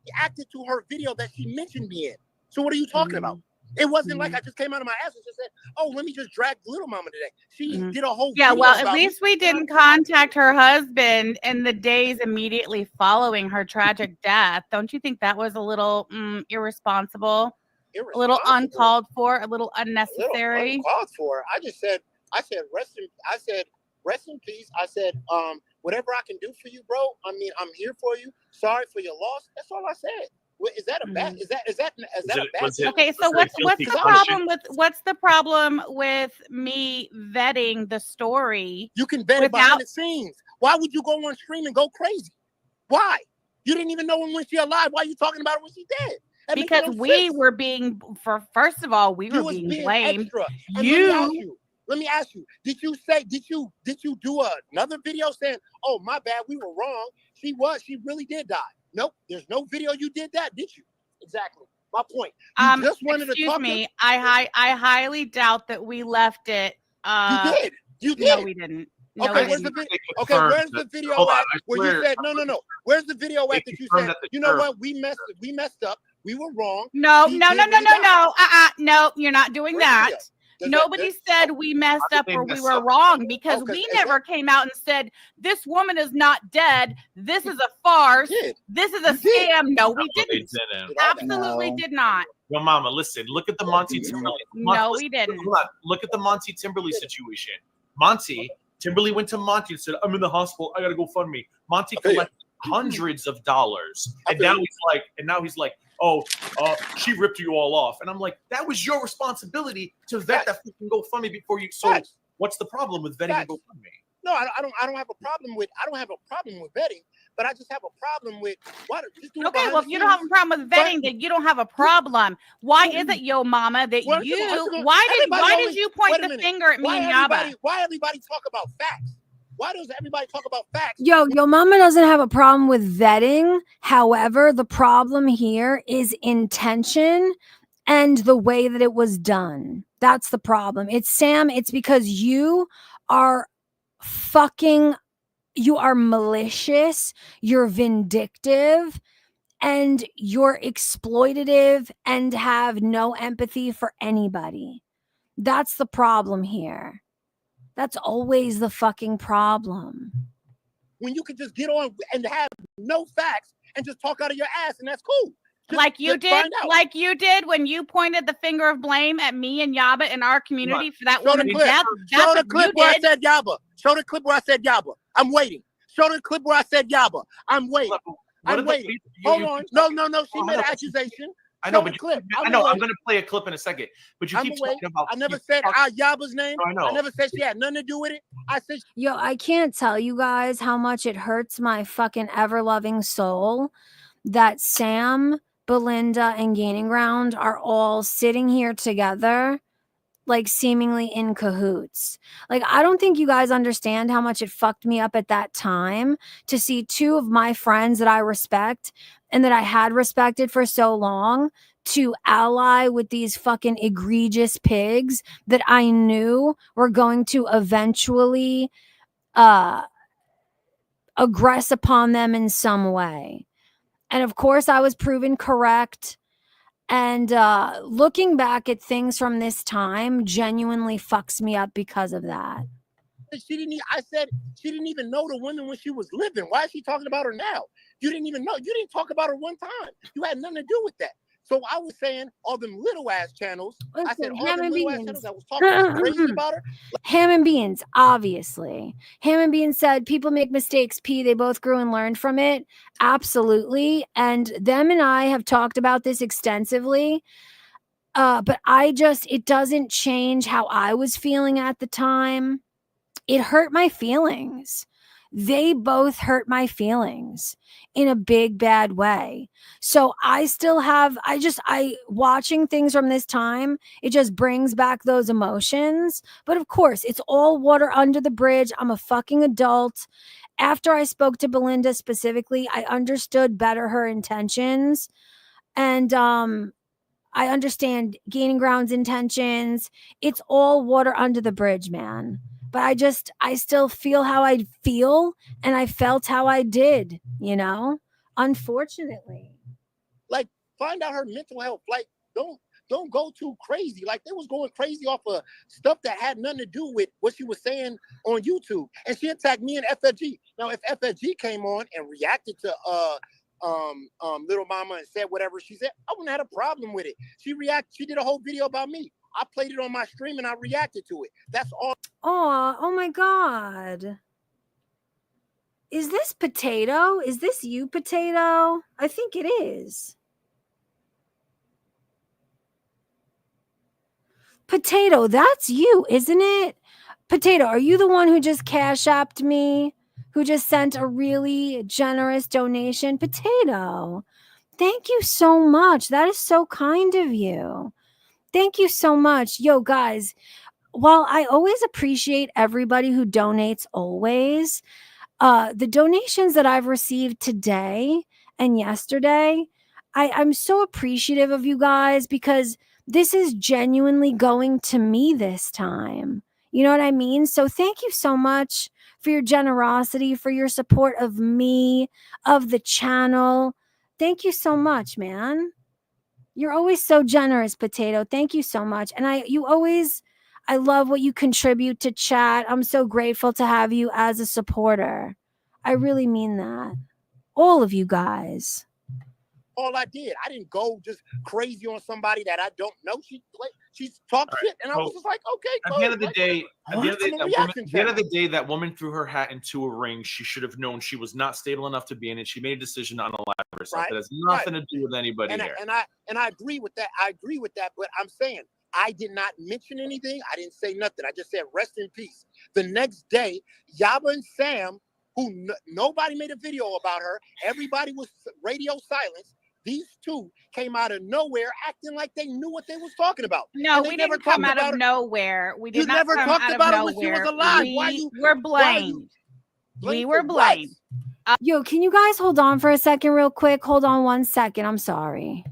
He acted to her video that she mentioned me in. So what are you talking about? It wasn't like I just came out of my ass and just said, oh, let me just drag Little Mama today. She did a whole video well, at about least we didn't contact her husband in the days immediately following her tragic death. Don't you think that was a little irresponsible? A little uncalled for, a little unnecessary? Uncalled for. I said rest in peace. I said, whatever I can do for you, bro. I mean, I'm here for you. Sorry for your loss. That's all I said. Is that a bad? Is that a bad? Okay, so what's the problem with me vetting the story? You can vet it behind the scenes. Why would you go on stream and go crazy? Why? You didn't even know when she alive. Why are you talking about her when she dead? Because we were being, first of all, we were being blamed. Let me ask you. Did you do another video saying, "Oh, my bad, we were wrong. She really did die"? Nope. There's no video you did that, did you? Exactly. My point. You just wanted to talk. Excuse me. I highly doubt that we left it. You did. You did. No, we didn't. No, okay, where's the video? Okay, where's the video at where you said no? Where's the video at that you said, you know what, we messed up. We were wrong. No, no, you're not doing that. Nobody said we messed up or we were wrong, because we never came out and said this woman is not dead. This is a farce. This is a scam. No, we didn't. Absolutely did not. Yo, Mama, listen. Look at the Monty Timberley. No, we didn't. Look at the Monty Timberley situation. Timberley went to Monty and said, "I'm in the hospital. I gotta go fund me." Monty collected hundreds of dollars, and now he's like, "Oh, she ripped you all off," and I'm like, "That was your responsibility to vet that fucking GoFundMe before you." So, what's the problem with vetting a GoFundMe? No, I don't have a problem with vetting, but I just have a problem with what. Okay, well, if you don't have a problem with vetting, then you don't have a problem. Why is it, Yo Mama, that why did you point the finger at me and Yaba? Why everybody talk about facts? Why does everybody talk about facts? Yo Mama doesn't have a problem with vetting. However, the problem here is intention and the way that it was done. That's the problem. It's Sam. It's because you are malicious, you're vindictive, and you're exploitative and have no empathy for anybody. That's the problem here. That's always the fucking problem. When you can just get on and have no facts and just talk out of your ass, and that's cool. Like you did when you pointed the finger of blame at me and Yaba in our community for that woman's death. Show the clip where I said Yaba. Show the clip where I said Yaba. I'm waiting. Show the clip where I said Yaba. I'm waiting. I'm waiting. Hold on. No. She made an accusation. I know, but I'm going to play a clip in a second. But you keep talking about. I never said Yaba's name. I know. I never said she had nothing to do with it. I said. Yo, I can't tell you guys how much it hurts my fucking ever-loving soul that Sam, Belinda, and Gaining Ground are all sitting here together, like seemingly in cahoots. Like, I don't think you guys understand how much it fucked me up at that time to see two of my friends that I respect and that I had respected for so long to ally with these fucking egregious pigs that I knew were going to eventually aggress upon them in some way. And of course, I was proven correct. And looking back at things from this time genuinely fucks me up because of that. I said she didn't even know the woman when she was living. Why is she talking about her now? You didn't even know. You didn't talk about her one time. You had nothing to do with that. So I was saying all them little ass channels. Listen, I said all them little ass channels that was talking crazy about her. Ham and Beans, obviously. Ham and Beans said people make mistakes. They both grew and learned from it. Absolutely. And them and I have talked about this extensively. But it doesn't change how I was feeling at the time. It hurt my feelings. They both hurt my feelings in a big, bad way. So I still have, watching things from this time, it just brings back those emotions. But of course, it's all water under the bridge. I'm a fucking adult. After I spoke to Belinda specifically, I understood better her intentions. And I understand Gaining Ground's intentions. It's all water under the bridge, man. But I still feel how I feel, and I felt how I did, unfortunately. Like, find out her mental health. Like, don't go too crazy. Like, they was going crazy off of stuff that had nothing to do with what she was saying on YouTube. And she attacked me and FFG. Now, if FFG came on and reacted to Lil Mama and said whatever she said, I wouldn't have had a problem with it. She did a whole video about me. I played it on my stream and I reacted to it. That's all. Oh my God. Is this Potato? Is this you, Potato? I think it is. Potato, that's you, isn't it? Potato, are you the one who just cash apped me? Who just sent a really generous donation? Potato, thank you so much. That is so kind of you. Thank you so much. Yo, guys, while I always appreciate everybody who donates always, the donations that I've received today and yesterday, I'm so appreciative of you guys because this is genuinely going to me this time. You know what I mean? So thank you so much for your generosity, for your support of me, of the channel. Thank you so much, man. You're always so generous, Potato. Thank you so much. And I love what you contribute to chat. I'm so grateful to have you as a supporter. I really mean that. All of you guys. All I did. I didn't go just crazy on somebody that I don't know. She's talked shit, and I was just like, okay, At cool. the end of the day, that channel. woman threw her hat into a ring. She should have known she was not stable enough to be in it. She made a decision to unalive herself. Right, It has nothing to do with anybody and here. I agree with that. I agree with that. But I'm saying I did not mention anything. I didn't say nothing. I just said rest in peace. The next day, Yaba and Sam, who nobody made a video about her. Everybody was radio silence. These two came out of nowhere acting like they knew what they was talking about. No, we didn't come out of nowhere. We did You not never come talked out about of it when she was nowhere. alive. We were blamed. We were blamed. Yo, can you guys hold on for a second real quick? Hold on 1 second. I'm sorry.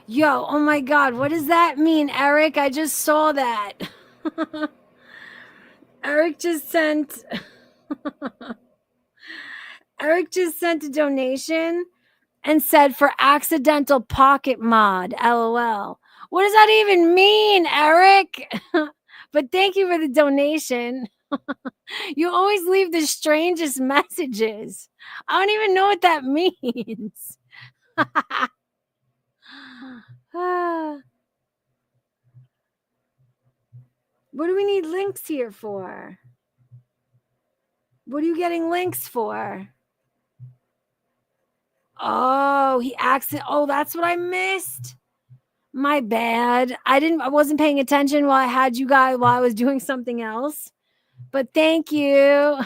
Yo, oh my God, what does that mean, Eric? I just saw that. Eric just sent Eric just sent a donation and said for accidental pocket mod, LOL. What does that even mean, Eric? But thank you for the donation. You always leave the strangest messages. I don't even know what that means. What do we need links here for? What are you getting links for? Oh, oh, that's what I missed. My bad. I wasn't paying attention while I had you guys while I was doing something else. But thank you.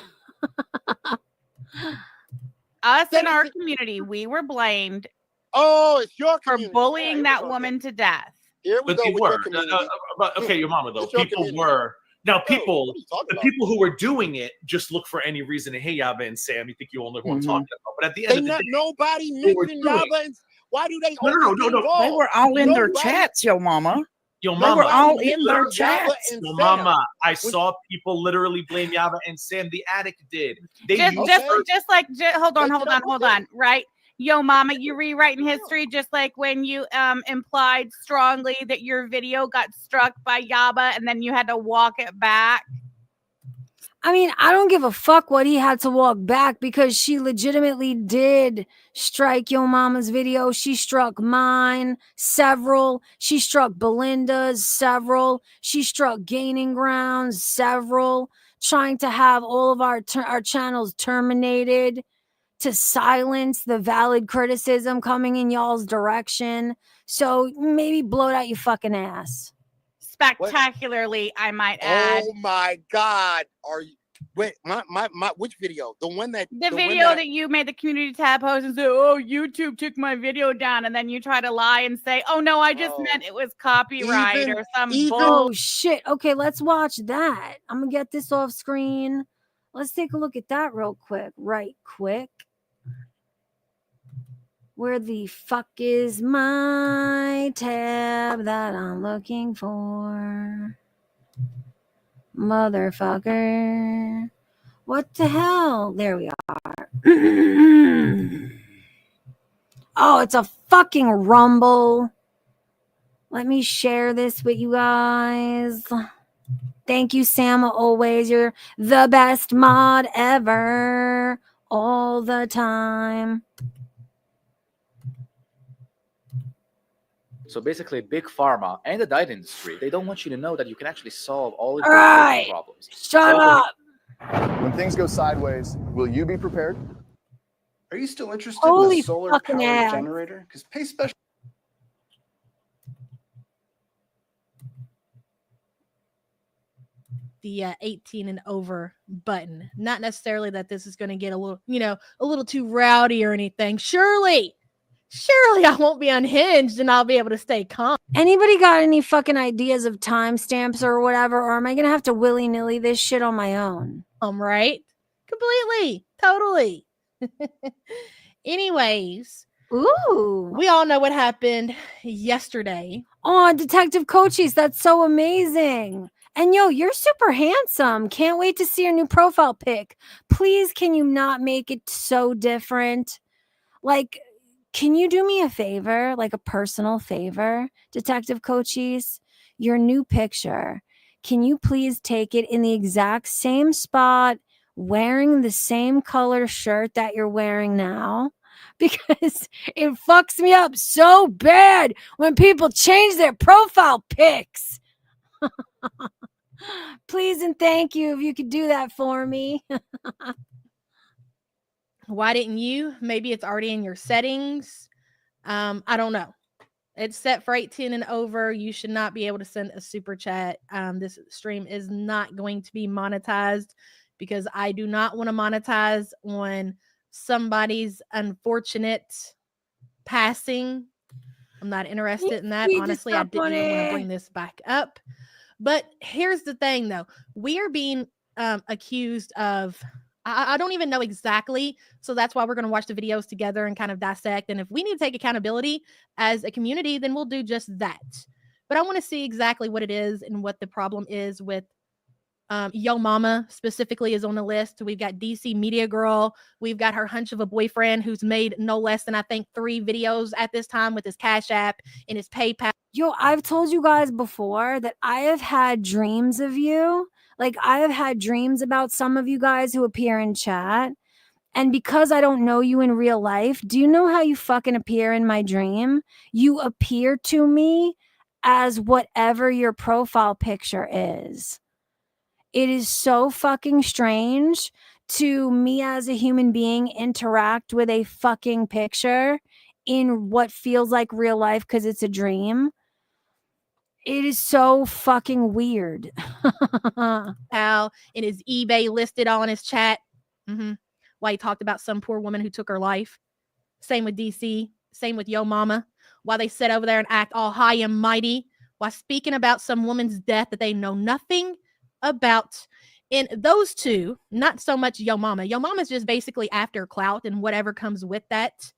Us in our community, we were blamed. Oh, it's your community. For bullying that woman to death. Here we But go they with were. your community. But okay, your mama though. It's your People community. were. Now, people, talking the about? people who were doing it just look for any reason to, hey, Yaba and Sam, you think you only know who I'm talking about. But at the end of the day, nobody they were mentioned doing it. Yaba. Why do they? No. They were all in their chats, yo mama. Yo, They mama. were all in their chats. Yo, mama, I saw people literally blame Yaba and Sam. The addict did. They used Hold on. Right. Yo, mama, you rewriting history just like when you implied strongly that your video got struck by Yaba and then you had to walk it back. I mean, I don't give a fuck what he had to walk back because she legitimately did strike Yo Mama's video. She struck mine, several. She struck Belinda's, several. She struck Gaining Grounds, several. Trying to have all of our channels terminated to silence the valid criticism coming in y'all's direction. So maybe blow it out your fucking ass. Spectacularly, I might add. Oh my God. Are you? Wait, my which video? The one that The one video that that you made the community tab post and say, "Oh, YouTube took my video down," and then you try to lie and say, "Oh no, I just meant it was copyright even or some even bull." Oh shit. Okay, let's watch that. I'm gonna get this off screen. Let's take a look at that real quick. Right quick. Where the fuck is my tab that I'm looking for? Motherfucker. What the hell? There we are. Oh, it's a fucking rumble. Let me share this with you guys. Thank you, Sam. Always, you're the best mod ever. All the time. So basically, big pharma and the diet industry, they don't want you to know that you can actually solve all of All your right. problems. Shut up. When things go sideways, will you be prepared? Are you still interested Holy in a solar fucking powered ass. generator? Because pay special. The 18 and over button. Not necessarily that this is going to get a little, a little too rowdy or anything. Surely I won't be unhinged and I'll be able to stay calm. Anybody got any fucking ideas of timestamps or whatever? Or am I going to have to willy-nilly this shit on my own? Right? Completely. Totally. Anyways. Ooh. We all know what happened yesterday. Oh, Detective Cochise, that's so amazing. And yo, you're super handsome. Can't wait to see your new profile pic. Please, can you not make it so different? Like, can you do me a favor, like a personal favor, Detective Cochise? Your new picture. Can you please take it in the exact same spot, wearing the same color shirt that you're wearing now? Because it fucks me up so bad when people change their profile pics. Please and thank you if you could do that for me. Why didn't you? Maybe it's already in your settings. I don't know. It's set for 18 and over. You should not be able to send a super chat. This stream is not going to be monetized because I do not want to monetize on somebody's unfortunate passing. I'm not interested in that. Honestly, I didn't even want to bring this back up. But here's the thing, though. We are being accused of, I don't even know exactly. So that's why we're going to watch the videos together and kind of dissect. And if we need to take accountability as a community, then we'll do just that. But I want to see exactly what it is and what the problem is with Yo Mama specifically is on the list. We've got DC Media Girl. We've got her hunch of a boyfriend who's made no less than, I think, 3 videos at this time with his Cash App and his PayPal. Yo, I've told you guys before that I have had dreams of you. Like, I have had dreams about some of you guys who appear in chat. And because I don't know you in real life, do you know how you fucking appear in my dream? You appear to me as whatever your profile picture is. It is so fucking strange to me as a human being interact with a fucking picture in what feels like real life because it's a dream. It is so fucking weird. How in his eBay listed on his chat. Why he talked about some poor woman who took her life. Same with DC. Same with Yo Mama. Why they sit over there and act all high and mighty while speaking about some woman's death that they know nothing about. In those two, not so much Yo Mama. Yo Mama's just basically after clout and whatever comes with that.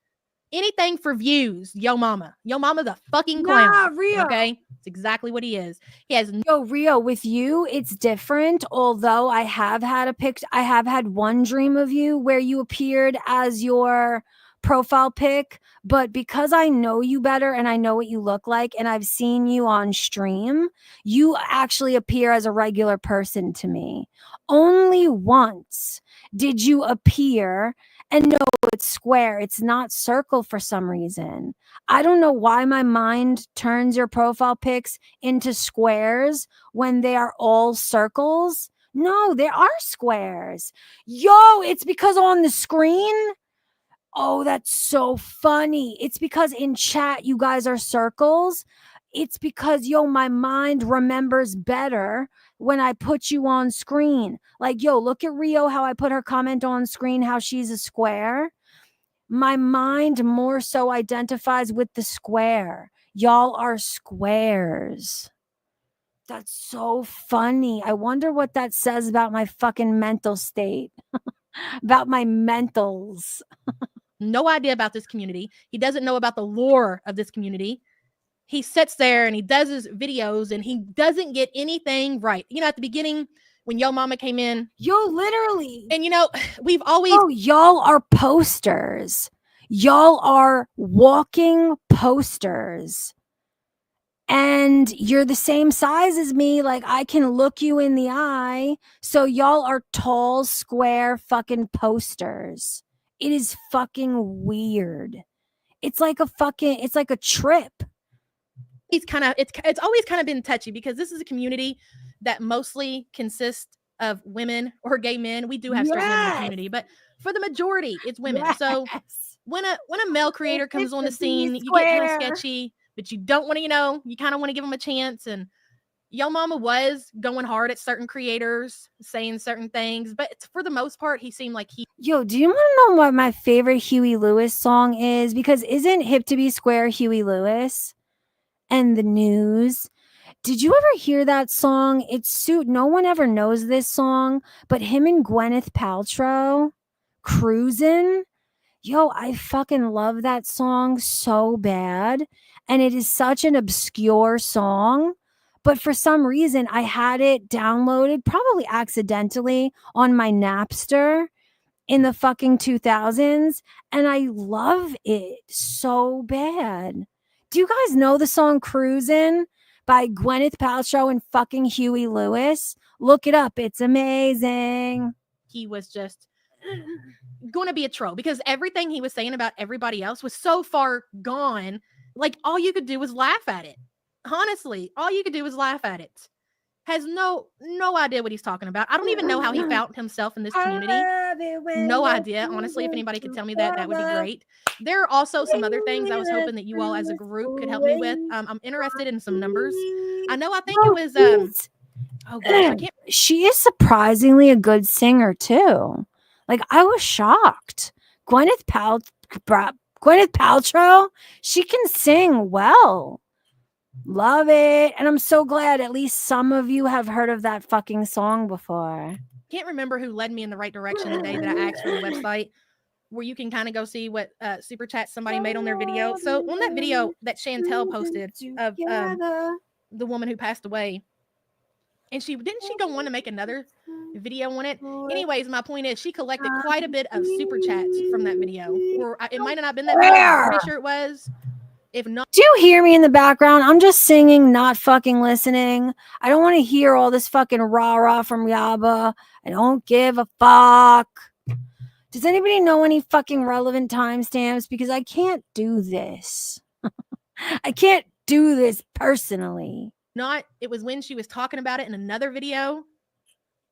Anything for views, Yo Mama. Yo Mama the fucking clown. Nah, Rio. Okay? It's exactly what he is. He has Yo, Rio, with you, it's different. Although I have had I have had one dream of you where you appeared as your profile pic, but because I know you better and I know what you look like and I've seen you on stream, you actually appear as a regular person to me. Only once did you appear, and no, it's square. It's not circle for some reason. I don't know why my mind turns your profile pics into squares when they are all circles. No, they are squares. Yo, it's because on the screen. Oh, that's so funny. It's because in chat, you guys are circles. It's because, yo, my mind remembers better when I put you on screen. Like, yo, look at Rio, how I put her comment on screen, how she's a square. My mind more so identifies with the square. Y'all are squares. That's so funny. I wonder what that says about my fucking mental state, about my mentals. No idea about this community. He doesn't know about the lore of this community. He sits there and he does his videos and he doesn't get anything right. You know, at the beginning when Yo Mama came in, yo, literally, and you know, we've always, oh, y'all are posters. Y'all are walking posters. And you're the same size as me. Like, I can look you in the eye. So y'all are tall, square fucking posters. It is fucking weird. It's like a trip. it's always kind of been touchy because this is a community that mostly consists of women or gay men. We do have straight men in the community, but for the majority, it's women. So when a male creator comes on the scene, you get kind of sketchy, but you don't want to, you kind of want to give them a chance. And Yo Mama was going hard at certain creators, saying certain things, but for the most part, he seemed like he. Yo, do you want to know what my favorite Huey Lewis song is? Because isn't Hip to Be Square Huey Lewis and the News? Did you ever hear that song? No one ever knows this song, but him and Gwyneth Paltrow cruising. Yo, I fucking love that song so bad. And it is such an obscure song. But for some reason, I had it downloaded, probably accidentally, on my Napster in the fucking 2000s. And I love it so bad. Do you guys know the song Cruisin' by Gwyneth Paltrow and fucking Huey Lewis? Look it up. It's amazing. He was just going to be a troll because everything he was saying about everybody else was so far gone. Like, all you could do was laugh at it. Honestly, all you could do was laugh at it. Has no idea what he's talking about. I don't even know how he found himself in this community. No idea. Honestly, if anybody could tell me that, that would be great. There are also some other things I was hoping that you all as a group could help me with. I'm interested in some numbers. I think it was oh gosh, I can't. She is surprisingly a good singer too. Like, I was shocked. Gwyneth Paltrow, she can sing well. Love it. And I'm so glad at least some of you have heard of that fucking song before. Can't remember who led me in the right direction the day that I asked for the website where you can kind of go see what super chat somebody made on their video. So on that video that Chantel posted of the woman who passed away, and she go on to make another video on it. Anyways, my point is she collected quite a bit of super chats from that video. Or it might have not been that video. I'm pretty sure it was. If not, do you hear me in the background? I'm just singing, not fucking listening. I don't want to hear all this fucking rah-rah from Yaba. I don't give a fuck. Does anybody know any fucking relevant timestamps? Because I can't do this. I can't do this personally. It was when she was talking about it in another video,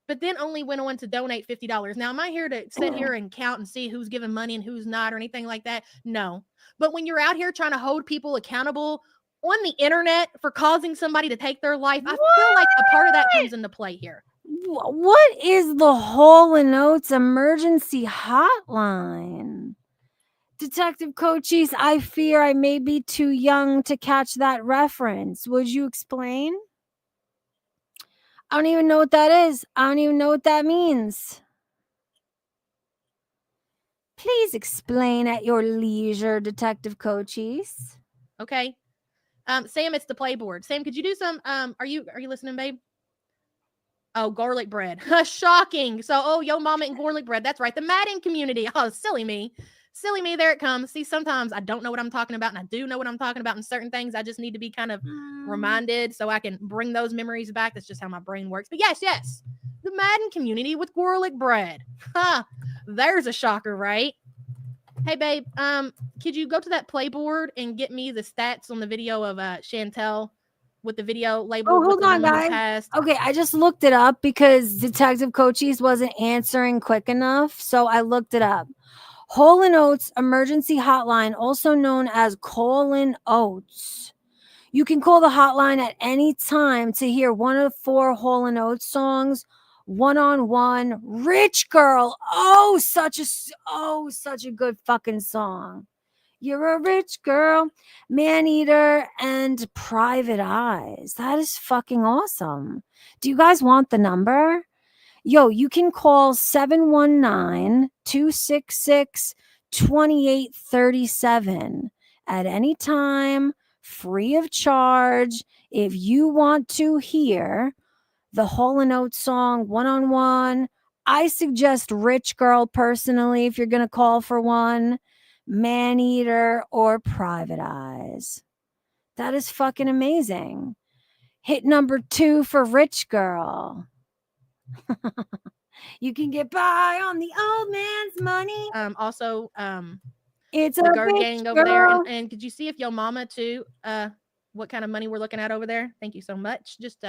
but then only went on to donate $50. Now, am I here to sit here and count and see who's giving money and who's not or anything like that? No. But when you're out here trying to hold people accountable on the internet for causing somebody to take their life, I feel like a part of that comes into play here. What is the Hall & Oates emergency hotline? Detective Cochise, I fear I may be too young to catch that reference. Would you explain? I don't even know what that is. I don't even know what that means. Please explain at your leisure, Detective Cochise. Okay. Sam, it's the playboard. Sam, could you do some are you listening, babe? Oh, garlic bread. Shocking. So, Yo Mama and garlic bread. That's right. The Madden community. Oh, silly me. Silly me. There it comes. See, sometimes I don't know what I'm talking about, and I do know what I'm talking about in certain things. I just need to be kind of reminded so I can bring those memories back. That's just how my brain works. But yes. The Madden community with garlic bread. There's a shocker, right? Hey, babe, could you go to that playboard and get me the stats on the video of Chantel with the video labeled? Oh, hold on, guys. Okay, I just looked it up because Detective Cochise wasn't answering quick enough, so I looked it up. Hall & Oates emergency hotline, also known as Colin Oates. You can call the hotline at any time to hear one of 4 Hall & Oates songs, one-on-one. Rich Girl. Such a good fucking song. You're a rich girl, Man Eater, and Private Eyes. That is fucking awesome. Do you guys want the number? Yo, you can call 719-266-2837 at any time, free of charge. If you want to hear the Hall & Oates song one-on-one, I suggest Rich Girl personally if you're going to call for one, Man Eater, or Private Eyes. That is fucking amazing. Hit number 2 for Rich Girl. You can get by on the old man's money. Also, it's the a guard rich gang over there. girl. And could you see if Yo Mama too? What kind of money we're looking at over there? Thank you so much. Just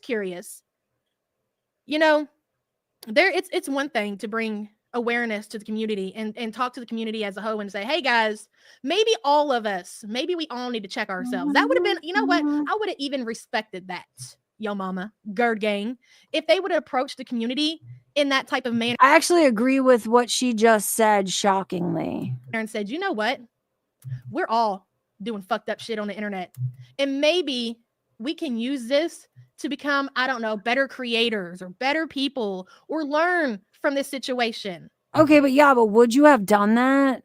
curious. You know, it's one thing to bring awareness to the community and talk to the community as a whole and say, hey guys, maybe all of us, maybe we all need to check ourselves. That would have been, you know what? I would have even respected that, Yo Mama, Guard Gang, if they would have approached the community in that type of manner. I actually agree with what she just said, shockingly. And said, you know what? We're all doing fucked up shit on the internet. And maybe we can use this to become, I don't know, better creators or better people or learn from this situation. Okay, but would you have done that?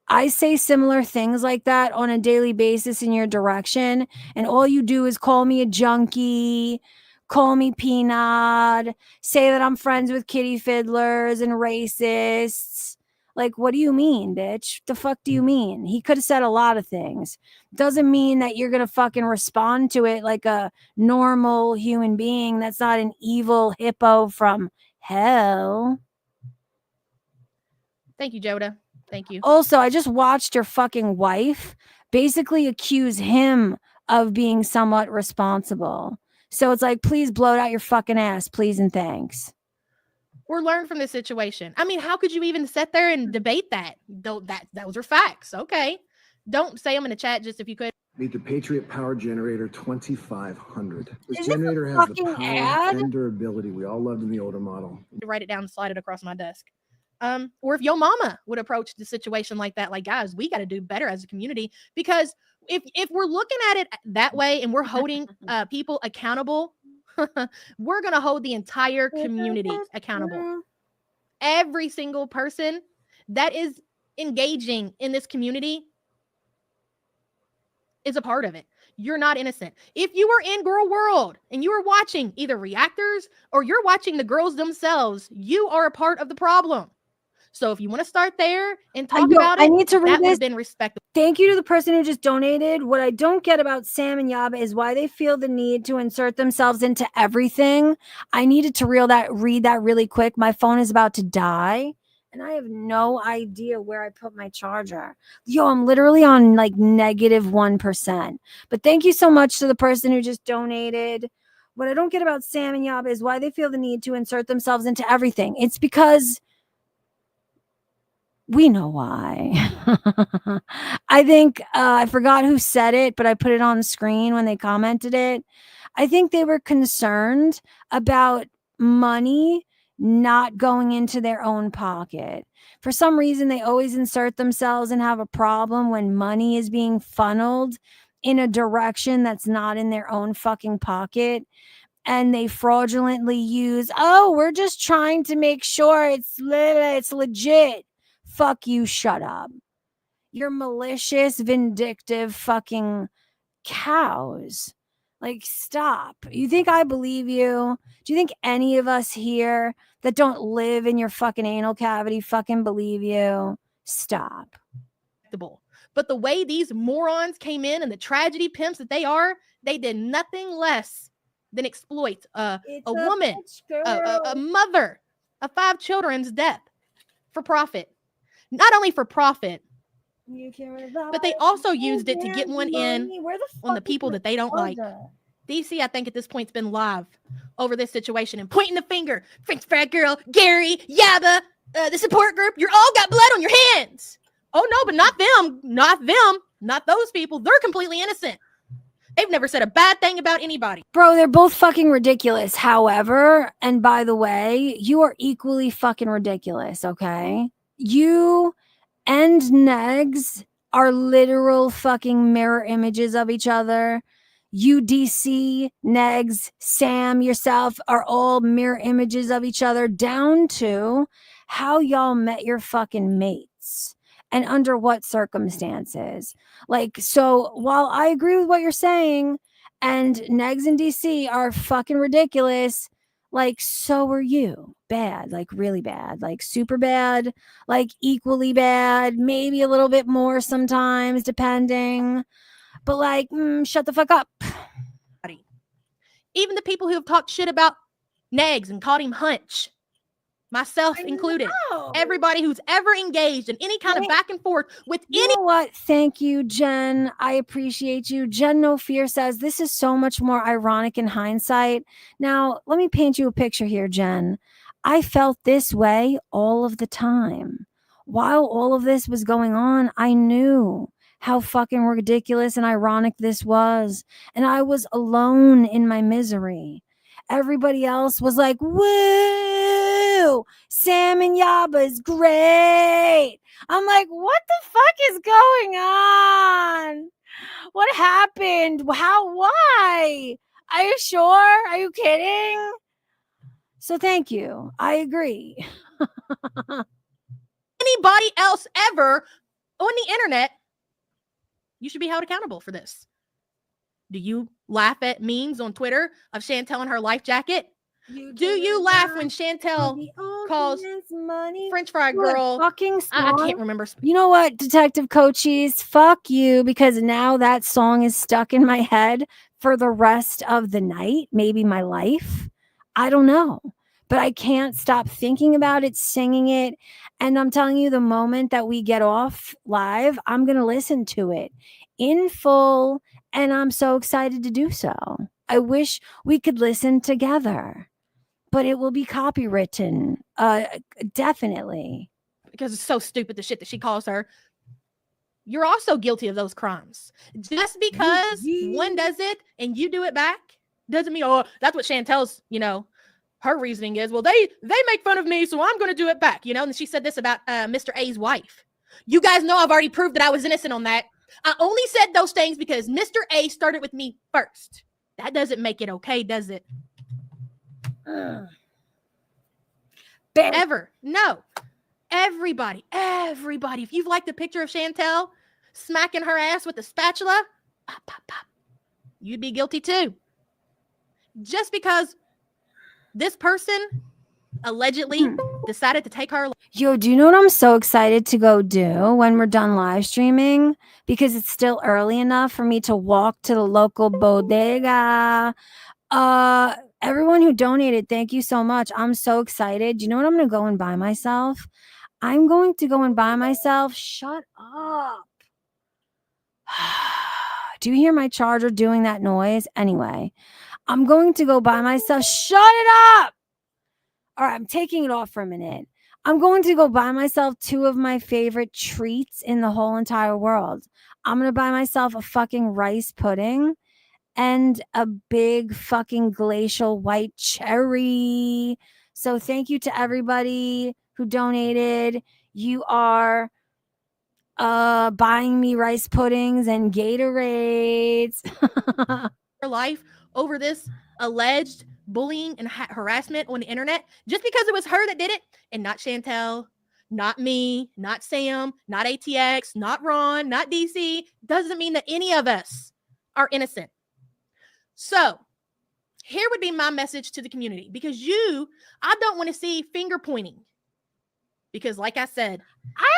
I say similar things like that on a daily basis in your direction, and all you do is call me a junkie, call me peanut, say that I'm friends with kitty fiddlers and racists. Like, what do you mean, bitch? The fuck do you mean? He could have said a lot of things. Doesn't mean that you're gonna fucking respond to it like a normal human being. That's not an evil hippo from hell. Thank you, Joda. Thank you. Also, I just watched your fucking wife basically accuse him of being somewhat responsible. So it's like, please blow it out your fucking ass, please and thanks. Or learn from this situation. I mean, how could you even sit there and debate that? Those are facts. Okay. Don't say them in the chat just if you could. Meet the Patriot Power Generator 2500. This Is this generator a has the fucking power ad? and durability we all loved in the older model. Write it down and slide it across my desk. Or if Yo Mama would approach the situation like that, like, guys, we got to do better as a community, because if we're looking at it that way and we're holding people accountable, we're going to hold the entire community accountable. Every single person that is engaging in this community is a part of it. You're not innocent. If you were in Girl World and you were watching either reactors or you're watching the girls themselves, you are a part of the problem. So if you want to start there and talk about it, I need to read that would this. have been respectable. Thank you to the person who just donated. What I don't get about Sam and Yaba is why they feel the need to insert themselves into everything. I needed to read that really quick. My phone is about to die, and I have no idea where I put my charger. Yo, I'm literally on like -1%. But thank you so much to the person who just donated. What I don't get about Sam and Yaba is why they feel the need to insert themselves into everything. It's because we know why. I think I forgot who said it, but I put it on the screen when they commented it. I think they were concerned about money not going into their own pocket. For some reason, they always insert themselves and have a problem when money is being funneled in a direction that's not in their own fucking pocket. And they fraudulently use, we're just trying to make sure it's legit. Fuck you, shut up. You're malicious, vindictive fucking cows. Like, stop. You think I believe you? Do you think any of us here that don't live in your fucking anal cavity fucking believe you? Stop. But the way these morons came in and the tragedy pimps that they are, they did nothing less than exploit a woman, a mother of 5 children's death for profit. Not only for profit, but they also used it to get one in on the people that they don't like. DC, I think at this point, has been live over this situation and pointing the finger. French frat girl, Gary, Yaba, the support group, you all got blood on your hands. Oh no, but not them. Not them. Not those people. They're completely innocent. They've never said a bad thing about anybody. Bro, they're both fucking ridiculous. However, and by the way, you are equally fucking ridiculous, okay? You and Negs are literal fucking mirror images of each other. You, DC, Negs, Sam, yourself are all mirror images of each other, down to how y'all met your fucking mates and under what circumstances. Like, so while I agree with what you're saying, and Negs and DC are fucking ridiculous, like, so are you. Bad, like really bad, like super bad, like equally bad, maybe a little bit more sometimes, depending. But like, shut the fuck up. Even the people who have talked shit about Negs and called him hunch, myself included, everybody who's ever engaged in any kind of back and forth with You know what? Thank you, Jen. I appreciate you. Jen No Fear says this is so much more ironic in hindsight. Now, let me paint you a picture here, Jen. I felt this way all of the time. While all of this was going on, I knew how fucking ridiculous and ironic this was. And I was alone in my misery. Everybody else was like, woo, Sam and Yaba is great. I'm like, what the fuck is going on? What happened? How? Why? Are you sure? Are you kidding? So thank you. I agree. Anybody else ever on the internet, you should be held accountable for this. Do you laugh at memes on Twitter of Chantel in her life jacket? Do you laugh when Chantel calls French Fry Girl? Fucking I can't remember. You know what, Detective Coaches? Fuck you, because now that song is stuck in my head for the rest of the night, maybe my life. I don't know. But I can't stop thinking about it, singing it. And I'm telling you, the moment that we get off live, I'm going to listen to it in full. And I'm so excited to do so. I wish we could listen together, but it will be copywritten. Definitely. Because it's so stupid, the shit that she calls her. You're also guilty of those crimes. Just because one does it and you do it back doesn't mean, oh, that's what Chantel's, her reasoning is, well, they make fun of me, so I'm going to do it back, And she said this about Mr. A's wife. You guys know I've already proved that I was innocent on that. I only said those things because Mr. A started with me first. That doesn't make it okay, does it? Ever. No. Everybody. If you've liked the picture of Chantel smacking her ass with a spatula, pop, pop, pop, you'd be guilty too. Just because this person allegedly decided to take her life. Yo, do you know what I'm so excited to go do when we're done live streaming? Because it's still early enough for me to walk to the local bodega. Everyone who donated, thank you so much. I'm so excited. Do you know what I'm going to go and buy myself? I'm going to go and buy myself. Shut up. Do you hear my charger doing that noise? Anyway, I'm going to go buy myself. Shut it up. All right, I'm taking it off for a minute. I'm going to go buy myself 2 of my favorite treats in the whole entire world. I'm going to buy myself a fucking rice pudding and a big fucking glacial white cherry. So thank you to everybody who donated. You are buying me rice puddings and Gatorades. Her life over this alleged bullying and harassment on the internet, just because it was her that did it and not Chantel, not me, not Sam, not ATX, not Ron, not DC, doesn't mean that any of us are innocent. So here would be my message to the community, because I don't want to see finger pointing. Because like I said,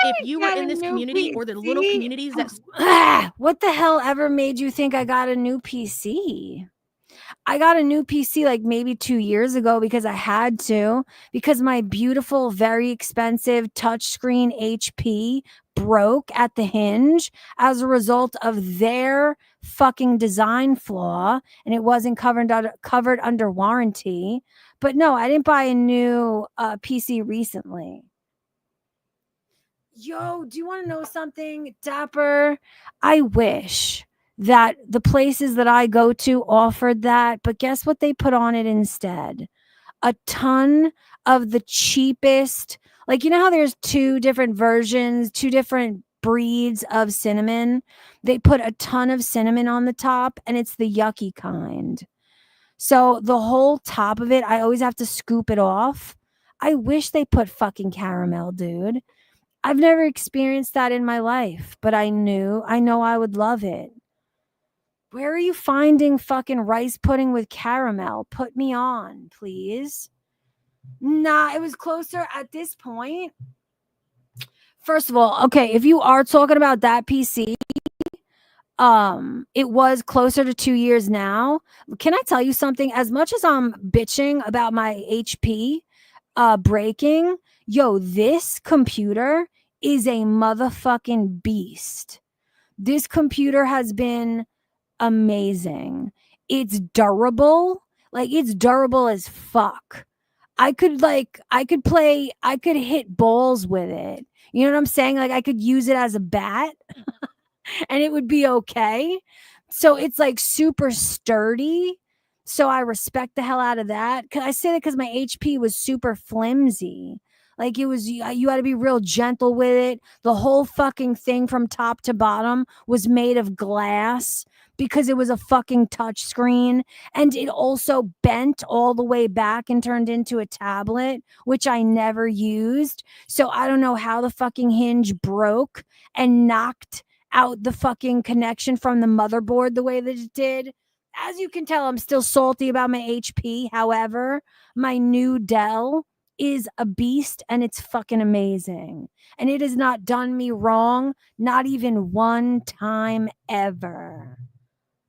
if you were in this community or the little communities that... What the hell ever made you think I got a new PC? I got a new PC like maybe 2 years ago because I had to, because my beautiful, very expensive touchscreen HP broke at the hinge as a result of their fucking design flaw, and it wasn't covered under warranty. But no, I didn't buy a new PC recently. Yo, do you want to know something, Dapper? I wish that the places that I go to offered that, but guess what they put on it instead? A ton of the cheapest, like, you know how there's two different versions, two different breeds of cinnamon? They put a ton of cinnamon on the top, and it's the yucky kind. So the whole top of it, I always have to scoop it off. I wish they put fucking caramel, dude. I've never experienced that in my life, but I know I would love it. Where are you finding fucking rice pudding with caramel? Put me on, please. Nah, it was closer at this point. First of all, okay, if you are talking about that PC, it was closer to 2 years now. Can I tell you something? As much as I'm bitching about my HP breaking, yo, this computer is a motherfucking beast. This computer has been amazing. It's durable. Like, it's durable as fuck. I could hit balls with it. You know what I'm saying? Like, I could use it as a bat and it would be okay. So it's like super sturdy. So I respect the hell out of that. I say that because my HP was super flimsy. Like, it was, you had to be real gentle with it. The whole fucking thing from top to bottom was made of glass because it was a fucking touch screen. And it also bent all the way back and turned into a tablet, which I never used. So I don't know how the fucking hinge broke and knocked out the fucking connection from the motherboard the way that it did. As you can tell, I'm still salty about my HP. However, my new Dell is a beast and it's fucking amazing. And it has not done me wrong, not even one time ever.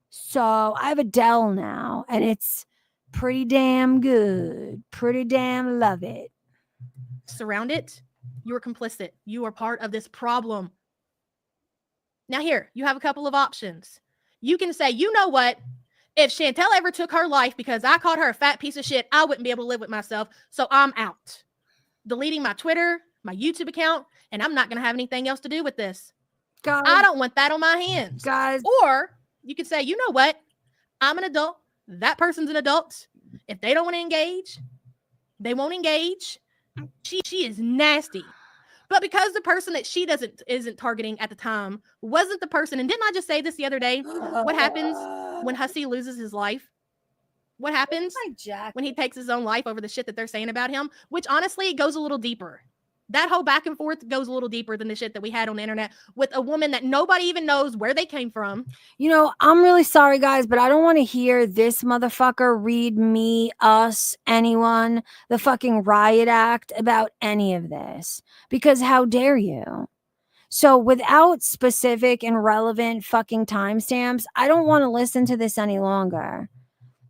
So I have a Dell now and it's pretty damn good. Pretty damn love it. Surround it. You are complicit. You are part of this problem. Now here, you have a couple of options. You can say, you know what? If Chantel ever took her life because I called her a fat piece of shit, I wouldn't be able to live with myself. So I'm out. Deleting my Twitter, my YouTube account, and I'm not going to have anything else to do with this. Guys, I don't want that on my hands. Guys. Or you could say, you know what? I'm an adult. That person's an adult. If they don't want to engage, they won't engage. She is nasty. But because the person that she isn't targeting at the time wasn't the person, and didn't I just say this the other day? What happens when Hussy loses his life? What happens when he takes his own life over the shit that they're saying about him? Which honestly goes a little deeper. That whole back and forth goes a little deeper than the shit that we had on the internet with a woman that nobody even knows where they came from. You know, I'm really sorry, guys, but I don't want to hear this motherfucker read me, us, anyone, the fucking riot act about any of this. Because how dare you? So without specific and relevant fucking timestamps, I don't want to listen to this any longer.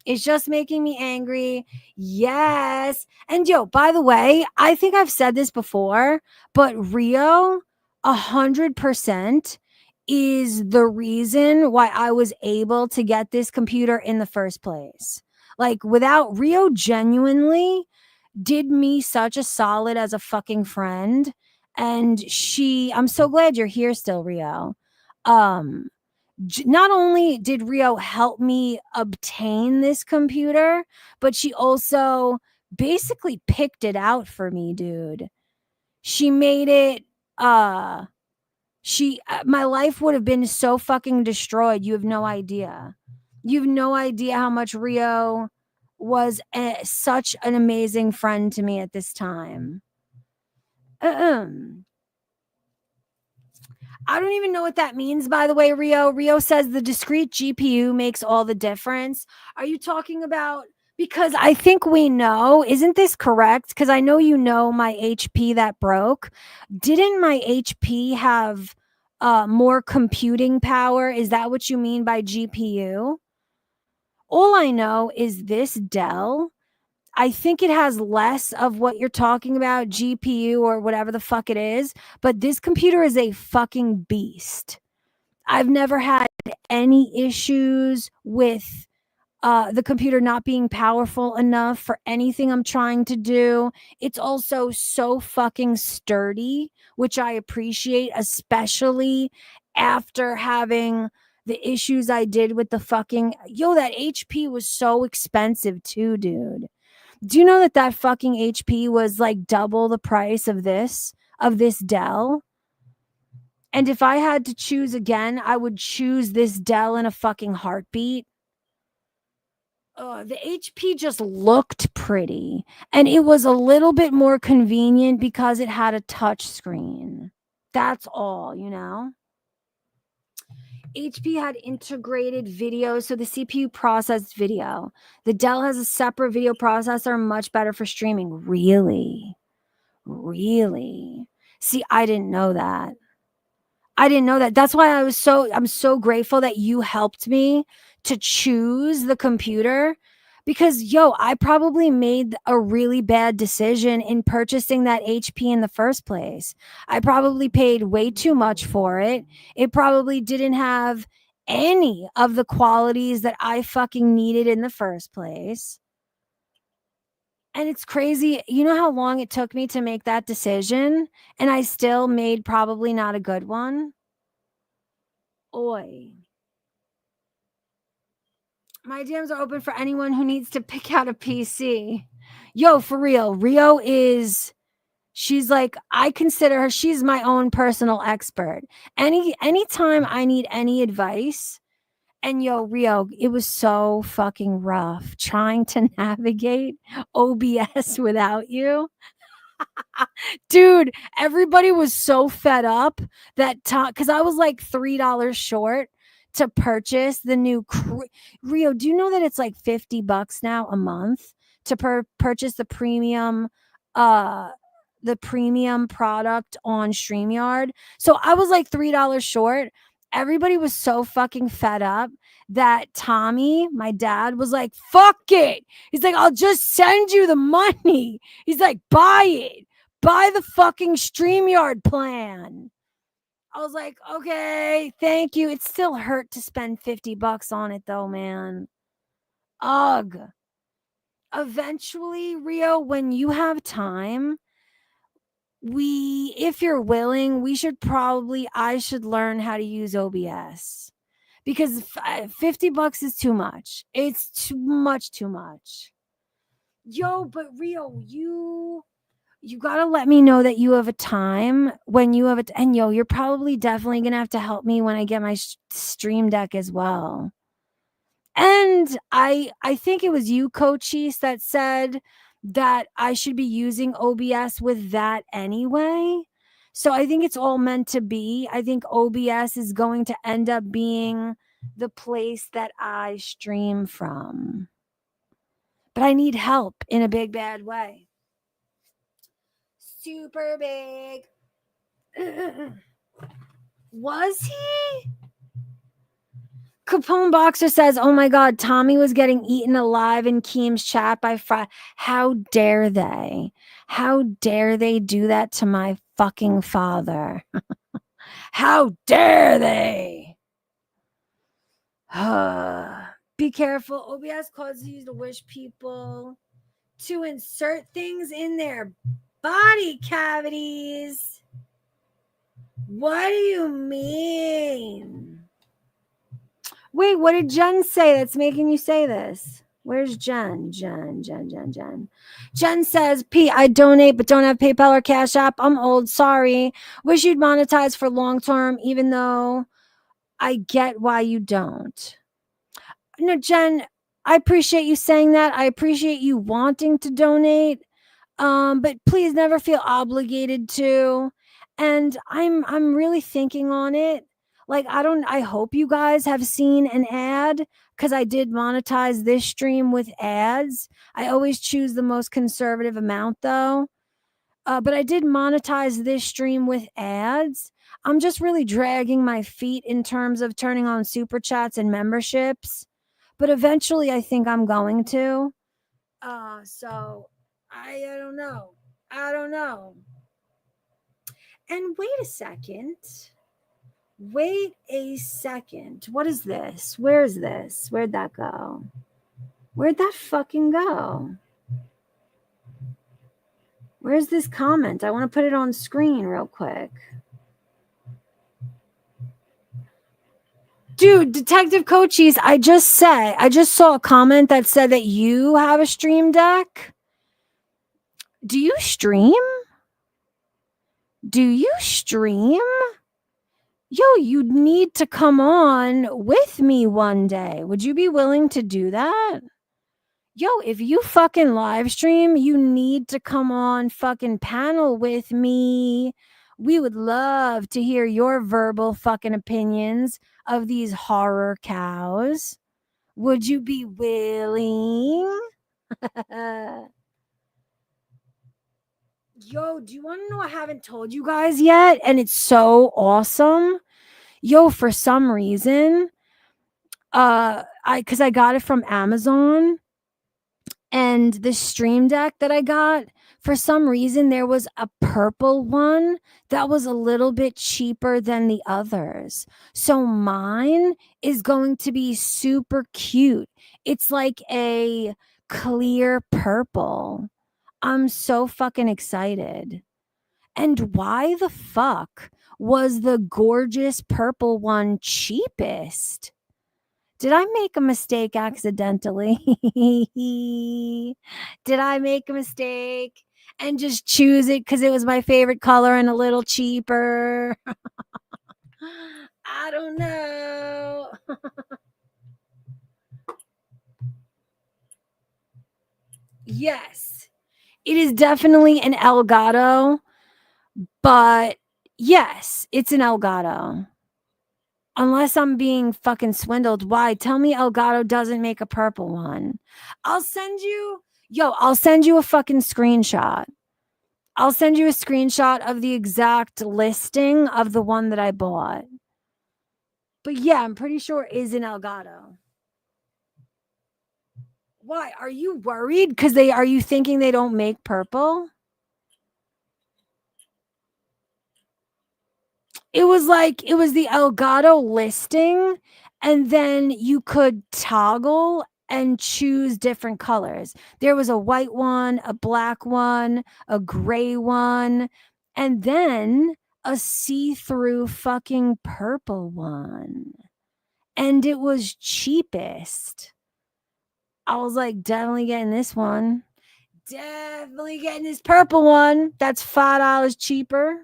It's just making me angry. Yes. And yo, by the way, I think I've said this before, but Rio 100% is the reason why I was able to get this computer in the first place. Like, without Rio, genuinely did me such a solid as a fucking friend. And I'm so glad you're here still, Rio. Not only did Rio help me obtain this computer, but she also basically picked it out for me, dude. She made it, my life would have been so fucking destroyed. You have no idea. You have no idea how much Rio was such an amazing friend to me at this time. I don't even know what that means, by the way, Rio. Rio says the discrete GPU makes all the difference. Are you talking about, because I think we know, isn't this correct? Because I know you know my HP that broke. Didn't my HP have more computing power? Is that what you mean by GPU? All I know is this Dell, I think it has less of what you're talking about, GPU or whatever the fuck it is, but this computer is a fucking beast. I've never had any issues with the computer not being powerful enough for anything I'm trying to do. It's also so fucking sturdy, which I appreciate, especially after having the issues I did with the fucking, that HP was so expensive too, dude. Do you know that fucking HP was like double the price of this Dell? And if I had to choose again, I would choose this Dell in a fucking heartbeat. The HP just looked pretty, and it was a little bit more convenient because it had a touch screen. That's all, HP had integrated video, so the CPU processed video. The Dell has a separate video processor, much better for streaming. Really? See, I didn't know that. That's why I'm so grateful that you helped me to choose the computer, because I probably made a really bad decision in purchasing that HP in the first place. I probably paid way too much for it. It probably didn't have any of the qualities that I fucking needed in the first place. And it's crazy. You know how long it took me to make that decision? And I still made probably not a good one. Oi. My DMs are open for anyone who needs to pick out a PC. For real. Rio she's like, I consider her, she's my own personal expert. Anytime I need any advice, and Rio, it was so fucking rough trying to navigate OBS without you. Dude, everybody was so fed up that time, because I was like $3 short to purchase the new Rio. Do you know that it's like $50 now a month to purchase the premium product on StreamYard? So I was like $3 short. Everybody was so fucking fed up that Tommy, my dad, was like, fuck it. He's like, I'll just send you the money. He's like, buy it. Buy the fucking StreamYard plan. I was like, okay, thank you. It still hurt to spend $50 on it though, man. Ugh. Eventually, Rio, when you have time, if you're willing, I should learn how to use OBS, because $50 is too much. It's too much. But Rio, you gotta let me know that you have a time when you have and you're probably definitely gonna have to help me when I get my stream deck as well. And I think it was you, Cochise, that said that I should be using OBS with that anyway. So I think it's all meant to be. I think OBS is going to end up being the place that I stream from. But I need help in a big, bad way. Super big. Was he? Capone Boxer says, oh my God, Tommy was getting eaten alive in Keem's chat by How dare they? How dare they do that to my fucking father? How dare they? Be careful. OBS causes you to wish people to insert things in their body cavities. What do you mean? Wait, what did Jen say that's making you say this? Where's Jen? Jen says, P, I donate but don't have PayPal or Cash App. I'm old. Sorry. Wish you'd monetize for long term, even though I get why you don't. No, Jen, I appreciate you saying that. I appreciate you wanting to donate. But please never feel obligated to. And I'm really thinking on it. Like, I hope you guys have seen an ad, because I did monetize this stream with ads. I always choose the most conservative amount though. But I did monetize this stream with ads. I'm just really dragging my feet in terms of turning on super chats and memberships. But eventually I think I'm going to. So I don't know. And wait a second. What is this? Where is this? Where'd that go? Where'd that fucking go? Where's this comment? I want to put it on screen real quick. Dude, Detective Cochise, I just saw a comment that said that you have a stream deck. Do you stream? Do you stream? Yo, you'd need to come on with me one day. Would you be willing to do that? Yo, if you fucking live stream, you need to come on fucking panel with me. We would love to hear your verbal fucking opinions of these horror cows. Would you be willing? Yo, do you want to know I haven't told you guys yet? And it's so awesome. Yo, for some reason, because I got it from Amazon, and the stream deck that I got, for some reason, there was a purple one that was a little bit cheaper than the others. So mine is going to be super cute. It's like a clear purple. I'm so fucking excited. And why the fuck was the gorgeous purple one cheapest? Did I make a mistake accidentally? Did I make a mistake and just choose it because it was my favorite color and a little cheaper? I don't know. Yes, it is definitely an Elgato, but yes, it's an Elgato. Unless I'm being fucking swindled. Why? Tell me Elgato doesn't make a purple one. I'll send you a fucking screenshot. I'll send you a screenshot of the exact listing of the one that I bought. But yeah, I'm pretty sure it is an Elgato. Why? Are you worried? Are you thinking they don't make purple? It was the Elgato listing, and then you could toggle and choose different colors. There was a white one, a black one, a gray one, and then a see-through fucking purple one. And it was cheapest. I was like, definitely getting this one. Definitely getting this purple one. That's $5 cheaper.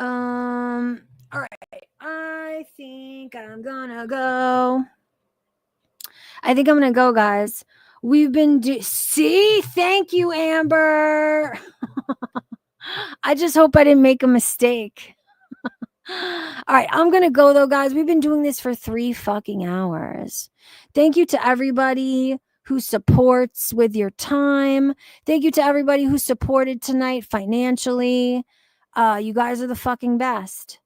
All right. I think I'm gonna go. Guys. We've been see, thank you, Amber. I just hope I didn't make a mistake. All right, I'm gonna go though, guys. We've been doing this for 3 fucking hours. Thank you to everybody who supports with your time. Thank you to everybody who supported tonight financially. You guys are the fucking best.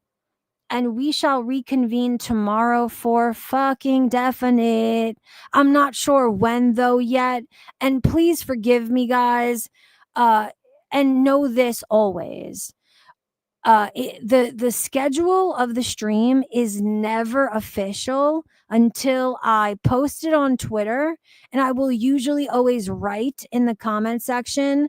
And we shall reconvene tomorrow for fucking definite. I'm not sure when though yet. And please forgive me, guys. And know this always. The schedule of the stream is never official until I post it on Twitter. And I will usually always write in the comment section,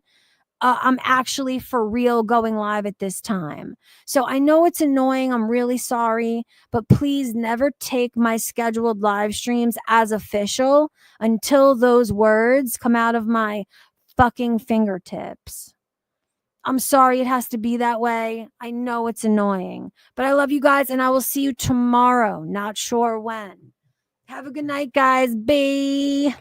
I'm actually for real going live at this time. So I know it's annoying. I'm really sorry, but please never take my scheduled live streams as official until those words come out of my fucking fingertips. I'm sorry it has to be that way. I know it's annoying, but I love you guys and I will see you tomorrow. Not sure when. Have a good night, guys. Bye.